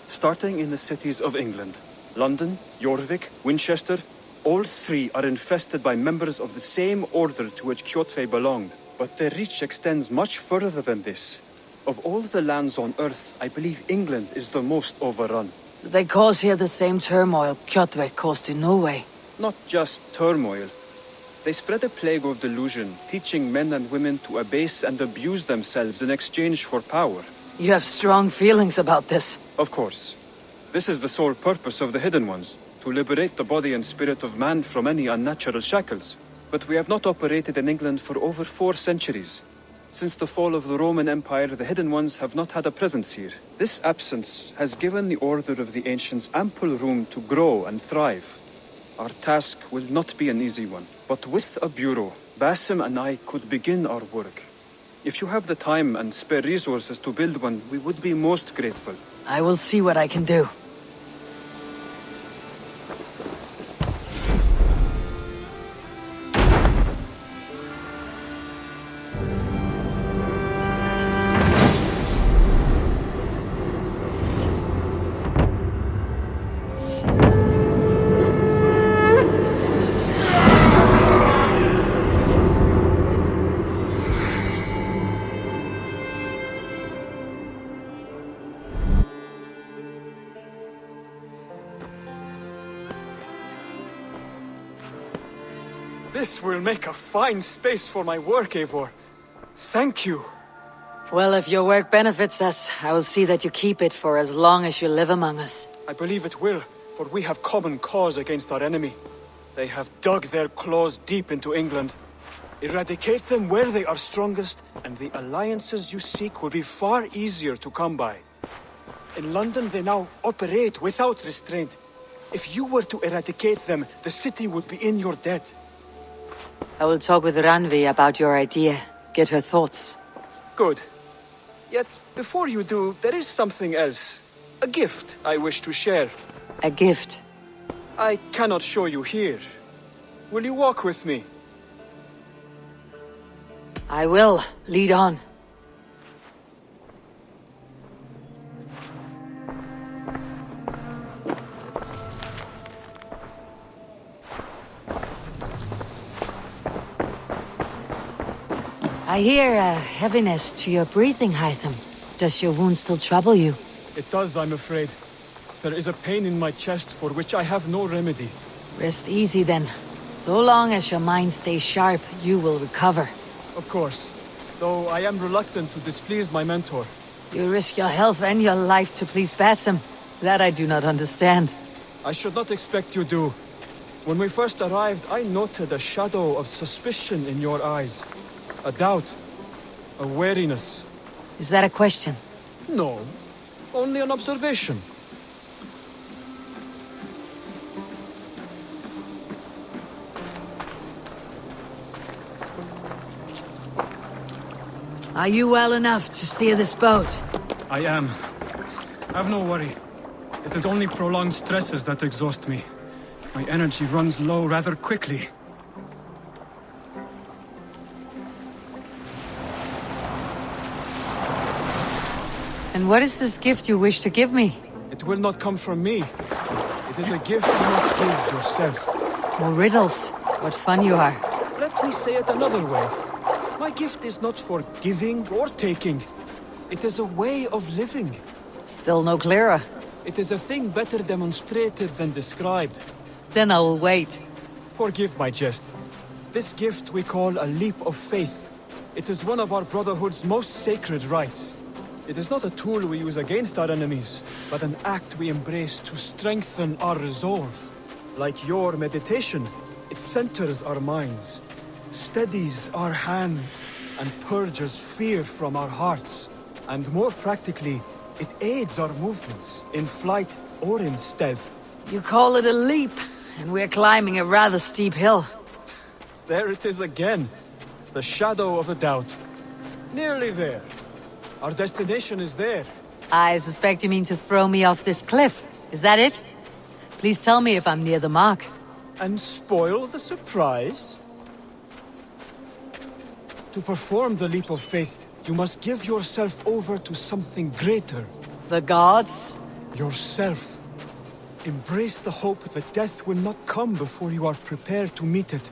Starting in the cities of England. London, Jorvik, Winchester, all three are infested by members of the same order to which Kjotve belonged. But their reach extends much further than this. Of all the lands on Earth, I believe England is the most overrun. Do they cause here the same turmoil Kjotve caused in Norway? Not just turmoil. They spread a plague of delusion, teaching men and women to abase and abuse themselves in exchange for power. You have strong feelings about this. Of course. This is the sole purpose of the Hidden Ones, to liberate the body and spirit of man from any unnatural shackles. But we have not operated in England for over 4 centuries. Since the fall of the Roman Empire, the Hidden Ones have not had a presence here. This absence has given the Order of the Ancients ample room to grow and thrive. Our task will not be an easy one, but with a bureau, Basim and I could begin our work. If you have the time and spare resources to build one, we would be most grateful. I will see what I can do. This will make a fine space for my work, Eivor. Thank you. Well, if your work benefits us, I will see that you keep it for as long as you live among us. I believe it will, for we have common cause against our enemy. They have dug their claws deep into England. Eradicate them where they are strongest, and the alliances you seek will be far easier to come by. In London, they now operate without restraint. If you were to eradicate them, the city would be in your debt. I will talk with Ranvi about your idea. Get her thoughts. Good. Yet, before you do, there is something else. A gift I wish to share. A gift? I cannot show you here. Will you walk with me? I will. Lead on. I hear a heaviness to your breathing, Hytham. Does your wound still trouble you? It does, I'm afraid. There is a pain in my chest for which I have no remedy. Rest easy then. So long as your mind stays sharp, you will recover. Of course. Though I am reluctant to displease my mentor. You risk your health and your life to please Basim. That I do not understand. I should not expect you do. When we first arrived, I noted a shadow of suspicion in your eyes. A doubt. A wariness. Is that a question? No. Only an observation. Are you well enough to steer this boat? I am. Have no worry. It is only prolonged stresses that exhaust me. My energy runs low rather quickly. And what is this gift you wish to give me? It will not come from me. It is a gift you must give yourself. More riddles. What fun you are. Let me say it another way. My gift is not for giving or taking. It is a way of living. Still no clearer. It is a thing better demonstrated than described. Then I will wait. Forgive my jest. This gift we call a leap of faith. It is one of our Brotherhood's most sacred rites. It is not a tool we use against our enemies, but an act we embrace to strengthen our resolve. Like your meditation, it centers our minds, steadies our hands, and purges fear from our hearts. And more practically, it aids our movements, in flight or in stealth. You call it a leap, and we're climbing a rather steep hill. There it is again. The shadow of a doubt. Nearly there. Our destination is there. I suspect you mean to throw me off this cliff. Is that it? Please tell me if I'm near the mark. And spoil the surprise? To perform the leap of faith, you must give yourself over to something greater. The gods? Yourself. Embrace the hope that death will not come before you are prepared to meet it.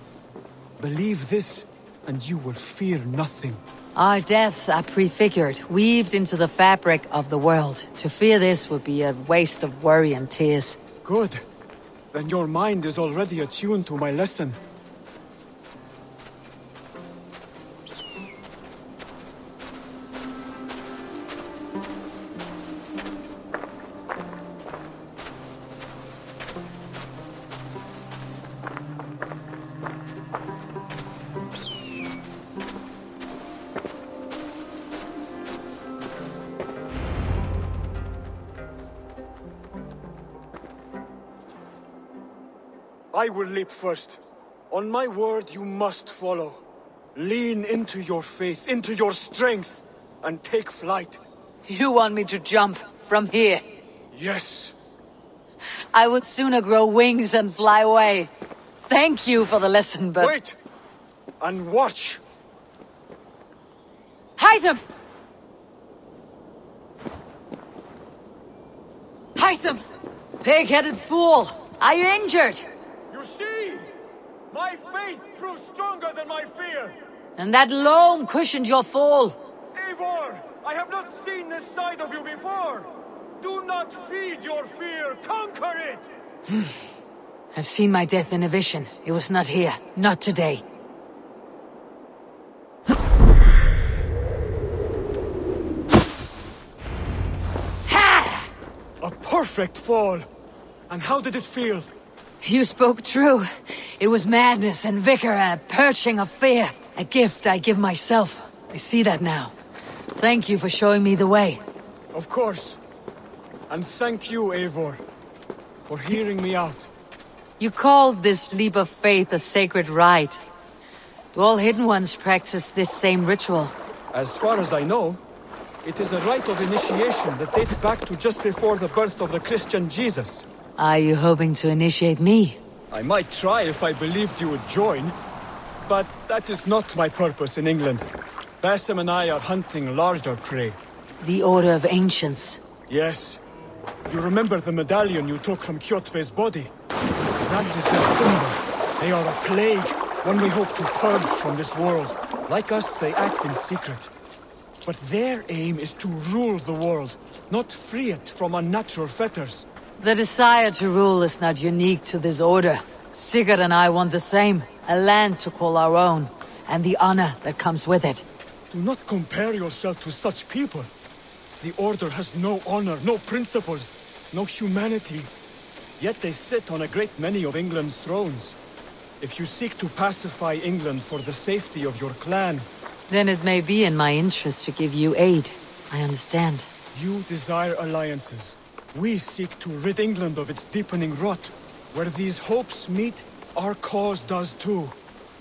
Believe this, and you will fear nothing. Our deaths are prefigured, weaved into the fabric of the world. To fear this would be a waste of worry and tears. Good. Then your mind is already attuned to my lesson. I will leap first. On my word, you must follow. Lean into your faith, into your strength, and take flight. You want me to jump from here? Yes. I would sooner grow wings and fly away. Thank you for the lesson, but... Wait! And watch! Hytham! Hytham! Pig-headed fool! Are you injured? You see? My faith proved stronger than my fear! And that loam cushioned your fall. Eivor! I have not seen this side of you before! Do not feed your fear, conquer it! I've seen my death in a vision. It was not here. Not today. perfect fall. And how did it feel? You spoke true. It was madness and vigor and a perching of fear. A gift I give myself. I see that now. Thank you for showing me the way. Of course. And thank you, Eivor, for hearing me out. You called this leap of faith a sacred rite. Do all Hidden Ones practice this same ritual? As far as I know, it is a rite of initiation that dates back to just before the birth of the Christian Jesus. Are you hoping to initiate me? I might try if I believed you would join, but that is not my purpose in England. Basim and I are hunting larger prey. The Order of Ancients. Yes. You remember the medallion you took from Kjotve's body? That is their symbol. They are a plague, one we hope to purge from this world. Like us, they act in secret. But their aim is to rule the world, not free it from unnatural fetters. The desire to rule is not unique to this order. Sigurd and I want the same. A land to call our own, and the honor that comes with it. Do not compare yourself to such people. The Order has no honor, no principles, no humanity. Yet they sit on a great many of England's thrones. If you seek to pacify England for the safety of your clan... Then it may be in my interest to give you aid. I understand. You desire alliances. We seek to rid England of its deepening rot. Where these hopes meet, our cause does too.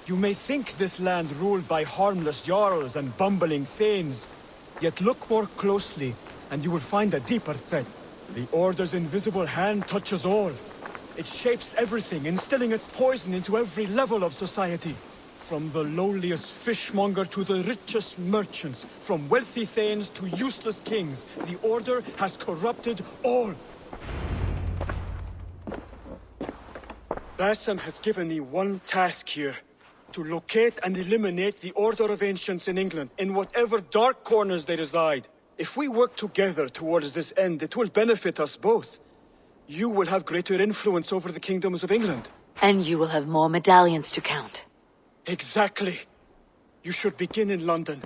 You may think this land ruled by harmless jarls and bumbling thanes. Yet look more closely, and you will find a deeper threat. The Order's invisible hand touches all. It shapes everything, instilling its poison into every level of society. From the lowliest fishmonger to the richest merchants, from wealthy thanes to useless kings, the Order has corrupted all. Basim has given me one task here. To locate and eliminate the Order of Ancients in England, in whatever dark corners they reside. If we work together towards this end, it will benefit us both. You will have greater influence over the kingdoms of England. And you will have more medallions to count. Exactly. You should begin in London.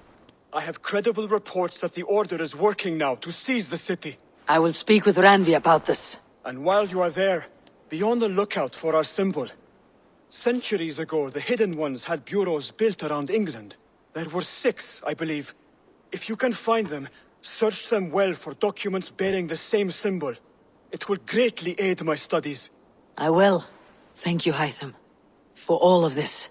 I have credible reports that the Order is working now to seize the city. I will speak with Randvi about this. And while you are there, be on the lookout for our symbol. Centuries ago, the Hidden Ones had bureaus built around England. There were 6, I believe. If you can find them, search them well for documents bearing the same symbol. It will greatly aid my studies. I will. Thank you, Hytham, for all of this.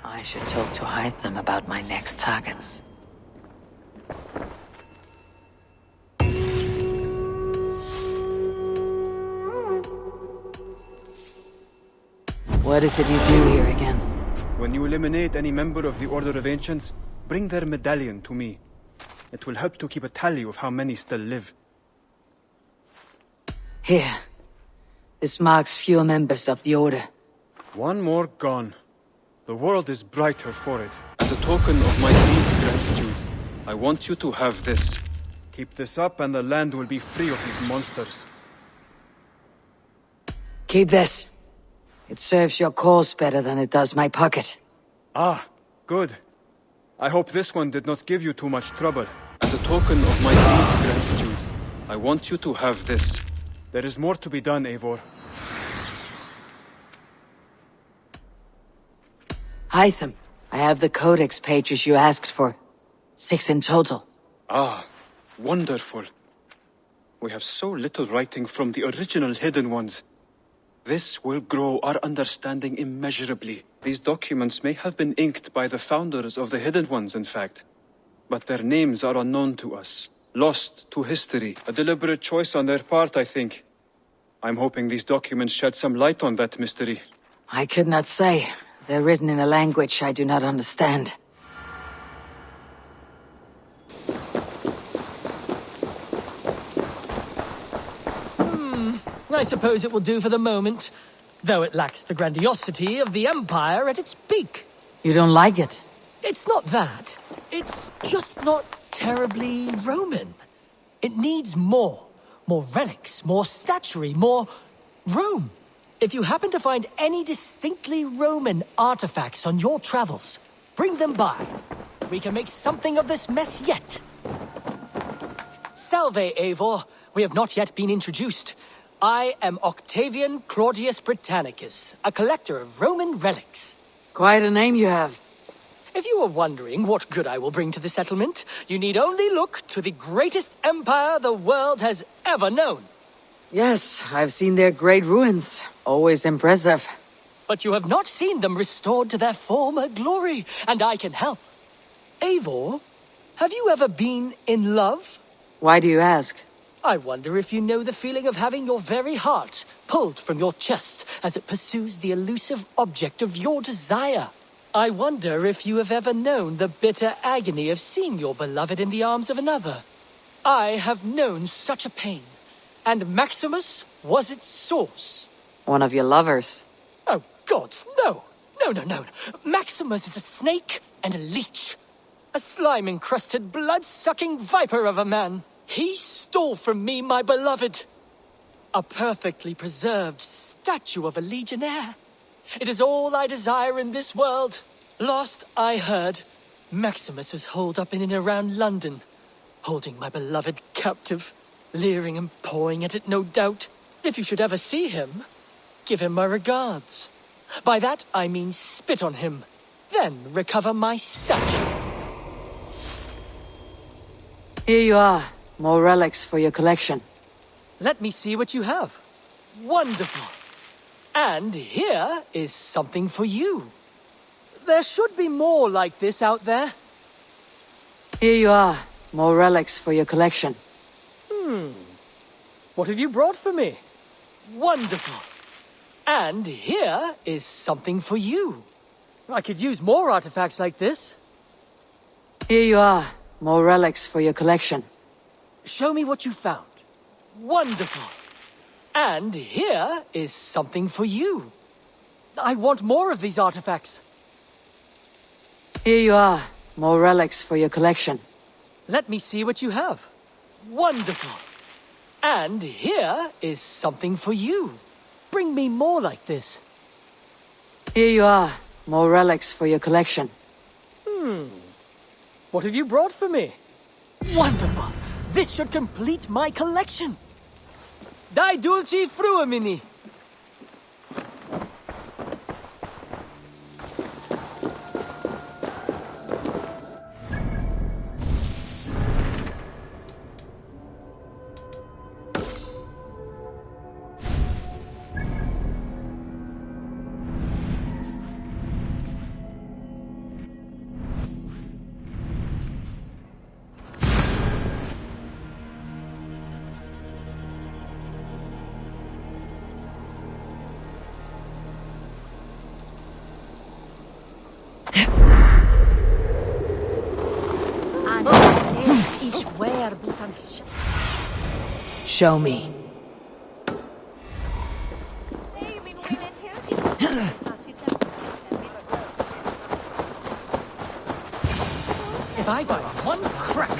I should talk to Hytham about my next targets. What is it you do here again? When you eliminate any member of the Order of Ancients, bring their medallion to me. It will help to keep a tally of how many still live. Here. This marks fewer members of the Order. One more gone. The world is brighter for it. As a token of my deep gratitude, I want you to have this. Keep this up and the land will be free of these monsters. Keep this. It serves your cause better than it does my pocket. Ah, good. I hope this one did not give you too much trouble. As a token of my deep gratitude, I want you to have this. There is more to be done, Eivor. Hytham, I have the codex pages you asked for. 6 in total. Ah, wonderful. We have so little writing from the original Hidden Ones. This will grow our understanding immeasurably. These documents may have been inked by the founders of the Hidden Ones, in fact. But their names are unknown to us. Lost to history. A deliberate choice on their part, I think. I'm hoping these documents shed some light on that mystery. I could not say. They're written in a language I do not understand. I suppose it will do for the moment, though it lacks the grandiosity of the Empire at its peak. You don't like it? It's not that. It's just not terribly Roman. It needs more. More relics, more statuary, more Rome. If you happen to find any distinctly Roman artifacts on your travels, bring them by. We can make something of this mess yet. Salve, Eivor. We have not yet been introduced. I am Octavian Claudius Britannicus, a collector of Roman relics. Quite a name you have. If you are wondering what good I will bring to the settlement, you need only look to the greatest empire the world has ever known. Yes, I've seen their great ruins. Always impressive. But you have not seen them restored to their former glory, and I can help. Eivor, have you ever been in love? Why do you ask? I wonder if you know the feeling of having your very heart pulled from your chest as it pursues the elusive object of your desire. I wonder if you have ever known the bitter agony of seeing your beloved in the arms of another. I have known such a pain, and Maximus was its source. One of your lovers? Oh, gods, no! No. Maximus is a snake and a leech. A slime-encrusted, blood-sucking viper of a man. He stole from me my beloved. A perfectly preserved statue of a legionnaire. It is all I desire in this world. Last I heard, Maximus was holed up in and around London, holding my beloved captive, leering and pawing at it, no doubt. If you should ever see him, give him my regards. By that I mean spit on him, then recover my statue. Here you are. More relics for your collection. Let me see what you have. Wonderful. And here is something for you. There should be more like this out there. Here you are. More relics for your collection. What have you brought for me? Wonderful. And here is something for you. I could use more artifacts like this. Here you are. More relics for your collection. Show me what you found. Wonderful. And here is something for you. I want more of these artifacts. Here you are. More relics for your collection. Let me see what you have. Wonderful. And here is something for you. Bring me more like this. Here you are. More relics for your collection. What have you brought for me? Wonderful. This should complete my collection. Dai dulci fruamini. Show me. If I find one crack,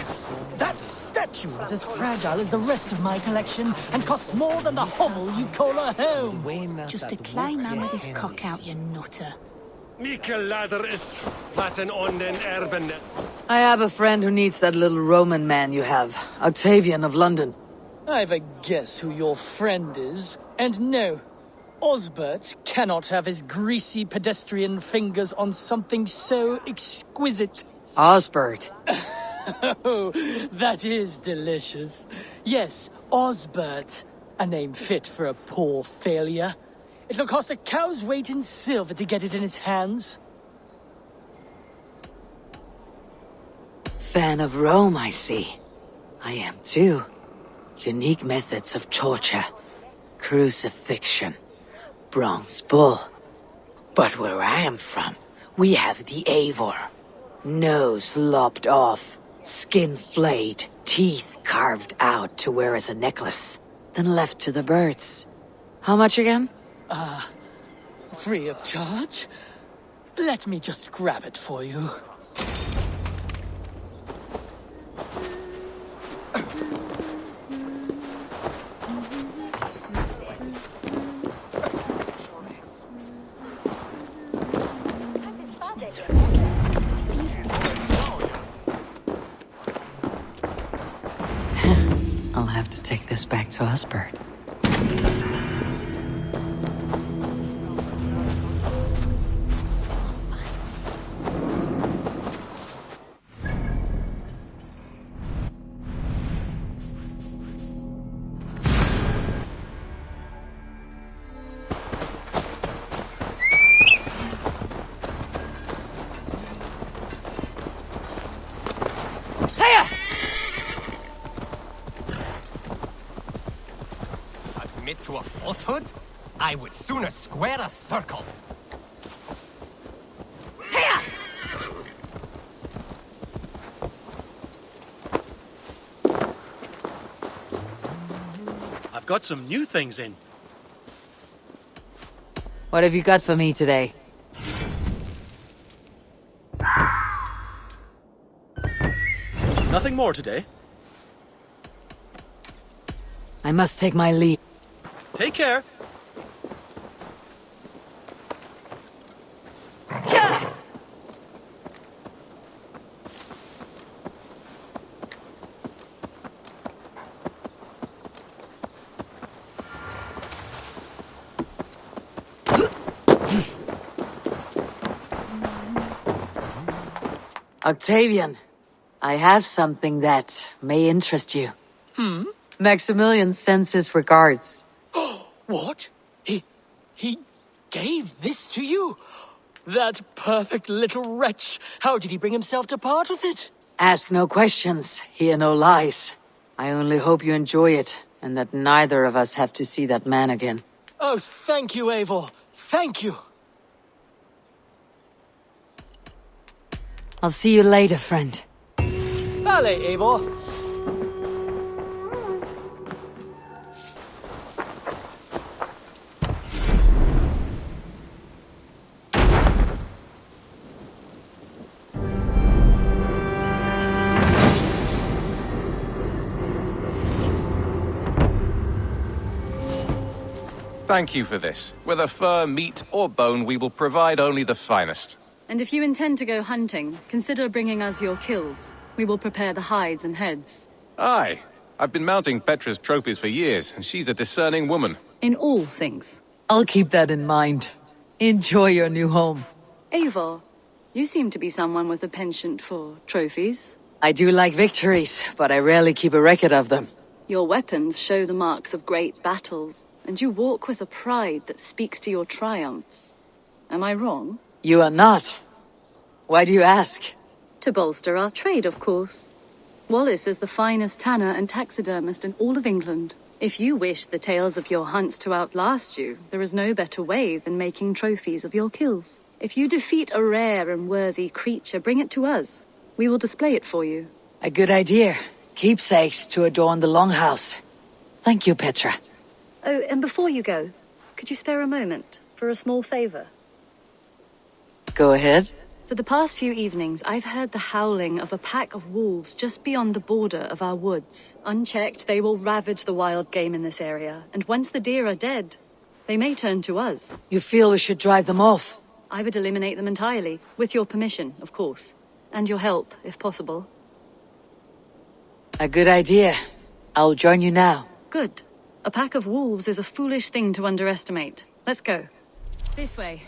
that statue is as fragile as the rest of my collection and costs more than the hovel you call a home. Just a clay man with his cock out, you nutter. I have a friend who needs that little Roman man you have. Octavian of London. I've a guess who your friend is. And no, Osbert cannot have his greasy pedestrian fingers on something so exquisite. Osbert. Oh, that is delicious. Yes, Osbert. A name fit for a poor failure. It'll cost a cow's weight in silver to get it in his hands. Fan of Rome, I see. I am too. Unique methods of torture. Crucifixion. Bronze bull. But where I am from, we have the Eivor. Nose lopped off, skin flayed, teeth carved out to wear as a necklace, then left to the birds. How much again? Free of charge? Let me just grab it for you. I'll have to take this back to Osbert. Admit to a falsehood? I would sooner square a circle. I've got some new things in. What have you got for me today? Nothing more today. I must take my leave. Take care. Octavian, I have something that may interest you. Maximilian sends his regards. What? He gave this to you? That perfect little wretch. How did he bring himself to part with it? Ask no questions, hear no lies. I only hope you enjoy it, and that neither of us have to see that man again. Oh, thank you, Eivor. Thank you. I'll see you later, friend. Vale, Eivor. Thank you for this. Whether fur, meat, or bone, we will provide only the finest. And if you intend to go hunting, consider bringing us your kills. We will prepare the hides and heads. Aye. I've been mounting Petra's trophies for years, and she's a discerning woman. In all things. I'll keep that in mind. Enjoy your new home. Eivor, you seem to be someone with a penchant for trophies. I do like victories, but I rarely keep a record of them. Your weapons show the marks of great battles, and you walk with a pride that speaks to your triumphs. Am I wrong? You are not. Why do you ask? To bolster our trade, of course. Wallace is the finest tanner and taxidermist in all of England. If you wish the tales of your hunts to outlast you, there is no better way than making trophies of your kills. If you defeat a rare and worthy creature, bring it to us. We will display it for you. A good idea. Keepsakes to adorn the longhouse. Thank you, Petra. Oh, and before you go, could you spare a moment for a small favor? Go ahead. For the past few evenings, I've heard the howling of a pack of wolves just beyond the border of our woods. Unchecked, they will ravage the wild game in this area, and once the deer are dead, they may turn to us. You feel we should drive them off? I would eliminate them entirely, with your permission, of course. And your help, if possible. A good idea. I'll join you now. Good. A pack of wolves is a foolish thing to underestimate. Let's go. This way.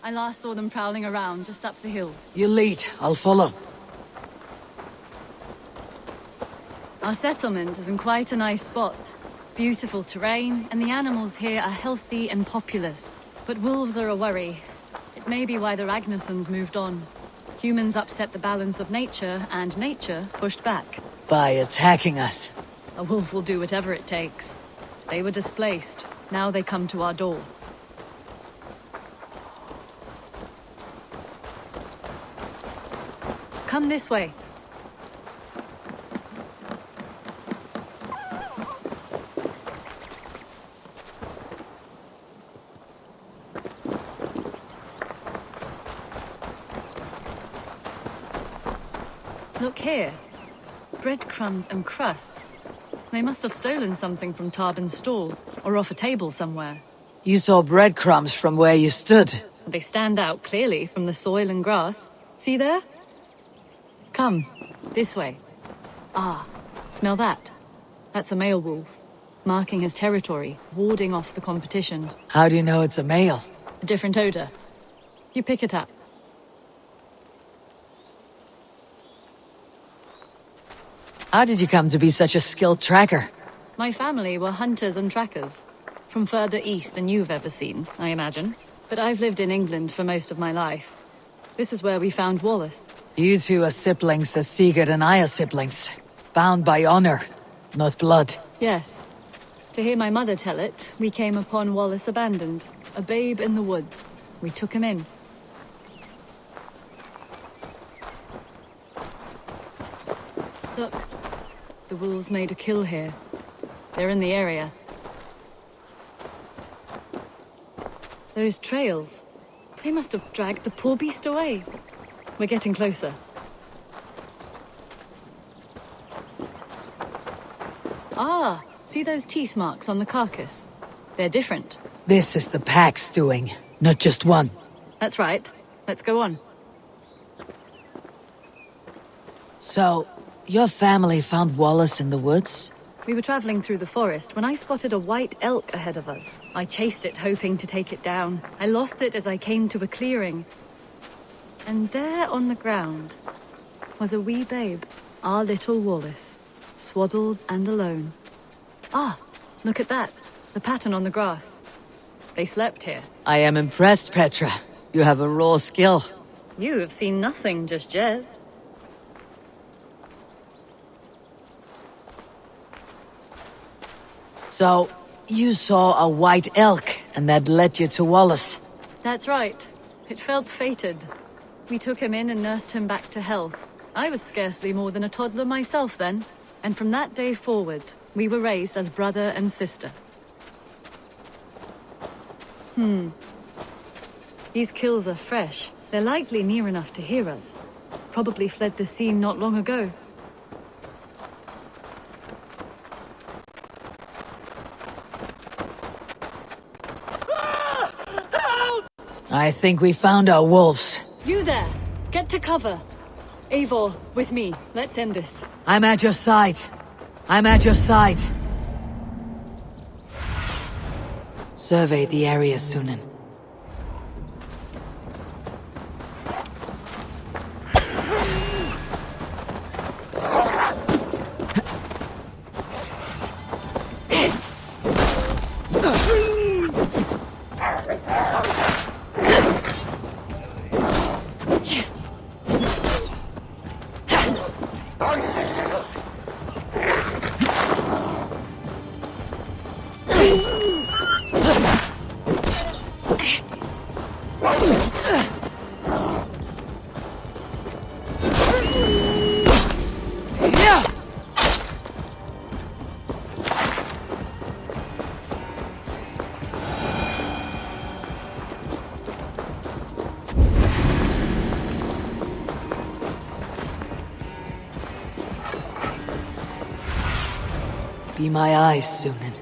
I last saw them prowling around just up the hill. You lead. I'll follow. Our settlement is in quite a nice spot. Beautiful terrain, and the animals here are healthy and populous. But wolves are a worry. It may be why the Ragnarsons moved on. Humans upset the balance of nature, and nature pushed back. By attacking us. A wolf will do whatever it takes. They were displaced. Now they come to our door. Come this way. Look here. Breadcrumbs and crusts. They must have stolen something from Tarbin's stall, or off a table somewhere. You saw breadcrumbs from where you stood. They stand out clearly from the soil and grass. See there? Come, this way. Ah, smell that? That's a male wolf, marking his territory, warding off the competition. How do you know it's a male? A different odor. You pick it up. How did you come to be such a skilled tracker? My family were hunters and trackers. From further east than you've ever seen, I imagine. But I've lived in England for most of my life. This is where we found Wallace. You two are siblings as Sigurd and I are siblings. Bound by honor, not blood. Yes. To hear my mother tell it, we came upon Wallace abandoned. A babe in the woods. We took him in. Look. The wolves made a kill here. They're in the area. Those trails. They must have dragged the poor beast away. We're getting closer. Ah, see those teeth marks on the carcass? They're different. This is the pack's doing, not just one. That's right. Let's go on. So, your family found Wallace in the woods? We were traveling through the forest when I spotted a white elk ahead of us. I chased it, hoping to take it down. I lost it as I came to a clearing. And there on the ground was a wee babe, our little Wallace, swaddled and alone. Ah, look at that. The pattern on the grass. They slept here. I am impressed, Petra. You have a raw skill. You have seen nothing just yet. So, you saw a white elk, and that led you to Wallace. That's right. It felt fated. We took him in and nursed him back to health. I was scarcely more than a toddler myself then. And from that day forward, we were raised as brother and sister. These kills are fresh. They're likely near enough to hear us. Probably fled the scene not long ago. I think we found our wolves. You there! Get to cover! Eivor, with me. Let's end this. I'm at your side. I'm at your side. Survey the area, Sunan. Be my eyes, Sunan.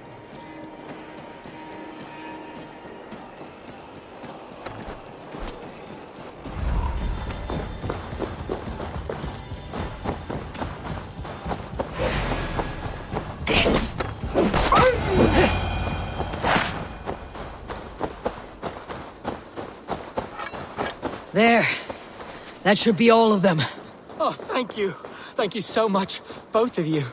There. That should be all of them. Oh, thank you. Thank you so much, both of you.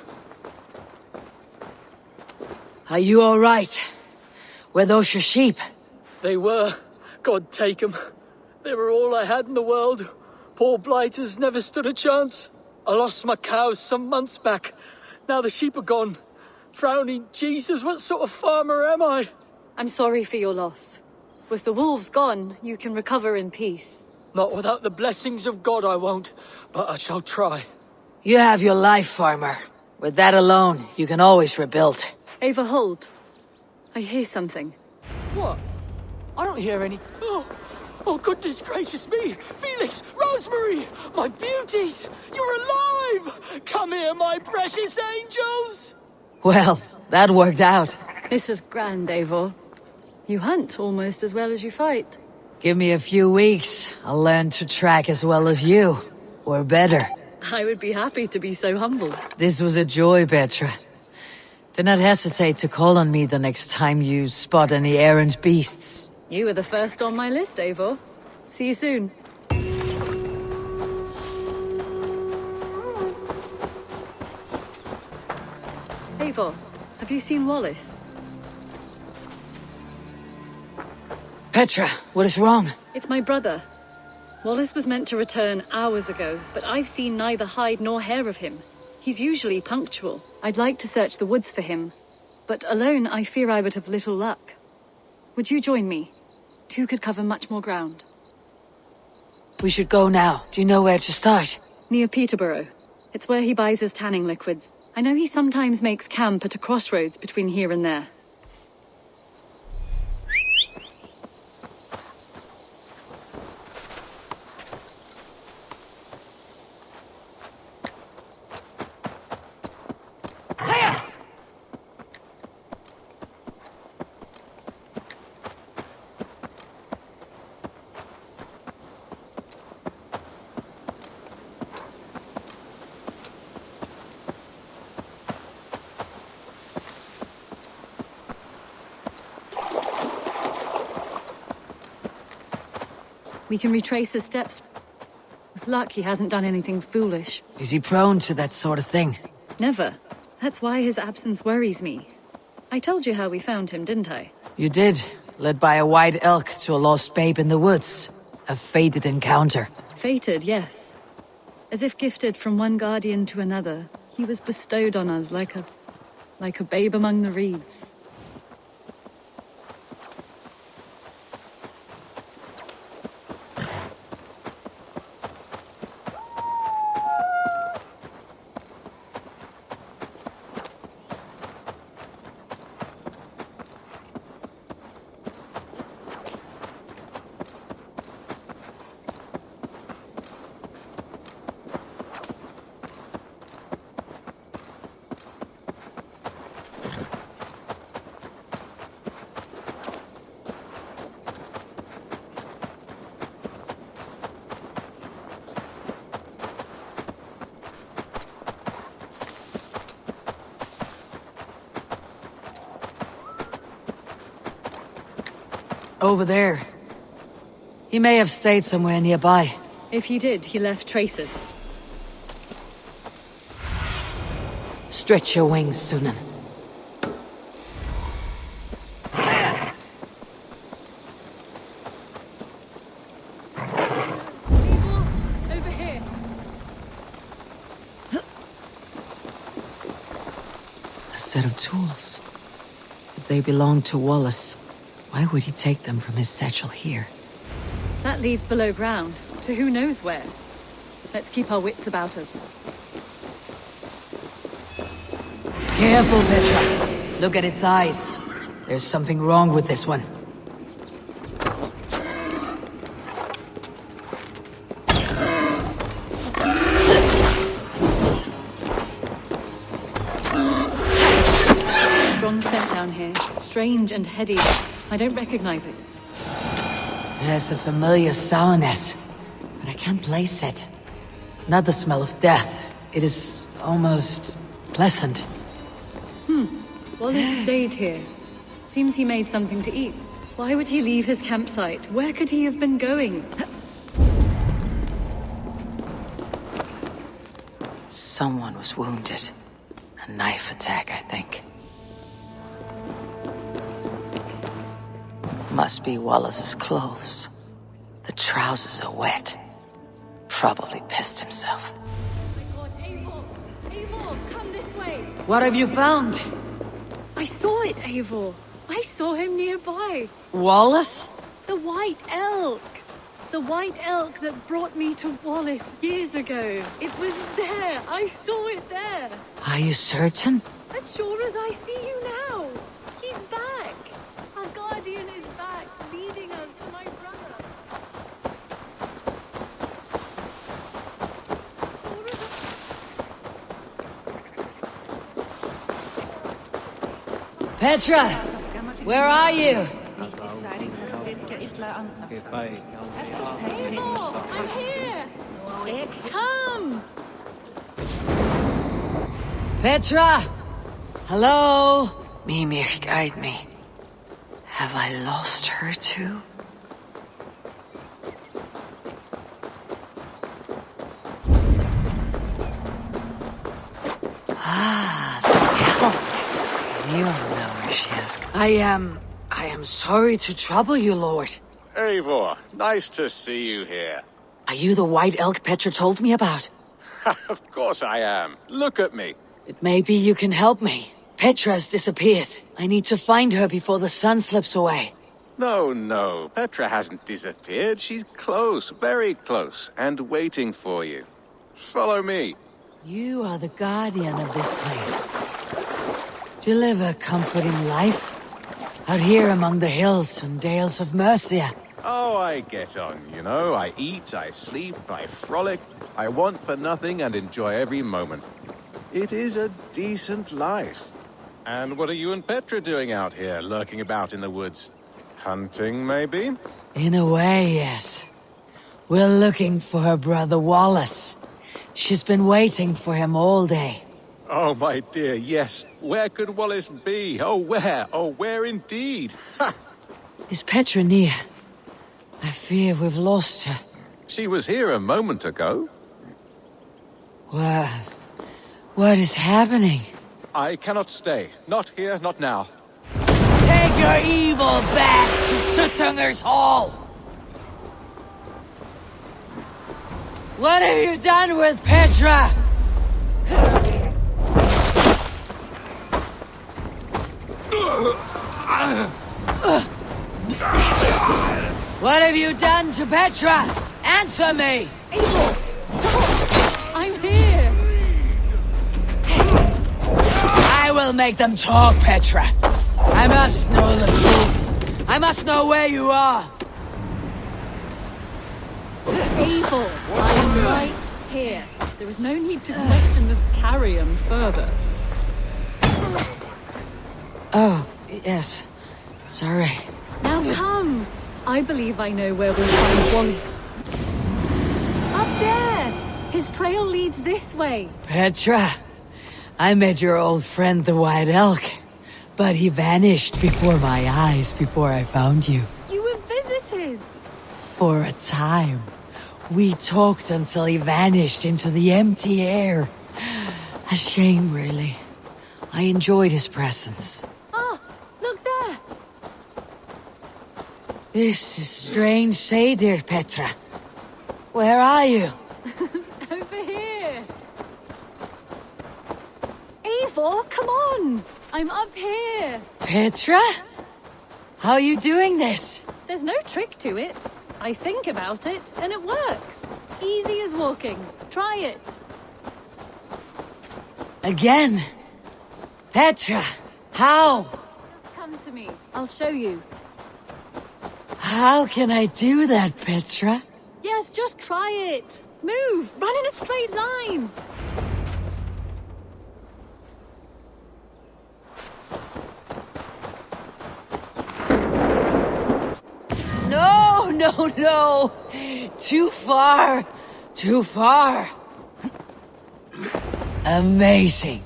Are you all right? Were those your sheep? They were. God take them. They were all I had in the world. Poor blighters never stood a chance. I lost my cows some months back. Now the sheep are gone. Frowning Jesus, what sort of farmer am I? I'm sorry for your loss. With the wolves gone, you can recover in peace. Not without the blessings of God I won't, but I shall try. You have your life, farmer. With that alone, you can always rebuild. Ava, hold. I hear something. What? I don't hear any. Oh, goodness gracious me! Felix! Rosemary! My beauties! You're alive! Come here, my precious angels! Well, that worked out. This is grand, Eivor. You hunt almost as well as you fight. Give me a few weeks. I'll learn to track as well as you. Or better. I would be happy to be so humble. This was a joy, Petra. Do not hesitate to call on me the next time you spot any errant beasts. You were the first on my list, Eivor. See you soon. Eivor, have you seen Wallace? Petra, what is wrong? It's my brother. Wallace was meant to return hours ago, but I've seen neither hide nor hair of him. He's usually punctual. I'd like to search the woods for him, but alone I fear I would have little luck. Would you join me? Two could cover much more ground. We should go now. Do you know where to start? Near Peterborough. It's where he buys his tanning liquids. I know he sometimes makes camp at a crossroads between here and there. We can retrace his steps. With luck, he hasn't done anything foolish. Is he prone to that sort of thing? Never. That's why his absence worries me. I told you how we found him, didn't I? You did. Led by a white elk to a lost babe in the woods. A fated encounter. Fated, yes. As if gifted from one guardian to another, he was bestowed on us like a babe among the reeds. Over there. He may have stayed somewhere nearby. If he did, he left traces. Stretch your wings, Sunan. Over here. A set of tools. If they belonged to Wallace, why would he take them from his satchel here? That leads below ground, to who knows where. Let's keep our wits about us. Careful, Petra. Look at its eyes. There's something wrong with this one. Strong scent down here. Strange and heady. I don't recognize it. It has a familiar sourness, but I can't place it. Not the smell of death. It is almost pleasant. Wallace stayed here. Seems he made something to eat. Why would he leave his campsite? Where could he have been going? Someone was wounded. A knife attack, I think. Must be Wallace's clothes. The trousers are wet. Probably pissed himself. Eivor! Eivor, come this way! What have you found? I saw it, Eivor. I saw him nearby. Wallace? The White Elk. The White Elk that brought me to Wallace years ago. It was there. I saw it there. Are you certain? As sure as I see you now. He's back. Our guardian is back, leading us to my brother. Petra! Where are you? Eivor, I'm here. Come. Petra! Hello? Mimir, guide me. Have I lost her too? You know where she is. I am sorry to trouble you, Lord. Eivor, nice to see you here. Are you the White Elk Petra told me about? Of course I am. Look at me. But maybe you can help me. Petra's disappeared. I need to find her before the sun slips away. No. Petra hasn't disappeared. She's close, very close, and waiting for you. Follow me. You are the guardian of this place. Do you live a comforting life? Out here among the hills and dales of Mercia. Oh, I get on, you know. I eat, I sleep, I frolic. I want for nothing and enjoy every moment. It is a decent life. And what are you and Petra doing out here, lurking about in the woods? Hunting, maybe? In a way, yes. We're looking for her brother Wallace. She's been waiting for him all day. Oh, my dear, yes. Where could Wallace be? Oh, where? Oh, where indeed? Ha! Is Petra near? I fear we've lost her. She was here a moment ago. Well, what is happening? I cannot stay. Not here, not now. Take your evil back to Sutunger's Hall! What have you done with Petra? What have you done to Petra? Answer me! Eivor, stop! I'm here! I will make them talk, Petra. I must know the truth. I must know where you are. Eivor, I'm right here. There is no need to question this carrion further. Oh, yes. Sorry. Now come! I believe I know where we'll find Wallace. Up there! His trail leads this way. Petra, I met your old friend the White Elk, but he vanished before my eyes before I found you. You were visited! For a time. We talked until he vanished into the empty air. A shame, really. I enjoyed his presence. Look there! This is strange say, dear Petra. Where are you? Over here! Eivor, come on! I'm up here! Petra? How are you doing this? There's no trick to it. I think about it, and it works. Easy as walking. Try it. Again? Petra, how? Come to me. I'll show you. How can I do that, Petra? Yes, just try it. Move! Run in a straight line! No! Too far! Too far! Amazing!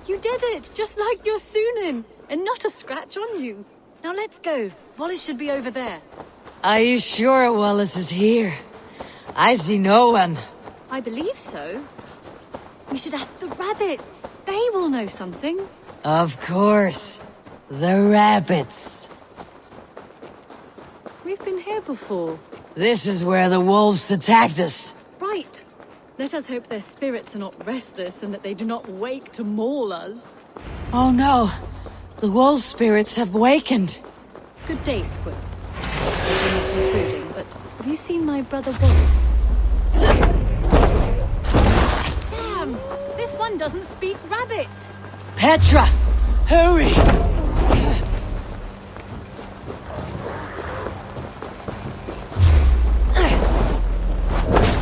You did it, just like your Sunan, and not a scratch on you. Now let's go. Wallace should be over there. Are you sure Wallace is here? I see no one. I believe so. We should ask the rabbits. They will know something. Of course. The rabbits. We've been here before. This is where the wolves attacked us. Right. Let us hope their spirits are not restless and that they do not wake to maul us. Oh no. The wolf spirits have wakened. Good day, Squib. I'm not intruding, but have you seen my brother Wallace? Damn! This one doesn't speak rabbit! Petra! Hurry!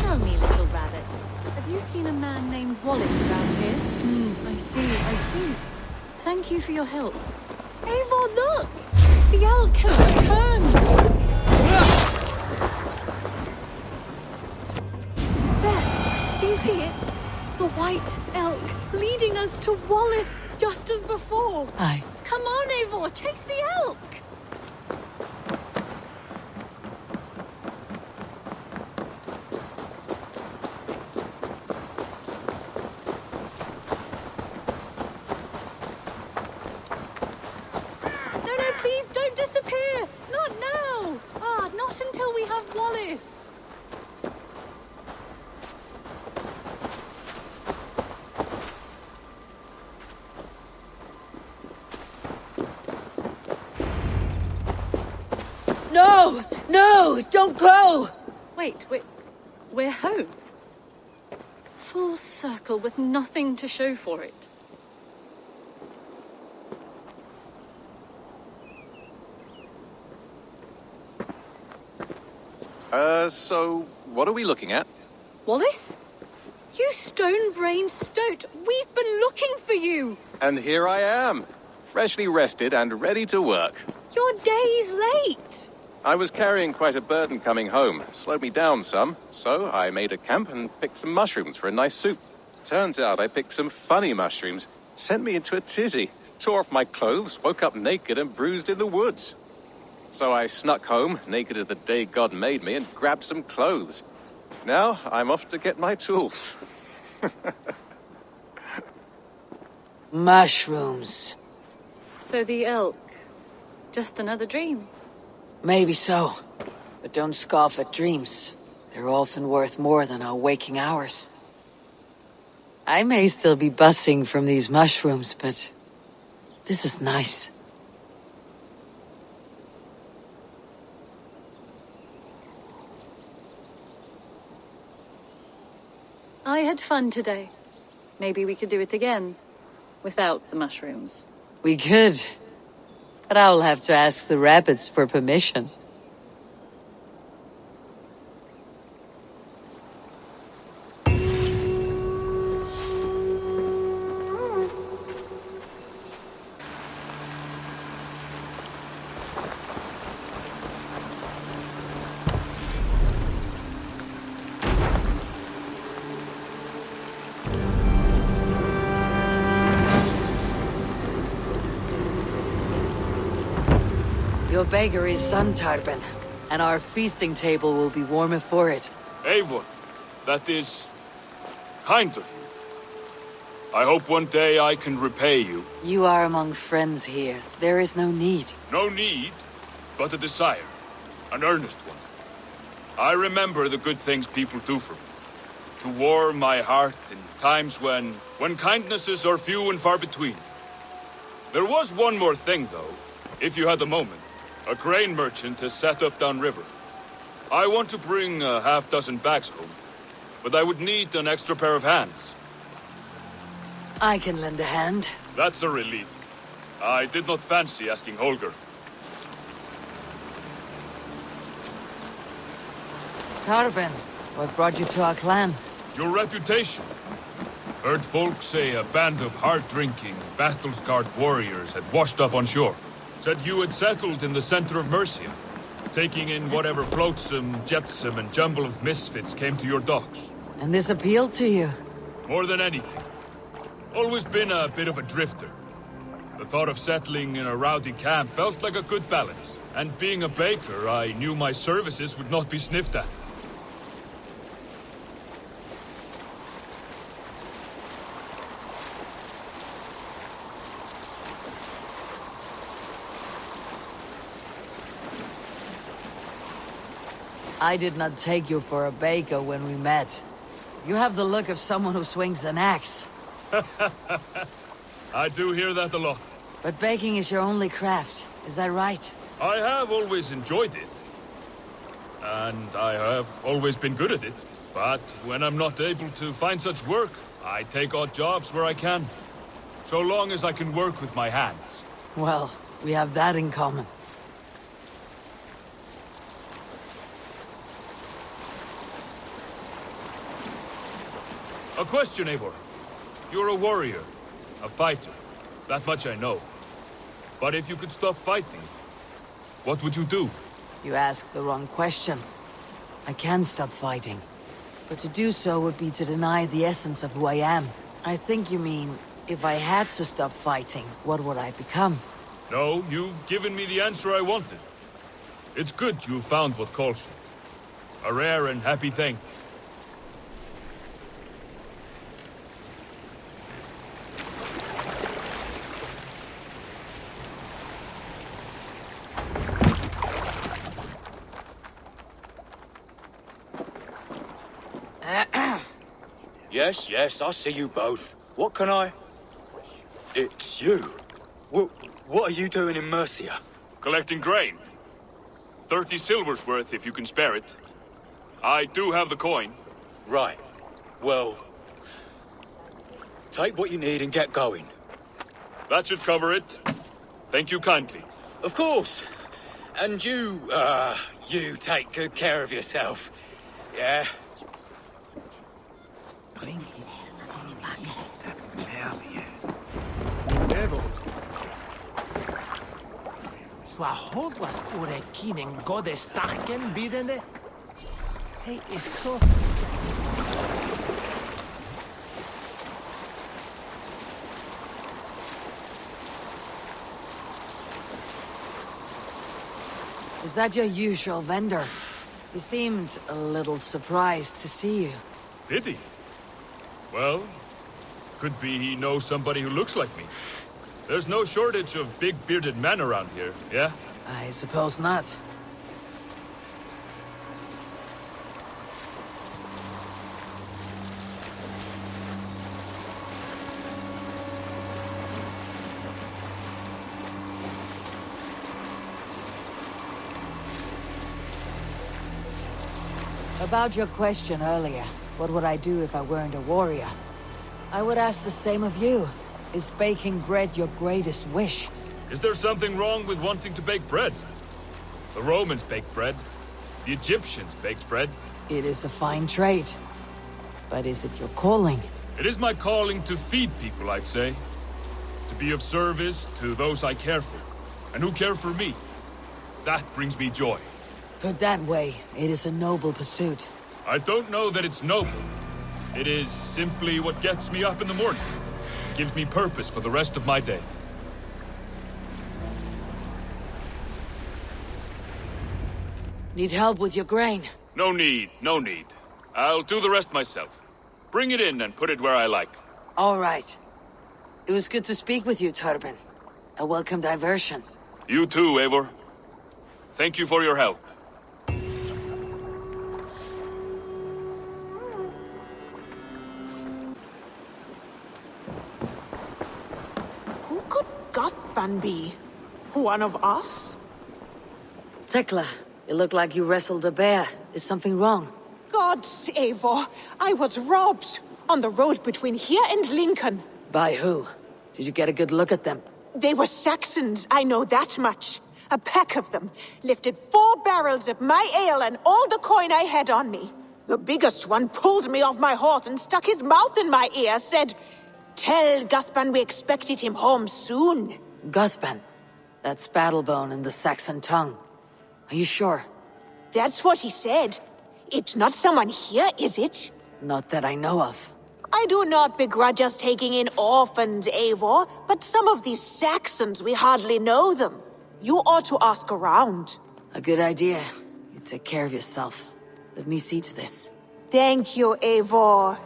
Tell me, little rabbit, have you seen a man named Wallace around here? I see. Thank you for your help. Eivor, look! The elk has returned! There! Do you see it? The white elk leading us to Wallace, just as before. Aye. Come on, Eivor, chase the elk! No, please don't disappear! Not now! Not until we have Wallace! No! Don't go! Wait, we're home. Full circle with nothing to show for it. So what are we looking at? Wallace? You stone-brained stoat! We've been looking for you! And here I am, freshly rested and ready to work. You're days late! I was carrying quite a burden coming home. Slowed me down some, so I made a camp and picked some mushrooms for a nice soup. Turns out I picked some funny mushrooms. Sent me into a tizzy. Tore off my clothes, woke up naked and bruised in the woods. So I snuck home, naked as the day God made me, and grabbed some clothes. Now I'm off to get my tools. Mushrooms. So the elk, just another dream. Maybe so. But don't scoff at dreams. They're often worth more than our waking hours. I may still be bussing from these mushrooms, but this is nice. I had fun today. Maybe we could do it again. Without the mushrooms. We could. But I'll have to ask the rabbits for permission. Your bakery is done, Tarben, and our feasting table will be warmer for it. Eivor, that is kind of you. I hope one day I can repay you. You are among friends here. There is no need. No need, but a desire. An earnest one. I remember the good things people do for me. To warm my heart in times when kindnesses are few and far between. There was one more thing, though, if you had a moment. A grain merchant has set up downriver. I want to bring a half-dozen bags home, but I would need an extra pair of hands. I can lend a hand. That's a relief. I did not fancy asking Holger. Tarben, what brought you to our clan? Your reputation. Heard folk say a band of hard-drinking, battle-scarred warriors had washed up on shore. Said you had settled in the center of Mercia, taking in whatever flotsam, jetsam, and jumble of misfits came to your docks. And this appealed to you? More than anything. Always been a bit of a drifter. The thought of settling in a rowdy camp felt like a good balance. And being a baker, I knew my services would not be sniffed at. I did not take you for a baker when we met. You have the look of someone who swings an axe. I do hear that a lot. But baking is your only craft, is that right? I have always enjoyed it. And I have always been good at it. But when I'm not able to find such work, I take odd jobs where I can. So long as I can work with my hands. Well, we have that in common. A question, Eivor. You're a warrior, a fighter. That much I know. But if you could stop fighting, what would you do? You ask the wrong question. I can stop fighting. But to do so would be to deny the essence of who I am. I think you mean, if I had to stop fighting, what would I become? No, you've given me the answer I wanted. It's good you found what calls you. A rare and happy thing. Yes, I see you both. What can I... It's you. What are you doing in Mercia? Collecting grain. 30 silver's worth if you can spare it. I do have the coin. Right. Well... take what you need and get going. That should cover it. Thank you kindly. Of course. And you take good care of yourself. Yeah? Swa hold was ure kinen gode starken bidende. Hey, is so... Is that your usual vendor? He seemed a little surprised to see you. Did he? Well, could be he knows somebody who looks like me. There's no shortage of big bearded men around here, yeah? I suppose not. About your question earlier, what would I do if I weren't a warrior? I would ask the same of you. Is baking bread your greatest wish? Is there something wrong with wanting to bake bread? The Romans baked bread. The Egyptians baked bread. It is a fine trade. But is it your calling? It is my calling to feed people, I'd say. To be of service to those I care for, and who care for me. That brings me joy. Put that way, it is a noble pursuit. I don't know that it's noble. It is simply what gets me up in the morning. It gives me purpose for the rest of my day. Need help with your grain? No need, no need. I'll do the rest myself. Bring it in and put it where I like. All right. It was good to speak with you, Torben. A welcome diversion. You too, Eivor. Thank you for your help. Who could Gothban be? One of us? Tekla, you look like you wrestled a bear. Is something wrong? Gods, Eivor, I was robbed on the road between here and Lincoln. By who? Did you get a good look at them? They were Saxons, I know that much. A pack of them lifted 4 barrels of my ale and all the coin I had on me. The biggest one pulled me off my horse and stuck his mouth in my ear, said, "Tell Guthban we expected him home soon." Guthban? That's Battlebone in the Saxon tongue. Are you sure? That's what he said. It's not someone here, is it? Not that I know of. I do not begrudge us taking in orphans, Eivor, but some of these Saxons, we hardly know them. You ought to ask around. A good idea. You take care of yourself. Let me see to this. Thank you, Eivor.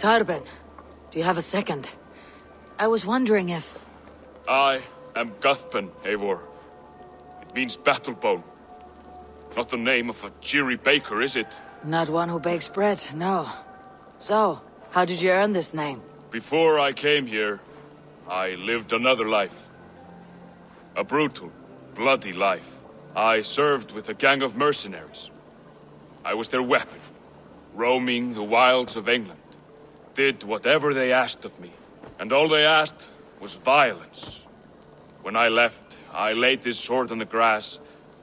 Tarben, do you have a second? I was wondering if... I am Guthpen, Eivor. It means battlebone. Not the name of a cheery baker, is it? Not one who bakes bread, no. So, how did you earn this name? Before I came here, I lived another life. A brutal, bloody life. I served with a gang of mercenaries. I was their weapon, roaming the wilds of England. Did whatever they asked of me. And all they asked was violence. When I left, I laid this sword on the grass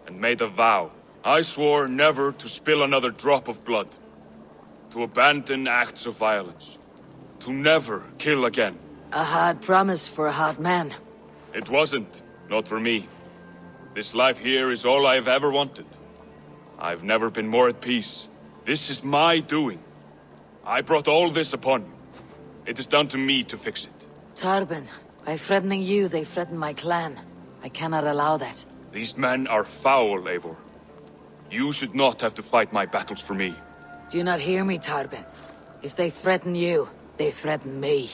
and made a vow. I swore never to spill another drop of blood. To abandon acts of violence. To never kill again. A hard promise for a hard man. It wasn't. Not for me. This life here is all I've ever wanted. I've never been more at peace. This is my doing. I brought all this upon you. It is down to me to fix it. Tarben, by threatening you, they threaten my clan. I cannot allow that. These men are foul, Eivor. You should not have to fight my battles for me. Do you not hear me, Tarben? If they threaten you, they threaten me.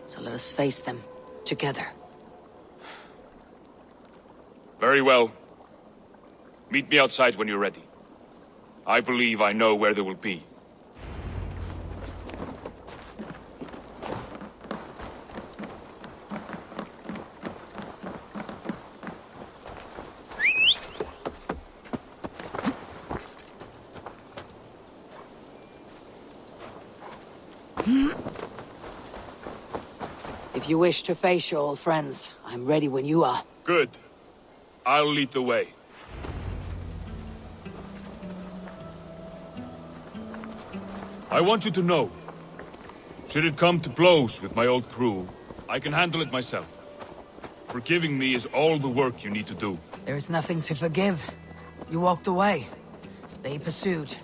So let us face them, together. Very well. Meet me outside when you're ready. I believe I know where they will be. If you wish to face your old friends, I'm ready when you are. Good. I'll lead the way. I want you to know, should it come to blows with my old crew, I can handle it myself. Forgiving me is all the work you need to do. There is nothing to forgive. You walked away. They pursued.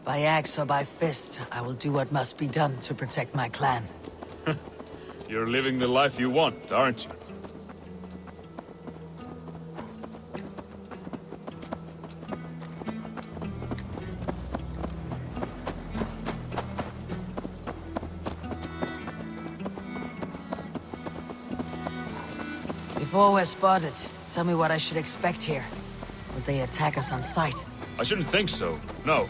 By axe or by fist, I will do what must be done to protect my clan. You're living the life you want, aren't you? Before we're spotted, tell me what I should expect here. Would they attack us on sight? I shouldn't think so. No.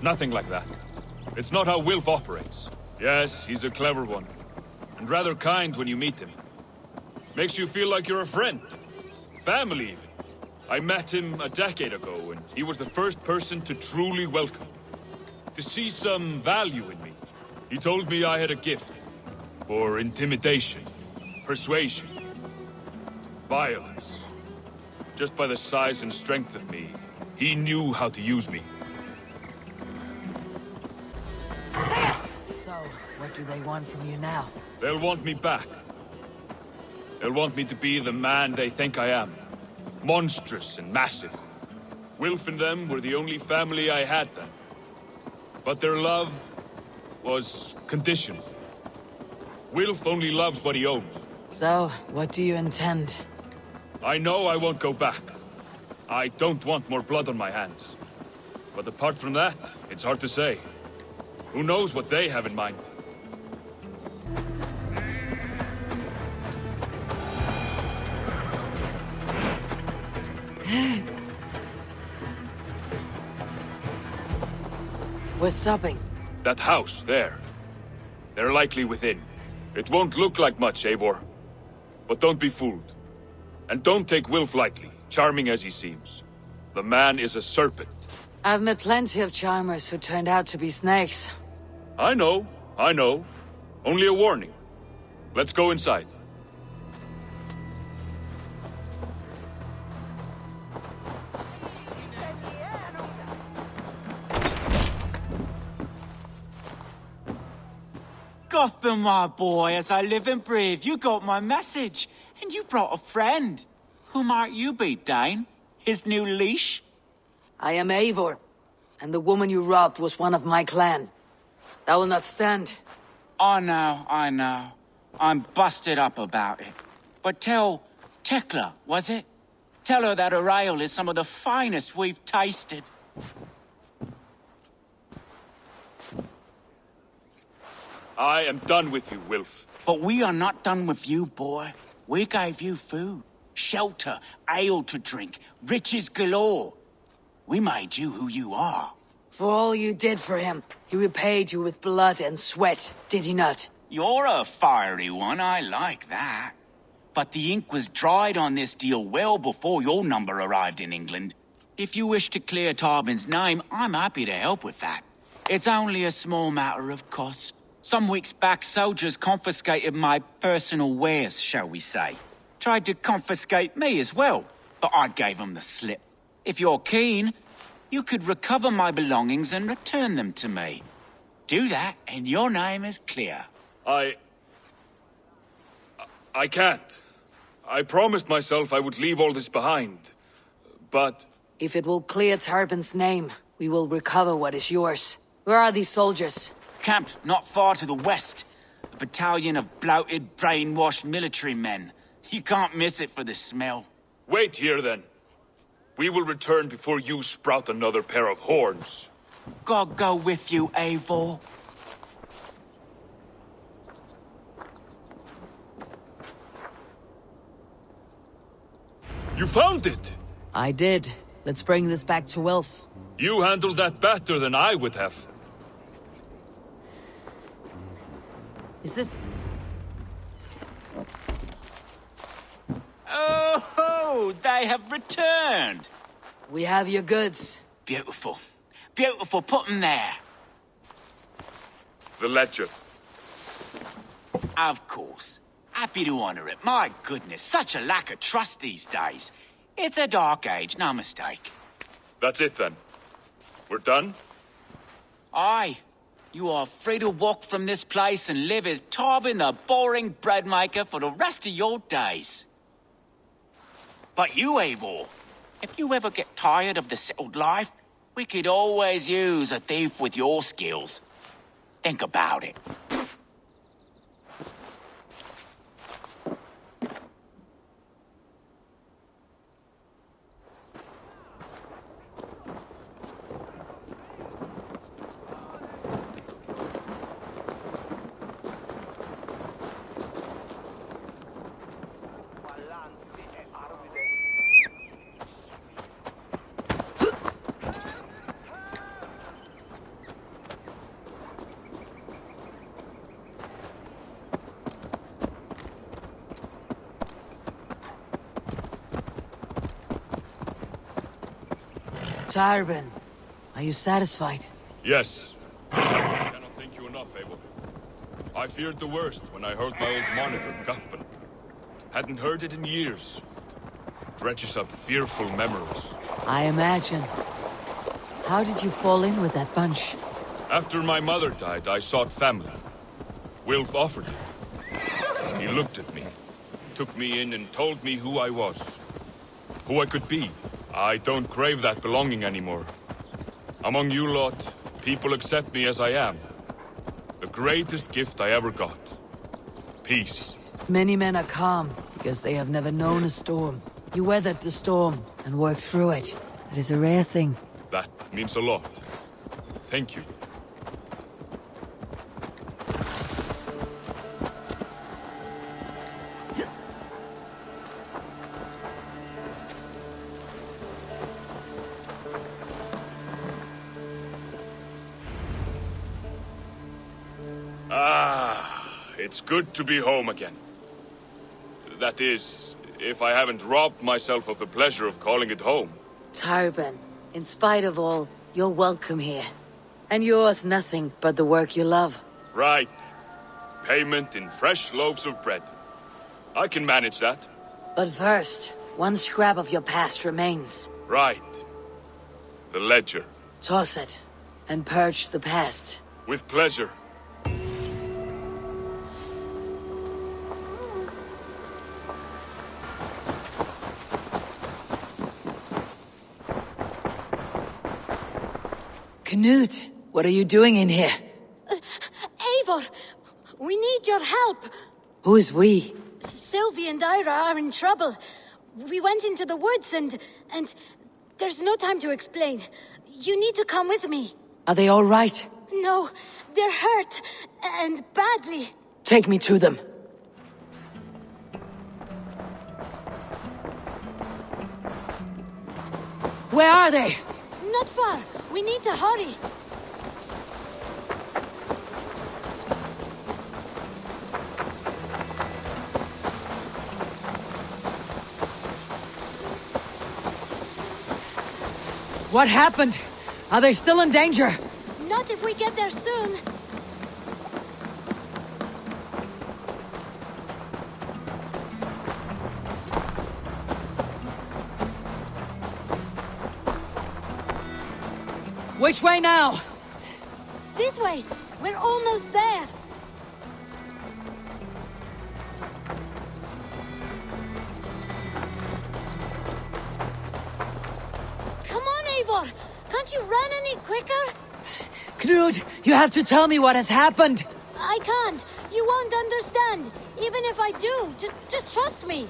Nothing like that. It's not how Wilf operates. Yes, he's a clever one. And rather kind when you meet him. Makes you feel like you're a friend. Family, even. I met him a decade ago, and he was the first person to truly welcome me. To see some value in me. He told me I had a gift. For intimidation. Persuasion. Violence. Just by the size and strength of me, he knew how to use me. So, what do they want from you now? They'll want me back. They'll want me to be the man they think I am. Monstrous and massive. Wilf and them were the only family I had then. But their love was conditional. Wilf only loves what he owns. So, what do you intend? I know I won't go back. I don't want more blood on my hands. But apart from that, it's hard to say. Who knows what they have in mind? We're stopping. That house, there. They're likely within. It won't look like much, Eivor. But don't be fooled. And don't take Wilf lightly, charming as he seems. The man is a serpent. I've met plenty of charmers who turned out to be snakes. I know. Only a warning. Let's go inside. Guthpen, my boy, as I live and breathe, you got my message. And you brought a friend. Who might you be, Dane? His new leash? I am Eivor, and the woman you robbed was one of my clan. That will not stand. I know. I'm busted up about it. But tell Tekla, was it? Tell her that her ale is some of the finest we've tasted. I am done with you, Wilf. But we are not done with you, boy. We gave you food, shelter, ale to drink, riches galore. We made you who you are. For all you did for him, he repaid you with blood and sweat, did he not? You're a fiery one, I like that. But the ink was dried on this deal well before your number arrived in England. If you wish to clear Tarbin's name, I'm happy to help with that. It's only a small matter of cost. Some weeks back, soldiers confiscated my personal wares, shall we say. Tried to confiscate me as well, but I gave them the slip. If you're keen, you could recover my belongings and return them to me. Do that, and your name is clear. I can't. I promised myself I would leave all this behind. But... If it will clear Tarbin's name, we will recover what is yours. Where are these soldiers? Camped not far to the west. A battalion of bloated, brainwashed military men. You can't miss it for the smell. Wait here, then. We will return before you sprout another pair of horns. God go with you, Eivor. You found it! I did. Let's bring this back to Wilf. You handled that better than I would have. Is this... Oh, they have returned. We have your goods. Beautiful. Beautiful, put them there. The ledger. Of course. Happy to honor it. My goodness, such a lack of trust these days. It's a dark age, no mistake. That's it, then. We're done? Aye. You are free to walk from this place and live as Tarbin the boring bread maker for the rest of your days. But you, Eivor, if you ever get tired of the settled life, we could always use a thief with your skills. Think about it. Tarbin, are you satisfied? Yes. I cannot thank you enough, Eivor. I feared the worst when I heard my old moniker, Cuthbert. Hadn't heard it in years. Dredges up fearful memories. I imagine. How did you fall in with that bunch? After my mother died, I sought family. Wilf offered it. He looked at me, took me in and told me who I was. Who I could be. I don't crave that belonging anymore. Among you lot, people accept me as I am. The greatest gift I ever got. Peace. Many men are calm because they have never known a storm. You weathered the storm and worked through it. It is a rare thing. That means a lot. Thank you. It's good to be home again. That is, if I haven't robbed myself of the pleasure of calling it home. Tarbin, in spite of all, you're welcome here. And yours nothing but the work you love. Right. Payment in fresh loaves of bread. I can manage that. But first, one scrap of your past remains. Right. The ledger. Toss it, and purge the past. With pleasure. Knut, what are you doing in here? Eivor, we need your help. Who's we? Sylvie and Ira are in trouble. We went into the woods and there's no time to explain. You need to come with me. Are they all right? No, they're hurt. And badly. Take me to them. Where are they? Not far. We need to hurry. What happened? Are they still in danger? Not if we get there soon. Which way now? This way. We're almost there. Come on, Eivor. Can't you run any quicker? Knud, you have to tell me what has happened. I can't. You won't understand. Even if I do, just trust me.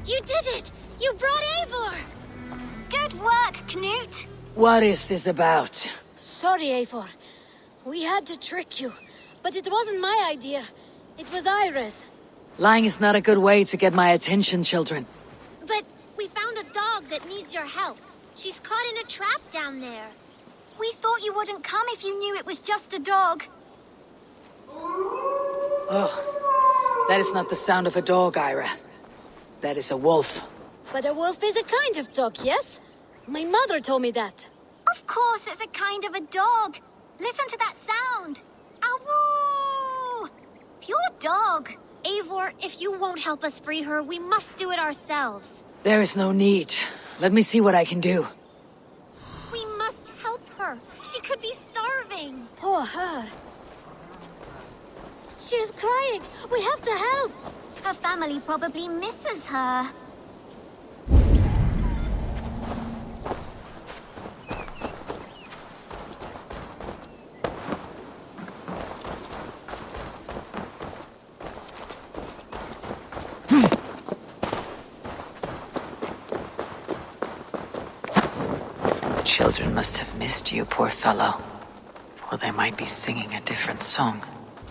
You did it! You brought Eivor! Good work, Knut! What is this about? Sorry, Eivor. We had to trick you. But it wasn't my idea. It was Iris. Lying is not a good way to get my attention, children. But we found a dog that needs your help. She's caught in a trap down there. We thought you wouldn't come if you knew it was just a dog. Oh, that is not the sound of a dog, Ira. That is a wolf. But a wolf is a kind of dog, yes? My mother told me that. Of course it's a kind of a dog. Listen to that sound. Awoo! Pure dog. Eivor, if you won't help us free her, we must do it ourselves. There is no need. Let me see what I can do. We must help her. She could be starving. Poor her. She's crying. We have to help. Her family probably misses her. Children must have missed you, poor fellow. Or they might be singing a different song.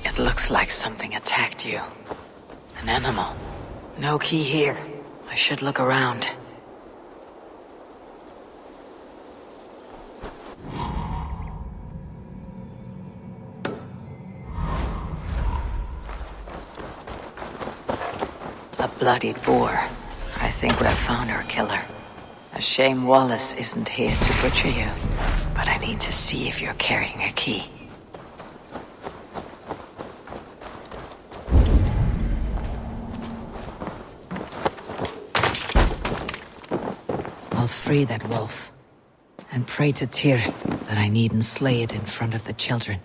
It looks like something attacked you. An animal. No key here. I should look around. A bloodied boar. I think we have found our killer. A shame Wallace isn't here to butcher you. But I need to see if you're carrying a key. I'll free that wolf. And pray to Tyr that I needn't slay it in front of the children.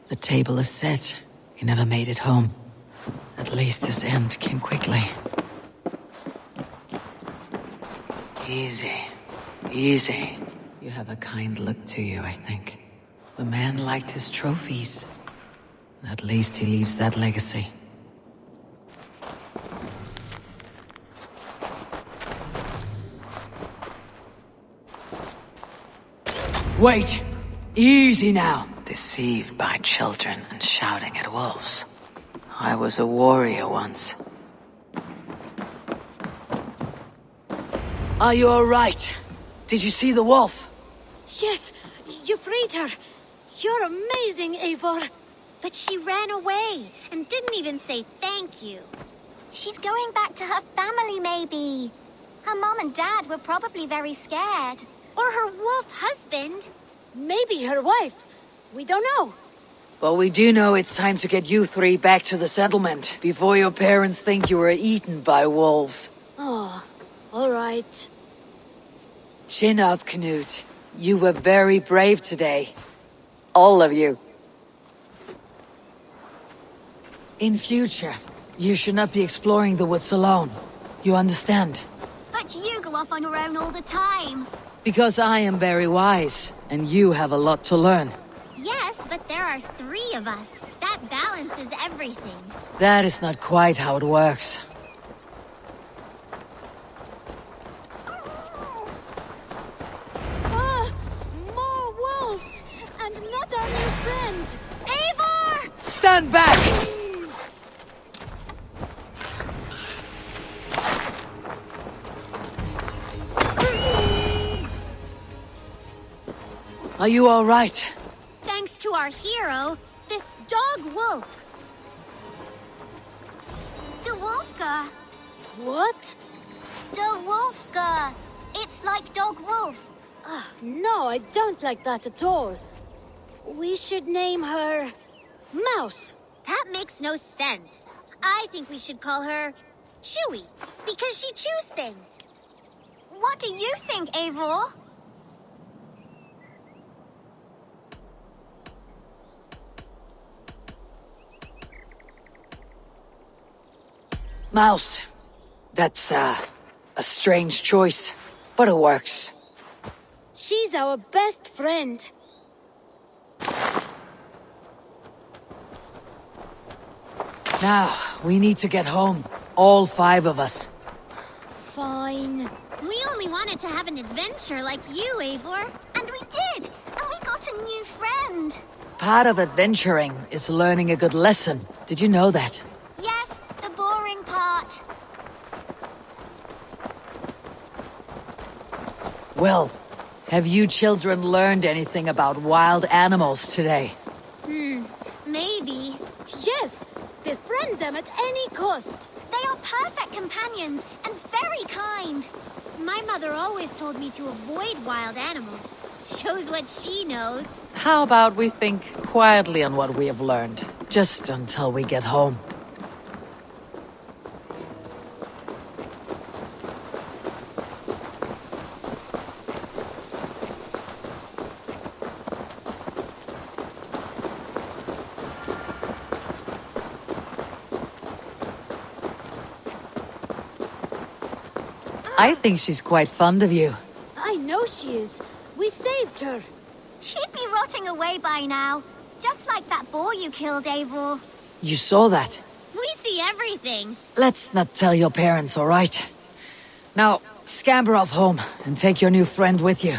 The table is set. He never made it home. At least his end came quickly. Easy. Easy. You have a kind look to you, I think. The man liked his trophies. At least he leaves that legacy. Wait! Easy now! Deceived by children and shouting at wolves. I was a warrior once. Are you all right? Did you see the wolf? Yes, you freed her. You're amazing, Eivor. But she ran away and didn't even say thank you. She's going back to her family, maybe. Her mom and dad were probably very scared. Or her wolf husband. Maybe her wife. We don't know. But we do know it's time to get you three back to the settlement before your parents think you were eaten by wolves. Oh, all right. Chin up, Knut. You were very brave today. All of you. In future, you should not be exploring the woods alone. You understand? But you go off on your own all the time. Because I am very wise, and you have a lot to learn. Yes, but there are 3 of us. That balances everything. That is not quite how it works. not our new friend! Eivor! Stand back! Are you all right? Thanks to our hero, this dog wolf. De Wolfka. What? De Wolfka. It's like dog wolf. No, I don't like that at all. We should name her... Mouse. That makes no sense. I think we should call her Chewy, because she chews things. What do you think, Eivor? Mouse. That's, a strange choice, but it works. She's our best friend. Now, we need to get home. All 5 of us. Fine. We only wanted to have an adventure like you, Eivor. And we did! And we got a new friend! Part of adventuring is learning a good lesson. Did you know that? Yes, the boring part. Well, have you children learned anything about wild animals today? Maybe. Yes! Befriend them at any cost! They are perfect companions and very kind. My mother always told me to avoid wild animals. Shows what she knows. How about we think quietly on what we have learned, just until we get home? I think she's quite fond of you. I know she is. We saved her. She'd be rotting away by now. Just like that boar you killed, Eivor. You saw that? We see everything. Let's not tell your parents, all right? Now, scamper off home and take your new friend with you.